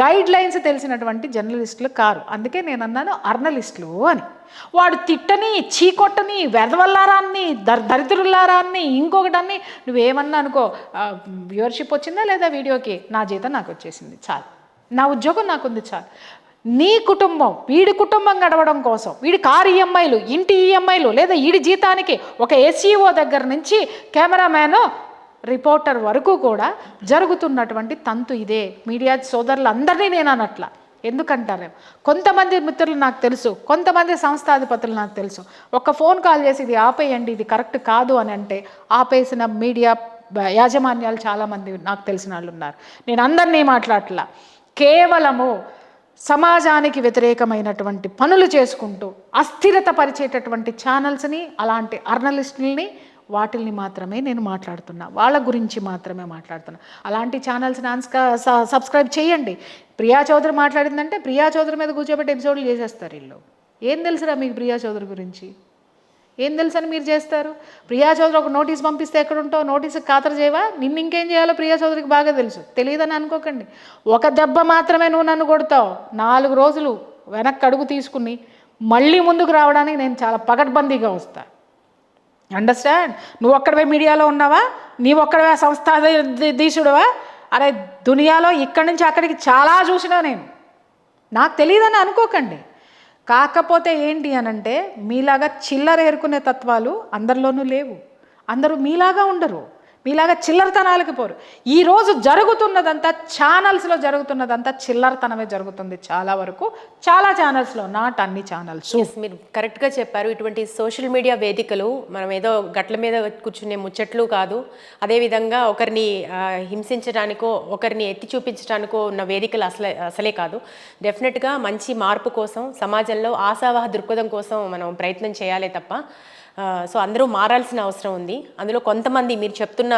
గైడ్ లైన్స్ తెలిసినటువంటి జర్నలిస్టులు కారు. అందుకే నేను అన్నాను అర్నలిస్టులు అని. వాడు తిట్టని, చీకొట్టని, వెదవల్లారాన్ని, దరిద్రులారాన్ని, ఇంకొకటన్ని నువ్వేమన్నా అనుకో, వ్యూవర్షిప్ వచ్చిందా లేదా వీడియోకి? నా జీతం నాకు వచ్చేసింది చాలు, నా ఉద్యోగం నాకుంది చాలు. నీ కుటుంబం, వీడి కుటుంబం గడవడం కోసం, వీడి కారు ఈఎంఐలు, ఇంటి ఈఎంఐలు, లేదా వీడి జీతానికి ఒక ఎస్ఈఓ దగ్గర నుంచి కెమెరామ్యాను, రిపోర్టర్ వరకు కూడా జరుగుతున్నటువంటి తంతు ఇదే. మీడియా సోదరులందరినీ నేను అనట్లా. ఎందుకంటారు? కొంతమంది మిత్రులు నాకు తెలుసు, కొంతమంది సంస్థాధిపతులు నాకు తెలుసు. ఒక ఫోన్ కాల్ చేసి ఇది ఆపేయండి, ఇది కరెక్ట్ కాదు అని అంటే ఆపేసిన మీడియా యాజమాన్యాలు చాలామంది నాకు తెలిసిన వాళ్ళు ఉన్నారు. నేను అందరినీ మాట్లాడట్లా. కేవలము సమాజానికి వ్యతిరేకమైనటువంటి పనులు చేసుకుంటూ అస్థిరత పరిచేటటువంటి ఛానల్స్ని, అలాంటి అర్నలిస్టుల్ని, వాటిల్ని మాత్రమే నేను మాట్లాడుతున్నా, వాళ్ళ గురించి మాత్రమే మాట్లాడుతున్నా. అలాంటి ఛానల్స్ని సబ్స్క్రైబ్ చేయండి. ప్రియా చౌదరి మాట్లాడిందంటే ప్రియా చౌదరి మీద కూర్చోబెట్టి ఎపిసోడ్లు చేసేస్తారు వీళ్ళు. ఏం తెలుసురా మీకు ప్రియా చౌదరి గురించి? ఏం తెలుసని మీరు చేస్తారు? ప్రియా చౌదరి ఒక నోటీస్ పంపిస్తే ఎక్కడ ఉంటావు? నోటీస్కి ఖాతరు చేయవా? నిన్ను ఇంకేం చేయాలో ప్రియా చౌదరికి బాగా తెలుసు. తెలియదని అనుకోకండి. ఒక దెబ్బ మాత్రమే నువ్వు నన్ను కొడతావు, 4 రోజులు వెనక్కి అడుగు తీసుకుని మళ్ళీ ముందుకు రావడానికి నేను చాలా పకడ్బందీగా వస్తాను. అండర్స్టాండ్? నువ్వు ఒక్కడవే మీడియాలో ఉన్నావా? నీవు ఒక్కడవే సంస్థాధీశుడవా? అరే దునియాలో ఇక్కడి నుంచి అక్కడికి చాలా చూసినా నేను. నాకు తెలియదని అనుకోకండి. కాకపోతే ఏంటి అనంటే మీలాగా చిల్లర ఏరుకునే తత్వాలు అందరిలోనూ లేవు. అందరూ మీలాగా ఉండరు, మీలాగా చిల్లరతనాలకి పోరు. ఈరోజు జరుగుతున్నదంతా ఛానల్స్లో జరుగుతున్నదంతా చిల్లరతనమే జరుగుతుంది చాలా వరకు, చాలా ఛానల్స్లో, నాట్ అన్ని ఛానల్స్. మీరు కరెక్ట్గా చెప్పారు. ఇటువంటి సోషల్ మీడియా వేదికలు మనం ఏదో గట్ల మీద కూర్చునే ముచ్చట్లు కాదు. అదేవిధంగా ఒకరిని హింసించడానికో, ఒకరిని ఎత్తి చూపించడానికో ఉన్న వేదికలు అసలే కాదు. డెఫినెట్గా మంచి మార్పు కోసం, సమాజంలో ఆశావహ దృక్పథం కోసం మనం ప్రయత్నం చేయాలే తప్ప సో అందరూ మారాల్సిన అవసరం ఉంది. అందులో కొంతమంది మీరు చెప్తున్న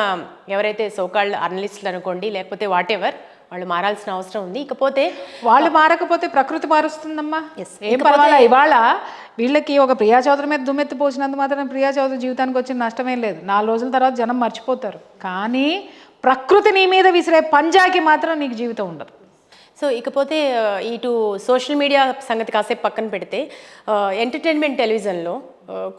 ఎవరైతే సోకాల్డ్ అర్నలిస్టులు అనుకోండి, లేకపోతే వాట్ ఎవర్, వాళ్ళు మారాల్సిన అవసరం ఉంది. ఇకపోతే వాళ్ళు మారకపోతే ప్రకృతి మారుస్తుందమ్మా. ఏం పర్వాలా. ఇవాళ వీళ్ళకి ఒక ప్రియా చౌదరి మీద దుమ్మెత్తి పోసినందు మాత్రం ప్రియా చౌదరి జీవితానికి వచ్చిన నష్టమేం లేదు. 4 రోజుల తర్వాత జనం మర్చిపోతారు. కానీ ప్రకృతి నీ మీద విసిరే పంజాకి మాత్రం నీకు జీవితం ఉండదు. సో ఇకపోతే ఇటు సోషల్ మీడియా సంగతి కాసేపు పక్కన పెడితే ఎంటర్టైన్మెంట్ టెలివిజన్లో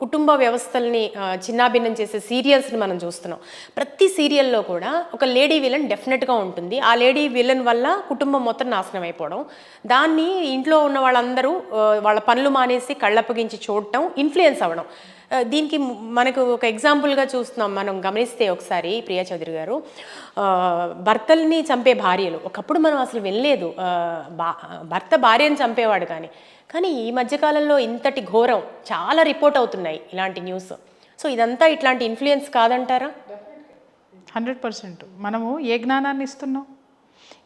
కుటుంబ వ్యవస్థల్ని చిన్నాభిన్నం చేసే సీరియల్స్ని మనం చూస్తున్నాం. ప్రతి సీరియల్లో కూడా ఒక లేడీ విలన్ డెఫినెట్గా ఉంటుంది. ఆ లేడీ విలన్ వల్ల కుటుంబం మొత్తం నాశనం అయిపోవడం, దాన్ని ఇంట్లో ఉన్న వాళ్ళందరూ వాళ్ళ పనులు మానేసి కళ్ళప్పగించి చూడటం, ఇన్ఫ్లుయెన్స్ అవ్వడం. దీనికి మనకు ఒక ఎగ్జాంపుల్గా చూస్తున్నాం. మనం గమనిస్తే ఒకసారి ప్రియా చౌదరి గారు, భర్తల్ని చంపే భార్యలు, ఒకప్పుడు మనం అసలు వెళ్ళలేదు, భర్త భార్యను చంపేవాడు. కానీ ఈ మధ్యకాలంలో ఇంతటి ఘోరం చాలా రిపోర్ట్ అవుతున్నాయి ఇలాంటి న్యూస్. సో ఇదంతా ఇట్లాంటి ఇన్ఫ్లుయెన్స్ కాదంటారా? 100%. మనము ఏ జ్ఞానాన్ని ఇస్తున్నాం?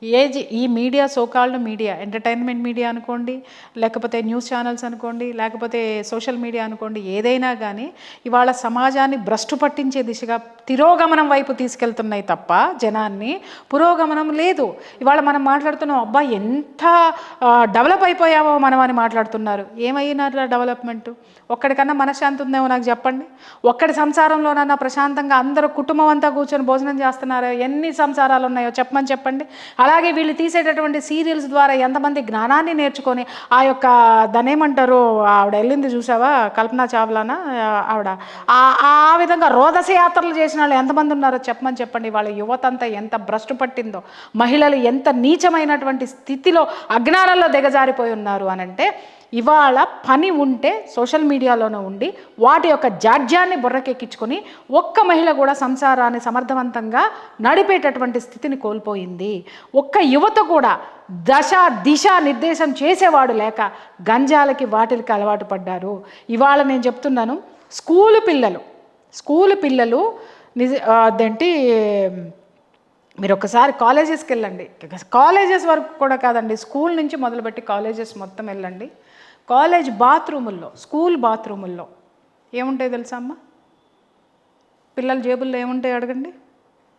ఈ media so called media, entertainment media అనుకోండి, లేకపోతే న్యూస్ ఛానల్స్ అనుకోండి, లేకపోతే సోషల్ మీడియా అనుకోండి, ఏదైనా కానీ ఇవాళ సమాజాన్ని భ్రష్టు పట్టించే దిశగా తిరోగమనం వైపు తీసుకెళ్తున్నాయి తప్ప జనాన్ని పురోగమనం లేదు. ఇవాళ మనం మాట్లాడుతున్నాం, అబ్బా ఎంత డెవలప్ అయిపోయామో మనం అని మాట్లాడుతున్నారు. ఏమైనారు డెవలప్మెంట్? ఒక్కడికన్నా మనశ్శాంతి ఉందేమో నాకు చెప్పండి. ఒక్కడి సంసారంలోనన్నా ప్రశాంతంగా అందరూ కుటుంబం అంతా కూర్చొని భోజనం చేస్తున్నారు? ఎన్ని సంసారాలు ఉన్నాయో చెప్పండి. అలాగే వీళ్ళు తీసేటటువంటి సీరియల్స్ ద్వారా ఎంతమంది జ్ఞానాన్ని నేర్చుకొని ఆ యొక్క దాన్ని ఏమంటారు, ఆవిడ వెళ్ళింది చూసావా, కల్పనా చావ్లానా ఆవిడ, ఆ విధంగా రోదస యాత్రలు చేసిన వాళ్ళు ఎంతమంది ఉన్నారో చెప్పండి. వాళ్ళ యువత అంతా ఎంత భ్రష్టు పట్టిందో, మహిళలు ఎంత నీచమైనటువంటి స్థితిలో అజ్ఞానంలో దిగజారిపోయి ఉన్నారు అనంటే, ఇవాళ పని ఉంటే సోషల్ మీడియాలోనే ఉండి వాటి యొక్క జాడ్యాన్ని బుర్రకెక్కించుకొని ఒక్క మహిళ కూడా సంసారాన్ని సమర్థవంతంగా నడిపేటటువంటి స్థితిని కోల్పోయింది. ఒక్క యువత కూడా దిశ నిర్దేశం చేసేవాడు లేక గంజాలకి వాటికి అలవాటు పడ్డారు. ఇవాళ నేను చెప్తున్నాను, స్కూలు పిల్లలు అదేంటి, మీరు ఒకసారి కాలేజెస్కి వెళ్ళండి, కాలేజెస్ వరకు కూడా కాదండి, స్కూల్ నుంచి మొదలుపెట్టి కాలేజెస్ మొత్తం వెళ్ళండి. కాలేజ్ బాత్రూముల్లో, స్కూల్ బాత్రూముల్లో ఏముంటాయి తెలుసా అమ్మ? పిల్లల జేబుల్లో ఏముంటాయి అడగండి?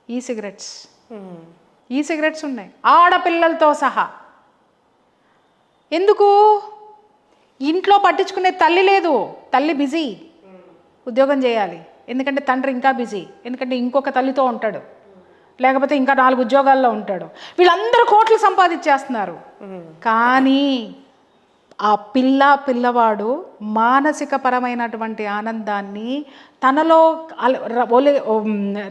ఈ సిగరెట్స్ ఉన్నాయి, ఆడపిల్లలతో సహా. ఎందుకు? ఇంట్లో పట్టించుకునే తల్లి లేదు, తల్లి బిజీ, ఉద్యోగం చేయాలి. ఎందుకంటే తండ్రి ఇంకా బిజీ, ఎందుకంటే ఇంకొక తల్లితో ఉంటాడు, లేకపోతే ఇంకా 4 ఉద్యోగాల్లో ఉంటాడు. వీళ్ళందరూ కోట్లు సంపాదించేస్తున్నారు. కానీ ఆ పిల్లవాడు మానసిక పరమైనటువంటి ఆనందాన్ని, తనలో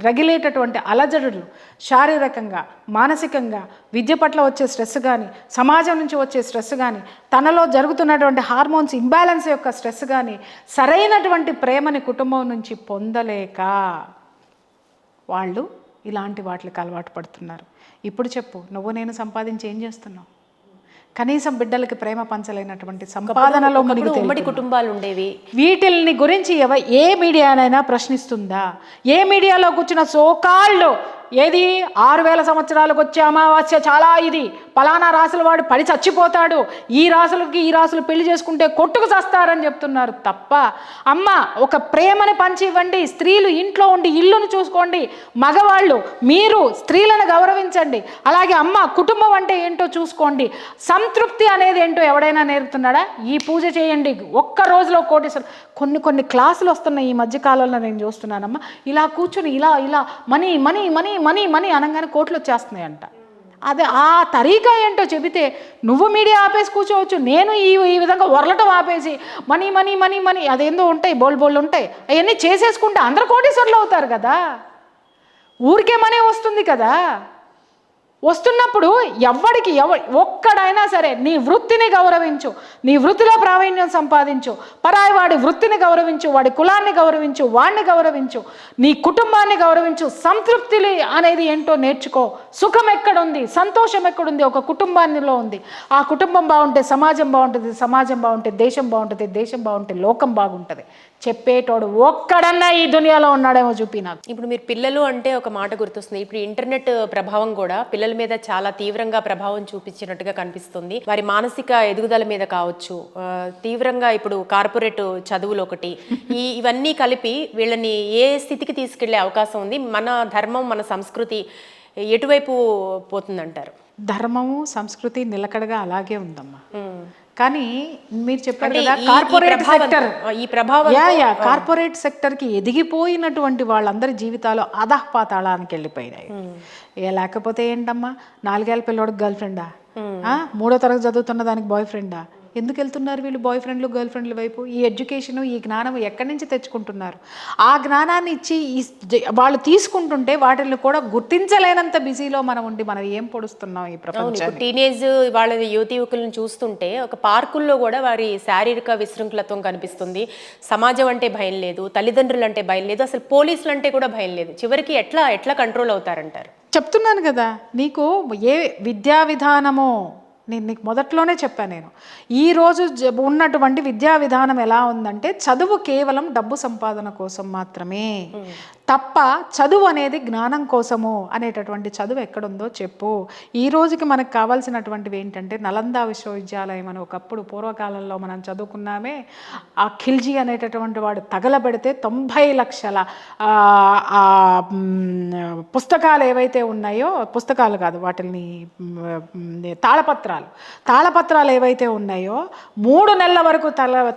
రగిలేటటువంటి అలజడులు, శారీరకంగా మానసికంగా, విద్య పట్ల వచ్చే స్ట్రెస్ కానీ, సమాజం నుంచి వచ్చే స్ట్రెస్ కానీ, తనలో జరుగుతున్నటువంటి హార్మోన్స్ ఇంబ్యాలెన్స్ యొక్క స్ట్రెస్ కానీ, సరైనటువంటి ప్రేమని కుటుంబం నుంచి పొందలేక వాళ్ళు ఇలాంటి వాటికి అలవాటు పడుతున్నారు. ఇప్పుడు చెప్పు, నువ్వు నేను సంపాదించి ఏం చేస్తున్నావు? కనీసం బిడ్డలకి ప్రేమ పంచలేనటువంటి సంపాదనలో ఉమ్మడి కుటుంబాలు ఉండేవి. వీటిల్ని గురించి ఏ మీడియానైనా ప్రశ్నిస్తుందా? ఏ మీడియాలో కూర్చున్న సోకాళ్ళు ఏది 6000 సంవత్సరాలకు వచ్చే అమావాస్య చాలా ఇది, పలానా రాసుల వాడు పడి చచ్చిపోతాడు, ఈ రాసులు పెళ్లి చేసుకుంటే కొట్టుకు చస్తారని చెప్తున్నారు తప్ప, అమ్మ ఒక ప్రేమని పంచి ఇవ్వండి, స్త్రీలు ఇంట్లో ఉండి ఇల్లును చూసుకోండి, మగవాళ్ళు మీరు స్త్రీలను గౌరవించండి, అలాగే అమ్మ కుటుంబం అంటే ఏంటో చూసుకోండి, సంతృప్తి అనేది ఏంటో ఎవడైనా నేర్పుతున్నాడా? ఈ పూజ చేయండి, ఒక్క రోజులో కోటేశ్వరం. కొన్ని క్లాసులు వస్తున్నాయి ఈ మధ్యకాలంలో, నేను చూస్తున్నానమ్మా. ఇలా కూర్చొని ఇలా money money money money money అనగానే కోట్లు వచ్చేస్తున్నాయంట. అదే ఆ తరీకా ఏంటో చెబితే నువ్వు మీడియా ఆపేసి కూర్చోవచ్చు, నేను ఈ విధంగా వరలటం ఆపేసి మనీ మనీ మనీ మనీ అదేందో ఉంటాయి, బోల్డ్ ఉంటాయి, అవన్నీ చేసేసుకుంటే అందరు కోటీశ్వరులు అవుతారు కదా. ఊరికే మనీ వస్తుంది కదా. వస్తున్నప్పుడు ఒక్కడైనా సరే నీ వృత్తిని గౌరవించు, నీ వృత్తిలో ప్రావీణ్యం సంపాదించు, పరాయి వాడి వృత్తిని గౌరవించు, వాడి కులాన్ని గౌరవించు, వాడిని గౌరవించు, నీ కుటుంబాన్ని గౌరవించు, సంతృప్తి అనేది ఏంటో నేర్చుకో. సుఖం ఎక్కడుంది, సంతోషం ఎక్కడుంది? ఒక కుటుంబానిలో ఉంది. ఆ కుటుంబం బాగుంటే సమాజం బాగుంటుంది, సమాజం బాగుంటే దేశం బాగుంటుంది, దేశం బాగుంటే లోకం బాగుంటుంది. చెప్పేటోడు ఒక్కడన్నా ఈ దునియాలో ఉన్నాడేమో చూపి నాకు. ఇప్పుడు మీరు పిల్లలు అంటే ఒక మాట గుర్తొస్తుంది. ఇప్పుడు ఇంటర్నెట్ ప్రభావం కూడా పిల్లల మీద చాలా తీవ్రంగా ప్రభావం చూపించినట్టుగా కనిపిస్తుంది. వారి మానసిక ఎదుగుదల మీద కావచ్చు, తీవ్రంగా ఇప్పుడు కార్పొరేట్ చదువులు ఒకటి, ఇవన్నీ కలిపి వీళ్ళని ఏ స్థితికి తీసుకెళ్లే అవకాశం ఉంది? మన ధర్మం, మన సంస్కృతి ఎటువైపు పోతుందంటారు? ధర్మము సంస్కృతి నిలకడగా అలాగే ఉందమ్మా. కానీ మీరు చెప్పారు కదా కార్పొరేట్ సెక్టర్, ఈ ప్రభావం కార్పొరేట్ సెక్టర్కి ఎదిగిపోయినటువంటి వాళ్ళందరి జీవితాలు అధఃపాతాళానికి వెళ్ళిపోయినాయి. లేకపోతే ఏంటమ్మా, 4 ఏళ్ల పిల్లోడికి గర్ల్ ఫ్రెండా, 3వ తరగతి చదువుతున్న దానికి బాయ్ ఫ్రెండా? ఎందుకు వెళ్తున్నారు వీళ్ళు బాయ్ ఫ్రెండ్లు గర్ల్ ఫ్రెండ్ల వైపు? ఈ ఎడ్యుకేషను, ఈ జ్ఞానం ఎక్కడి నుంచి తెచ్చుకుంటున్నారు? ఆ జ్ఞానాన్ని ఇచ్చి వాళ్ళు తీసుకుంటుంటే వాటిని కూడా గుర్తించలేనంత బిజీలో మనం ఉండి మనం ఏం పొడుస్తున్నాం ఈ ప్రపంచం. టీనేజ్ వాళ్ళ యువకులను చూస్తుంటే ఒక పార్కుల్లో కూడా వారి శారీరక విశృంఖలత్వం కనిపిస్తుంది. సమాజం అంటే భయం లేదు, తల్లిదండ్రులు అంటే భయం లేదు, అసలు పోలీసులు అంటే కూడా భయం లేదు. చివరికి ఎట్లా కంట్రోల్ అవుతారంటారు? చెప్తున్నాను కదా నీకు, ఏ విద్యా విధానమో నేను నీకు మొదట్లోనే చెప్పాను. నేను ఈరోజు ఉన్నటువంటి విద్యా విధానం ఎలా ఉందంటే, చదువు కేవలం డబ్బు సంపాదన కోసం మాత్రమే. తప్ప చదువు అనేది జ్ఞానం కోసము అనేటటువంటి చదువు ఎక్కడుందో చెప్పు. ఈ రోజుకి మనకు కావాల్సినటువంటివి ఏంటంటే నలంద విశ్వవిద్యాలయం అని ఒకప్పుడు పూర్వకాలంలో మనం చదువుకున్నామే. ఆ ఖిల్జీ అనేటటువంటి వాడు తగలబెడితే 90 లక్షల పుస్తకాలు ఏవైతే ఉన్నాయో, పుస్తకాలు కాదు వాటిని తాళపత్రాలు ఏవైతే ఉన్నాయో 3 నెలల వరకు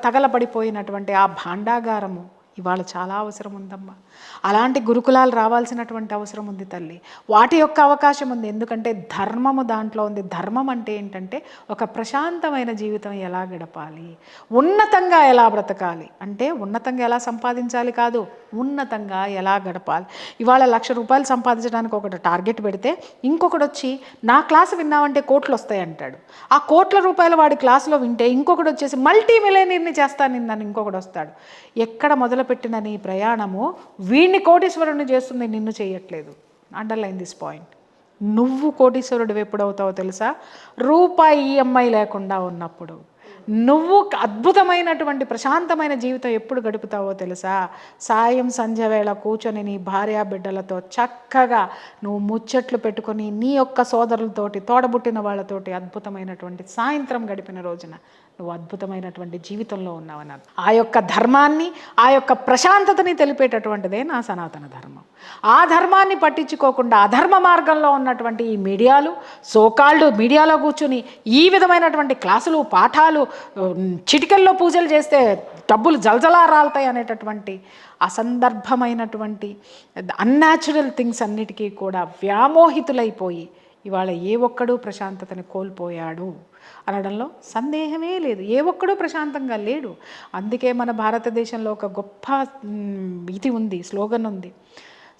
తగలబడిపోయినటువంటి ఆ భాండాగారము ఇవాళ చాలా అవసరం ఉందమ్మా. అలాంటి గురుకులాలు రావాల్సినటువంటి అవసరం ఉంది తల్లి. వాటి యొక్క అవకాశం ఉంది. ఎందుకంటే ధర్మము దాంట్లో ఉంది. ధర్మం అంటే ఏంటంటే ఒక ప్రశాంతమైన జీవితం ఎలా గడపాలి, ఉన్నతంగా ఎలా బ్రతకాలి, అంటే ఉన్నతంగా ఎలా సంపాదించాలి కాదు, ఉన్నతంగా ఎలా గడపాలి. ఇవాళ 1,00,000 రూపాయలు సంపాదించడానికి ఒకటి టార్గెట్ పెడితే ఇంకొకటి వచ్చి నా క్లాసు విన్నామంటే కోట్లు వస్తాయి అంటాడు. ఆ కోట్ల రూపాయలు వాడి క్లాసులో వింటే ఇంకొకటి వచ్చేసి మల్టీ మిలియనీర్ని చేస్తాను నిన్ను ఇంకొకటి వస్తాడు. ఎక్కడ మొదలుపెట్టిన నీ ప్రయాణము వీడిని కోటీశ్వరుని చేస్తుంది, నిన్ను చేయట్లేదు. Underline this point. నువ్వు కోటీశ్వరుడు ఎప్పుడవుతావో తెలుసా? రూపాయి EMI లేకుండా ఉన్నప్పుడు. నువ్వు అద్భుతమైనటువంటి ప్రశాంతమైన జీవితం ఎప్పుడు గడుపుతావో తెలుసా? సాయం సంధ్య వేళ కూర్చొని నీ భార్య బిడ్డలతో చక్కగా నువ్వు ముచ్చట్లు పెట్టుకొని నీ యొక్క సోదరులతోటి, తోడబుట్టిన వాళ్ళతోటి అద్భుతమైనటువంటి సాయంత్రం గడిపిన రోజున నువ్వు అద్భుతమైనటువంటి జీవితంలో ఉన్నావన్నారు. ఆ యొక్క ధర్మాన్ని, ఆ యొక్క ప్రశాంతతని తెలిపేటటువంటిదే నా సనాతన ధర్మం. ఆ ధర్మాన్ని పట్టించుకోకుండా అధర్మ మార్గంలో ఉన్నటువంటి ఈ మీడియాలు, సోకాల్డ్ మీడియాలో కూర్చుని ఈ విధమైనటువంటి క్లాసులు, పాఠాలు, చిటికల్లో పూజలు చేస్తే డబ్బులు జలజలా రాలుతాయి అనేటటువంటి అసందర్భమైనటువంటి అన్యాచురల్ థింగ్స్ అన్నిటికీ కూడా వ్యామోహితులైపోయి ఇవాళ ఏ ఒక్కడూ ప్రశాంతతని కోల్పోయాడు అనడంలో సందేహమే లేదు. ఏ ఒక్కడూ ప్రశాంతంగా లేడు. అందుకే మన భారతదేశంలో ఒక గొప్ప ఇది ఉంది, స్లోగన్ ఉంది,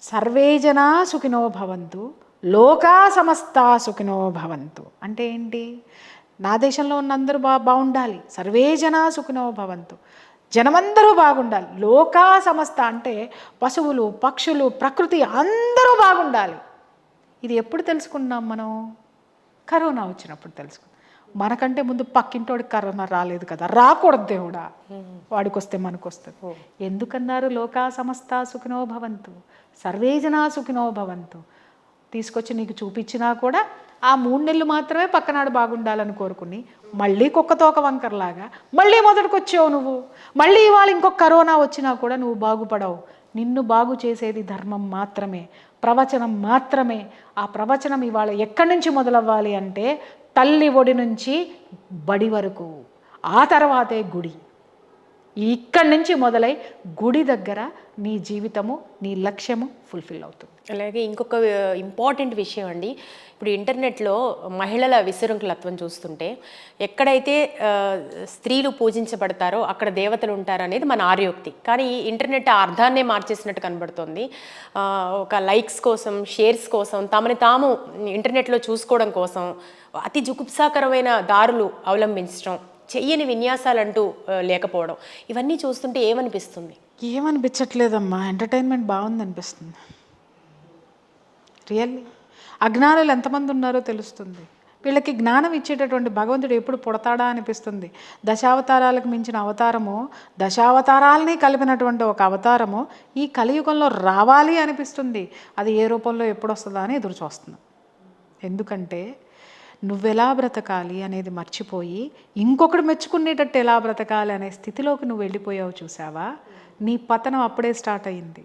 సర్వే జనా సుఖినో భవంతు, లోకా సమస్తా సుఖినో భవంతు. అంటే ఏంటి? నా దేశంలో ఉన్న అందరూ బాగుండాలి, సర్వే జనా సుఖినో భవంతు, జనమందరూ బాగుండాలి. లోకా సమస్త అంటే పశువులు, పక్షులు, ప్రకృతి అందరూ బాగుండాలి. ఇది ఎప్పుడు తెలుసుకున్నాం మనం? కరోనా వచ్చినప్పుడు తెలుసుకున్నాం. మనకంటే ముందు పక్కింటోడికి కరోనా రాలేదు కదా, రాకూడదు దేవుడా, వాడికి వస్తే మనకు వస్తుంది. ఎందుకన్నారు? లోకా సమస్త సుఖినో భవంతు, సర్వే జనా సుఖినో భవంతు. తీసుకొచ్చి నీకు చూపించినా కూడా ఆ 3 నెలలు మాత్రమే పక్కనాడు బాగుండాలని కోరుకుని మళ్ళీ కుక్కతోక వంకరలాగా మళ్ళీ మొదటికొచ్చావు నువ్వు. మళ్ళీ ఇవాళ ఇంకొక కరోనా వచ్చినా కూడా నువ్వు బాగుపడవు. నిన్ను బాగు చేసేది ధర్మం మాత్రమే, ప్రవచనం మాత్రమే. ఆ ప్రవచనం ఇవాళ ఎక్కడి నుంచి మొదలవ్వాలి అంటే తల్లి ఒడి నుంచి బడి వరకు, ఆ తర్వాతే గుడి. ఇక్కడి నుంచి మొదలై గుడి దగ్గర నీ జీవితము, నీ లక్ష్యము ఫుల్ఫిల్ అవుతుంది. అలాగే ఇంకొక ఇంపార్టెంట్ విషయం అండి, ఇప్పుడు ఇంటర్నెట్లో మహిళల విశృంఖలత్వం చూస్తుంటే ఎక్కడైతే స్త్రీలు పూజించబడతారో అక్కడ దేవతలు ఉంటారు అనేది మన ఆర్యోక్తి. కానీ ఇంటర్నెట్ అర్థాన్నే మార్చేసినట్టు కనబడుతుంది. ఒక లైక్స్ కోసం, షేర్స్ కోసం, తమని తాము ఇంటర్నెట్లో చూసుకోవడం కోసం అతి జుగుప్సాకరమైన దారులు అవలంబించడం, చెయ్యని విన్యాసాలంటూ లేకపోవడం, ఇవన్నీ చూస్తుంటే ఏమనిపిస్తుంది? ఏమనిపించట్లేదమ్మా, ఎంటర్టైన్మెంట్ బాగుందనిపిస్తుంది. రియల్లీ అజ్ఞానులు ఎంతమంది ఉన్నారో తెలుస్తుంది. వీళ్ళకి జ్ఞానం ఇచ్చేటటువంటి భగవంతుడు ఎప్పుడు పుడతాడా అనిపిస్తుంది. దశావతారాలకు మించిన అవతారము, దశావతారాలని కలిపినటువంటి ఒక అవతారము ఈ కలియుగంలో రావాలి అనిపిస్తుంది. అది ఏ రూపంలో ఎప్పుడు వస్తుందా అని ఎదురు చూస్తున్నాం. ఎందుకంటే నువ్వెలా బ్రతకాలి అనేది మర్చిపోయి ఇంకొకడు మెచ్చుకునేటట్టు ఎలా బ్రతకాలి అనే స్థితిలోకి నువ్వు వెళ్ళిపోయావు. చూసావా? నీ పతనం అప్పుడే స్టార్ట్ అయింది.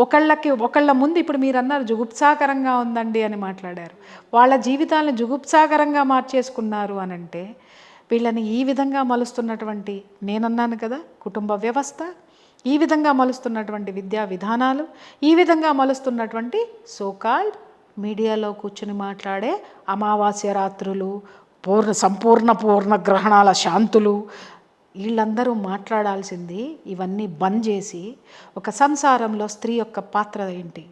ఒకళ్ళ ముందు ఇప్పుడు మీరు అన్నారు జుగుప్సాకరంగా ఉందండి అని మాట్లాడారు. వాళ్ళ జీవితాలను జుగుప్సాకరంగా మార్చేసుకున్నారు అని అంటే వీళ్ళని ఈ విధంగా మలుస్తున్నటువంటి, నేనన్నాను కదా, కుటుంబ వ్యవస్థ, ఈ విధంగా మలుస్తున్నటువంటి విద్యా విధానాలు, ఈ విధంగా మలుస్తున్నటువంటి సోకాల్డ్ మీడియాలో కూర్చుని మాట్లాడే అమావాస్య రాత్రులు, సంపూర్ణ గ్రహణాల శాంతులు, వీళ్ళందరూ మాట్లాడాల్సింది ఇవన్నీ బంద్ చేసి ఒక సంసారంలో స్త్రీ యొక్క పాత్ర ఏంటి,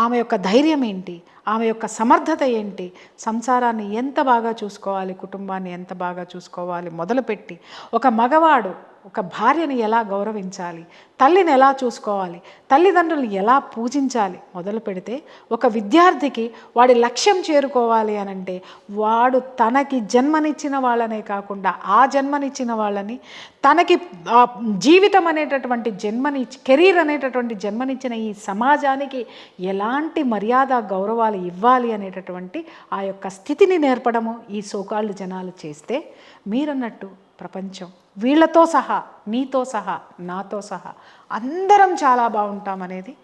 ఆమె యొక్క ధైర్యం ఏంటి, ఆమె యొక్క సమర్థత ఏంటి, సంసారాన్ని ఎంత బాగా చూసుకోవాలి, కుటుంబాన్ని ఎంత బాగా చూసుకోవాలి మొదలుపెట్టి ఒక మగవాడు ఒక భార్యని ఎలా గౌరవించాలి, తల్లిని ఎలా చూసుకోవాలి, తల్లిదండ్రులను ఎలా పూజించాలి మొదలు పెడితే ఒక విద్యార్థికి వాడి లక్ష్యం చేరుకోవాలి అనంటే వాడు తనకి జన్మనిచ్చిన వాళ్ళనే కాకుండా ఆ జన్మనిచ్చిన వాళ్ళని, తనకి జీవితం అనేటటువంటి కెరీర్ అనేటటువంటి జన్మనిచ్చిన ఈ సమాజానికి ఎలాంటి మర్యాద గౌరవాలు ఇవ్వాలి అనేటటువంటి ఆ యొక్క స్థితిని నేర్పడము ఈ సోకాళ్ళు జనాలు చేస్తే మీరన్నట్టు ప్రపంచం వీళ్ళతో సహా, నీతో సహా, నాతో సహా అందరం చాలా బాగుంటామనేది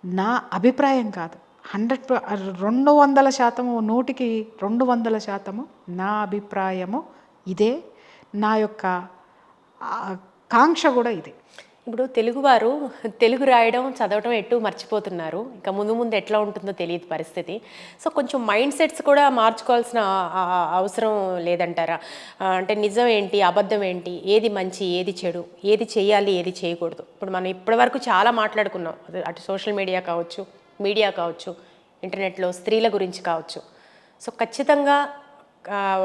నా అభిప్రాయం కాదు. 200%, 200% నా అభిప్రాయము ఇదే, నా యొక్క కాంక్ష కూడా ఇదే. ఇప్పుడు తెలుగువారు తెలుగు రాయడం చదవడం ఎటు మర్చిపోతున్నారు. ఇంకా ముందు ముందు ఎట్లా ఉంటుందో తెలియదు పరిస్థితి. సో కొంచెం మైండ్ సెట్స్ కూడా మార్చుకోవాల్సిన అవసరం లేదంటారా? అంటే నిజం ఏంటి, అబద్ధం ఏంటి, ఏది మంచి, ఏది చెడు, ఏది చేయాలి, ఏది చేయకూడదు. ఇప్పుడు మనం ఇప్పటివరకు చాలా మాట్లాడుకున్నాం, అటు సోషల్ మీడియా కావచ్చు, ఇంటర్నెట్లో స్త్రీల గురించి కావచ్చు. సో ఖచ్చితంగా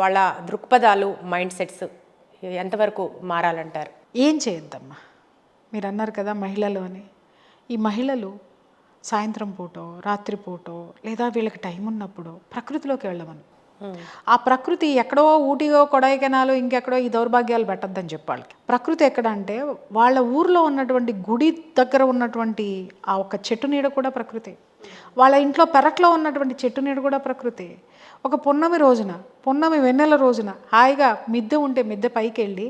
వాళ్ళ దృక్పథాలు, మైండ్ సెట్స్ ఎంతవరకు మారాలంటారు? ఏం చేయొద్దమ్మా, మీరు అన్నారు కదా మహిళలు అని. ఈ మహిళలు సాయంత్రం పూటో, రాత్రి పూటో, లేదా వీళ్ళకి టైం ఉన్నప్పుడు ప్రకృతిలోకి వెళ్ళమను. ఆ ప్రకృతి ఎక్కడో ఊటీయో, కొడైకెనాలో, ఇంకెక్కడో ఈ దౌర్భాగ్యాలు పెట్టద్దని చెప్పాలి. ప్రకృతి ఎక్కడ అంటే వాళ్ళ ఊర్లో ఉన్నటువంటి గుడి దగ్గర ఉన్నటువంటి ఆ ఒక్క చెట్టు నీడ కూడా ప్రకృతి. వాళ్ళ ఇంట్లో పెరట్లో ఉన్నటువంటి చెట్టు నీడ కూడా ప్రకృతి. ఒక పున్నమి వెన్నెల రోజున హాయిగా మిద్దె ఉంటే మిద్దె పైకి వెళ్ళి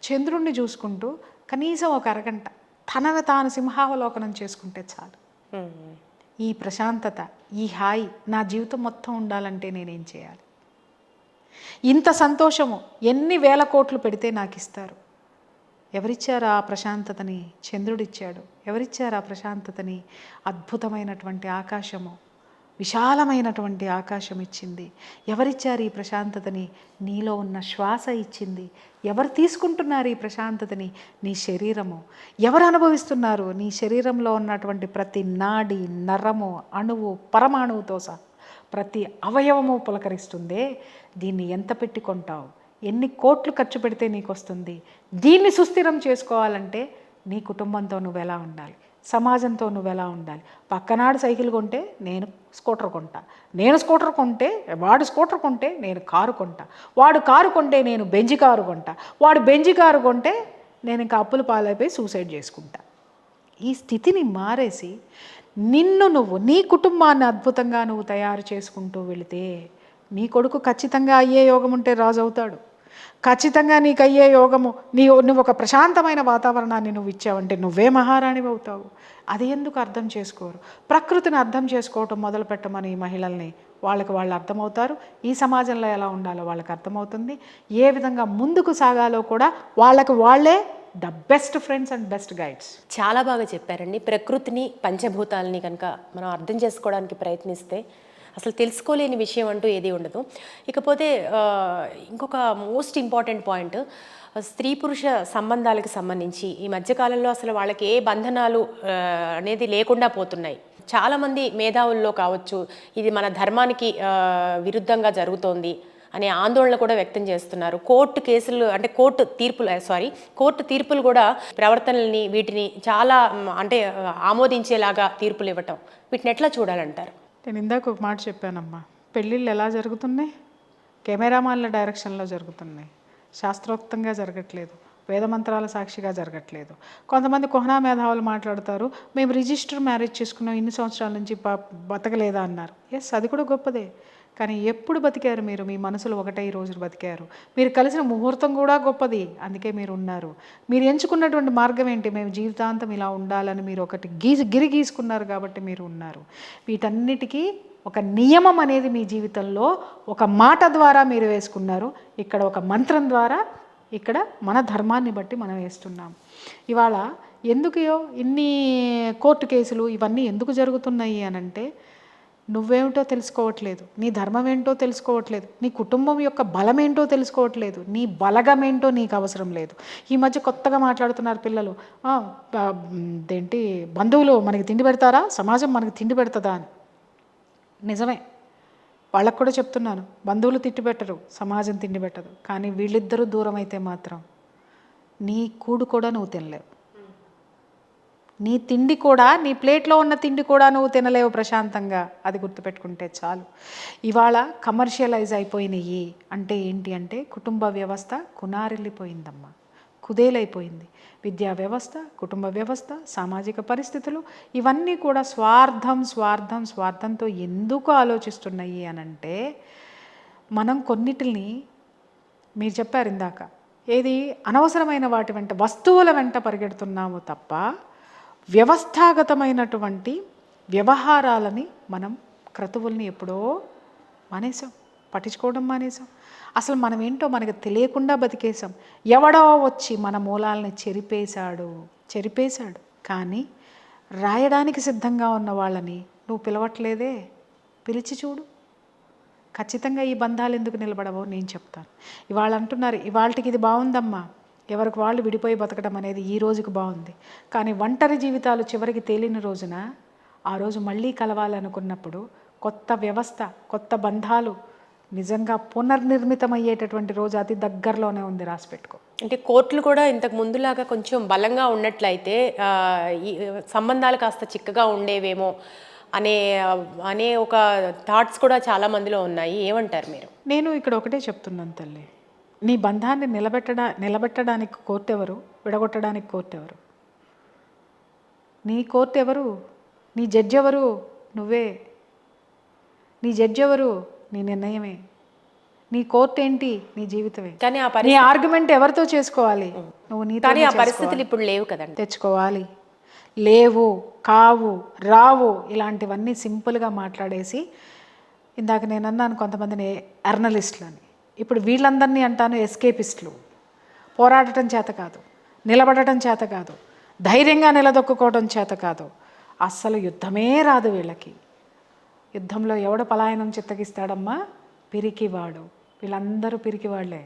చంద్రుణ్ణి చూసుకుంటూ కనీసం ఒక అరగంట తనను తాను సింహావలోకనం చేసుకుంటే చాలు. ఈ ప్రశాంతత, ఈ హాయి నా జీవితం మొత్తం ఉండాలంటే నేనేం చేయాలి? ఇంత సంతోషము ఎన్ని వేల కోట్లు పెడితే నాకు ఇస్తారు? ఎవరిచ్చారు ఆ ప్రశాంతతని? చంద్రుడిచ్చాడు. ఎవరిచ్చారు ఆ ప్రశాంతతని? అద్భుతమైనటువంటి ఆకాశము, విశాలమైనటువంటి ఆకాశం ఇచ్చింది. ఎవరిచ్చారు ఈ ప్రశాంతతని? నీలో ఉన్న శ్వాస ఇచ్చింది. ఎవరు తీసుకుంటున్నారు ఈ ప్రశాంతతని? నీ శరీరము. ఎవరు అనుభవిస్తున్నారు? నీ శరీరంలో ఉన్నటువంటి ప్రతి నాడి, నరము, అణువు, పరమాణువుతో సహా ప్రతి అవయవము పులకరిస్తుందే. దీన్ని ఎంత పెట్టి కొంటావు? ఎన్ని కోట్లు ఖర్చు పెడితే నీకు వస్తుంది? దీన్ని సుస్థిరం చేసుకోవాలంటే నీ కుటుంబంతో నువ్వు ఎలా ఉండాలి, సమాజంతో నువ్వు ఎలా ఉండాలి? పక్కనాడు సైకిల్ కొంటే నేను స్కూటర్ కొంటా, వాడు స్కూటర్ కొంటే నేను కారు కొంటా, వాడు కారు కొంటే నేను బెంజి కారు కొంటా, వాడు బెంజి కారు కొంటే నేను ఇంకా అప్పులు పాలైపోయి సూసైడ్ చేసుకుంటా. ఈ స్థితిని మారేసి నీ కుటుంబాన్ని అద్భుతంగా నువ్వు తయారు చేసుకుంటూ వెళితే నీ కొడుకు ఖచ్చితంగా అయ్యే యోగం ఉంటే రాజు అవుతాడు. ఖచ్చితంగా నీకు అయ్యే యోగము, నువ్వు ఒక ప్రశాంతమైన వాతావరణాన్ని నువ్వు ఇచ్చావంటే నువ్వే మహారాణివి అవుతావు. అది ఎందుకు అర్థం చేసుకోరు? ప్రకృతిని అర్థం చేసుకోవటం మొదలు పెట్టమని ఈ మహిళల్ని, వాళ్ళు అర్థమవుతారు. ఈ సమాజంలో ఎలా ఉండాలో వాళ్ళకి అర్థమవుతుంది. ఏ విధంగా ముందుకు సాగాలో కూడా వాళ్ళే the best friends and best guides. చాలా బాగా చెప్పారండి. ప్రకృతిని, పంచభూతాలని కనుక మనం అర్థం చేసుకోవడానికి ప్రయత్నిస్తే అసలు తెలుసుకోలేని విషయం అంటూ ఏది ఉండదు. ఇకపోతే ఇంకొక మోస్ట్ ఇంపార్టెంట్ పాయింట్, స్త్రీ పురుష సంబంధాలకు సంబంధించి ఈ మధ్యకాలంలో అసలు వాళ్ళకి ఏ బంధనాలు అనేది లేకుండా పోతున్నాయి. చాలామంది మేధావుల్లో కావచ్చు, ఇది మన ధర్మానికి విరుద్ధంగా జరుగుతోంది అనే ఆందోళన కూడా వ్యక్తం చేస్తున్నారు. కోర్టు తీర్పులు కూడా ప్రవర్తనల్ని, వీటిని చాలా అంటే ఆమోదించేలాగా తీర్పులు ఇవ్వటం, వీటిని ఎట్లా చూడాలంటారు? నేను ఇందాక ఒక మాట చెప్పానమ్మా, పెళ్ళిళ్ళు ఎలా జరుగుతున్నాయి? కెమెరామాన్ల డైరెక్షన్లో జరుగుతున్నాయి, శాస్త్రోక్తంగా జరగట్లేదు, వేదమంత్రాల సాక్షిగా జరగట్లేదు. కొంతమంది కుహనా మేధావులు మాట్లాడతారు, మేము రిజిస్టర్ మ్యారేజ్ చేసుకున్నాం, ఇన్ని సంవత్సరాల నుంచి బతకలేదా అన్నారు. ఎస్, అది కూడా గొప్పదే. కానీ ఎప్పుడు బతికారు మీరు? మీ మనసులో ఒకటే ఈ రోజు బతికారు. మీరు కలిసిన ముహూర్తం కూడా గొప్పది, అందుకే మీరు ఉన్నారు. మీరు ఎంచుకున్నటువంటి మార్గం ఏంటి? మేము జీవితాంతం ఇలా ఉండాలని మీరు ఒకటి గిరి గీసుకున్నారు కాబట్టి మీరు ఉన్నారు. వీటన్నిటికీ ఒక నియమం అనేది మీ జీవితంలో ఒక మాట ద్వారా మీరు వేసుకున్నారు. ఇక్కడ ఒక మంత్రం ద్వారా, ఇక్కడ మన ధర్మాన్ని బట్టి మనం వేస్తున్నాం. ఇవాళ ఎందుకు ఇన్ని కోర్టు కేసులు ఇవన్నీ ఎందుకు జరుగుతున్నాయి అనంటే, నువ్వేమిటో తెలుసుకోవట్లేదు, నీ ధర్మం ఏంటో తెలుసుకోవట్లేదు, నీ కుటుంబం యొక్క బలం ఏంటో తెలుసుకోవట్లేదు, నీ బలగం ఏంటో నీకు అవసరం లేదు. ఈ మధ్య కొత్తగా మాట్లాడుతున్నారు పిల్లలు, ఏంటి బంధువులు మనకి తిండి పెడతారా, సమాజం మనకి తిండి పెడుతుందా అని. నిజమే, వాళ్ళకు కూడా చెప్తున్నాను, బంధువులు తిండి పెట్టరు, సమాజం తిండి పెట్టదు. కానీ వీళ్ళిద్దరూ దూరం అయితే మాత్రం నీ కూడు కూడా నువ్వు తినలేవు, నీ తిండి కూడా, నీ ప్లేట్లో ఉన్న తిండి కూడా నువ్వు తినలేవు ప్రశాంతంగా. అది గుర్తుపెట్టుకుంటే చాలు. ఇవాళ కమర్షియలైజ్ అయిపోయినాయి అంటే ఏంటి అంటే కుటుంబ వ్యవస్థ కునారిల్లిపోయిందమ్మా, కుదేలైపోయింది. విద్యా వ్యవస్థ, కుటుంబ వ్యవస్థ, సామాజిక పరిస్థితులు ఇవన్నీ కూడా స్వార్థంతో ఎందుకు ఆలోచిస్తున్నాయి అనంటే, మనం కొన్నిటిని మీరు చెప్పారు ఇందాక, ఏది అనవసరమైన వాటి వెంట, వస్తువుల వెంట పరిగెడుతున్నాము తప్ప వ్యవస్థాగతమైనటువంటి వ్యవహారాలని మనం క్రతువుల్ని ఎప్పుడో మానేసాం, పట్టించుకోవడం మానేసాం. అసలు మనం ఏంటో మనకు తెలియకుండా బతికేసాం. ఎవడో వచ్చి మన మూలాలని చెరిపేశాడు. కానీ రాయడానికి సిద్ధంగా ఉన్న వాళ్ళని నువ్వు పిలవట్లేదే, పిలిచి చూడు. ఖచ్చితంగా ఈ బంధాలు ఎందుకు నిలబడవో నేను చెప్తాను. ఇవాళ అంటున్నారు ఇవాళకి ఇది బాగుందమ్మా, ఎవరికి వాళ్ళు విడిపోయి బతకడం అనేది ఈ రోజుకు బాగుంది. కానీ ఒంటరి జీవితాలు చివరికి తేలిన రోజున, ఆ రోజు మళ్ళీ కలవాలనుకున్నప్పుడు కొత్త వ్యవస్థ, కొత్త బంధాలు నిజంగా పునర్నిర్మితమయ్యేటటువంటి రోజు అతి దగ్గరలోనే ఉంది, రాసిపెట్టుకో. అంటే కోర్టులు కూడా ఇంతకు ముందులాగా కొంచెం బలంగా ఉన్నట్లయితే ఈ సంబంధాలు కాస్త చిక్కగా ఉండేవేమో అనే ఒక థాట్స్ కూడా చాలా మందిలో ఉన్నాయి. ఏమంటారు మీరు? నేను ఇక్కడ ఒకటే చెప్తున్నాను తల్లి, నీ బంధాన్ని నిలబెట్టడానికి కోర్టు ఎవరు, విడగొట్టడానికి కోర్టు ఎవరు? నీ కోర్టు ఎవరు? నీ జడ్జి ఎవరు? నువ్వే. నీ జడ్జి ఎవరు? నీ నిర్ణయమే. నీ కోర్టు ఏంటి? నీ జీవితమే. కానీ నీ ఆర్గ్యుమెంట్ ఎవరితో చేసుకోవాలి? నువ్వు నీతో. ఆ పరిస్థితులు ఇప్పుడు లేవు కదండి. తెచ్చుకోవాలి. లేవు, కావు, రావు ఇలాంటివన్నీ సింపుల్గా మాట్లాడేసి, ఇందాక నేను అన్నాను కొంతమందిని ఎర్నలిస్టులని, ఇప్పుడు వీళ్ళందరినీ అంటాను ఎస్కేపిస్టులు. పోరాడటం చేత కాదు, నిలబడటం చేత కాదు, ధైర్యంగా నిలదొక్కుకోవడం చేత కాదు, అస్సలు యుద్ధమే రాదు వీళ్ళకి. యుద్ధంలో ఎవడు పలాయనం చిత్తగిస్తాడమ్మా? పిరికివాడు. వీళ్ళందరూ పిరికివాళ్లే,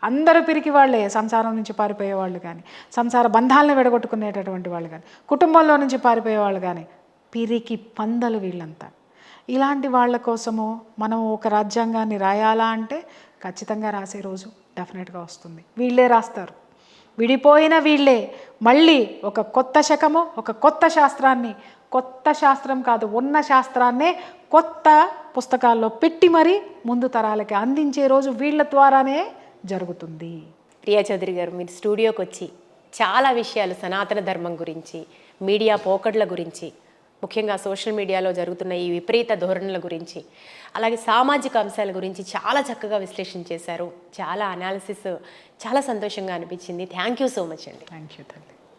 అందరూ పిరికివాళ్లే. సంసారం నుంచి పారిపోయేవాళ్ళు కానీ, సంసార బంధాలను విడగొట్టుకునేటటువంటి వాళ్ళు కానీ, కుటుంబంలో నుంచి పారిపోయేవాళ్ళు కానీ పిరికి పందలు వీళ్ళంతా. ఇలాంటి వాళ్ళ కోసము మనం ఒక రాజ్యాంగాన్ని రాయాలా అంటే ఖచ్చితంగా రాసే రోజు డెఫినెట్గా వస్తుంది. వీళ్ళే రాస్తారు, విడిపోయిన వీళ్ళే మళ్ళీ ఒక కొత్త శకము, ఒక కొత్త శాస్త్రాన్ని, కొత్త శాస్త్రం కాదు ఉన్న శాస్త్రాన్నే కొత్త పుస్తకాల్లో పెట్టి మరీ ముందు తరాలకి అందించే రోజు వీళ్ళ ద్వారానే జరుగుతుంది. ప్రియా చౌదరి గారు, మీరు స్టూడియోకి వచ్చి చాలా విషయాలు సనాతన ధర్మం గురించి, మీడియా పోకడ్ల గురించి, ముఖ్యంగా సోషల్ మీడియాలో జరుగుతున్న ఈ విపరీత ధోరణుల గురించి, అలాగే సామాజిక అంశాల గురించి చాలా చక్కగా విశ్లేషణ చేశారు. చాలా అనాలిసిస్, చాలా సంతోషంగా అనిపించింది. థ్యాంక్ యూ సో మచ్ అండి. థ్యాంక్ యూ తల్లి.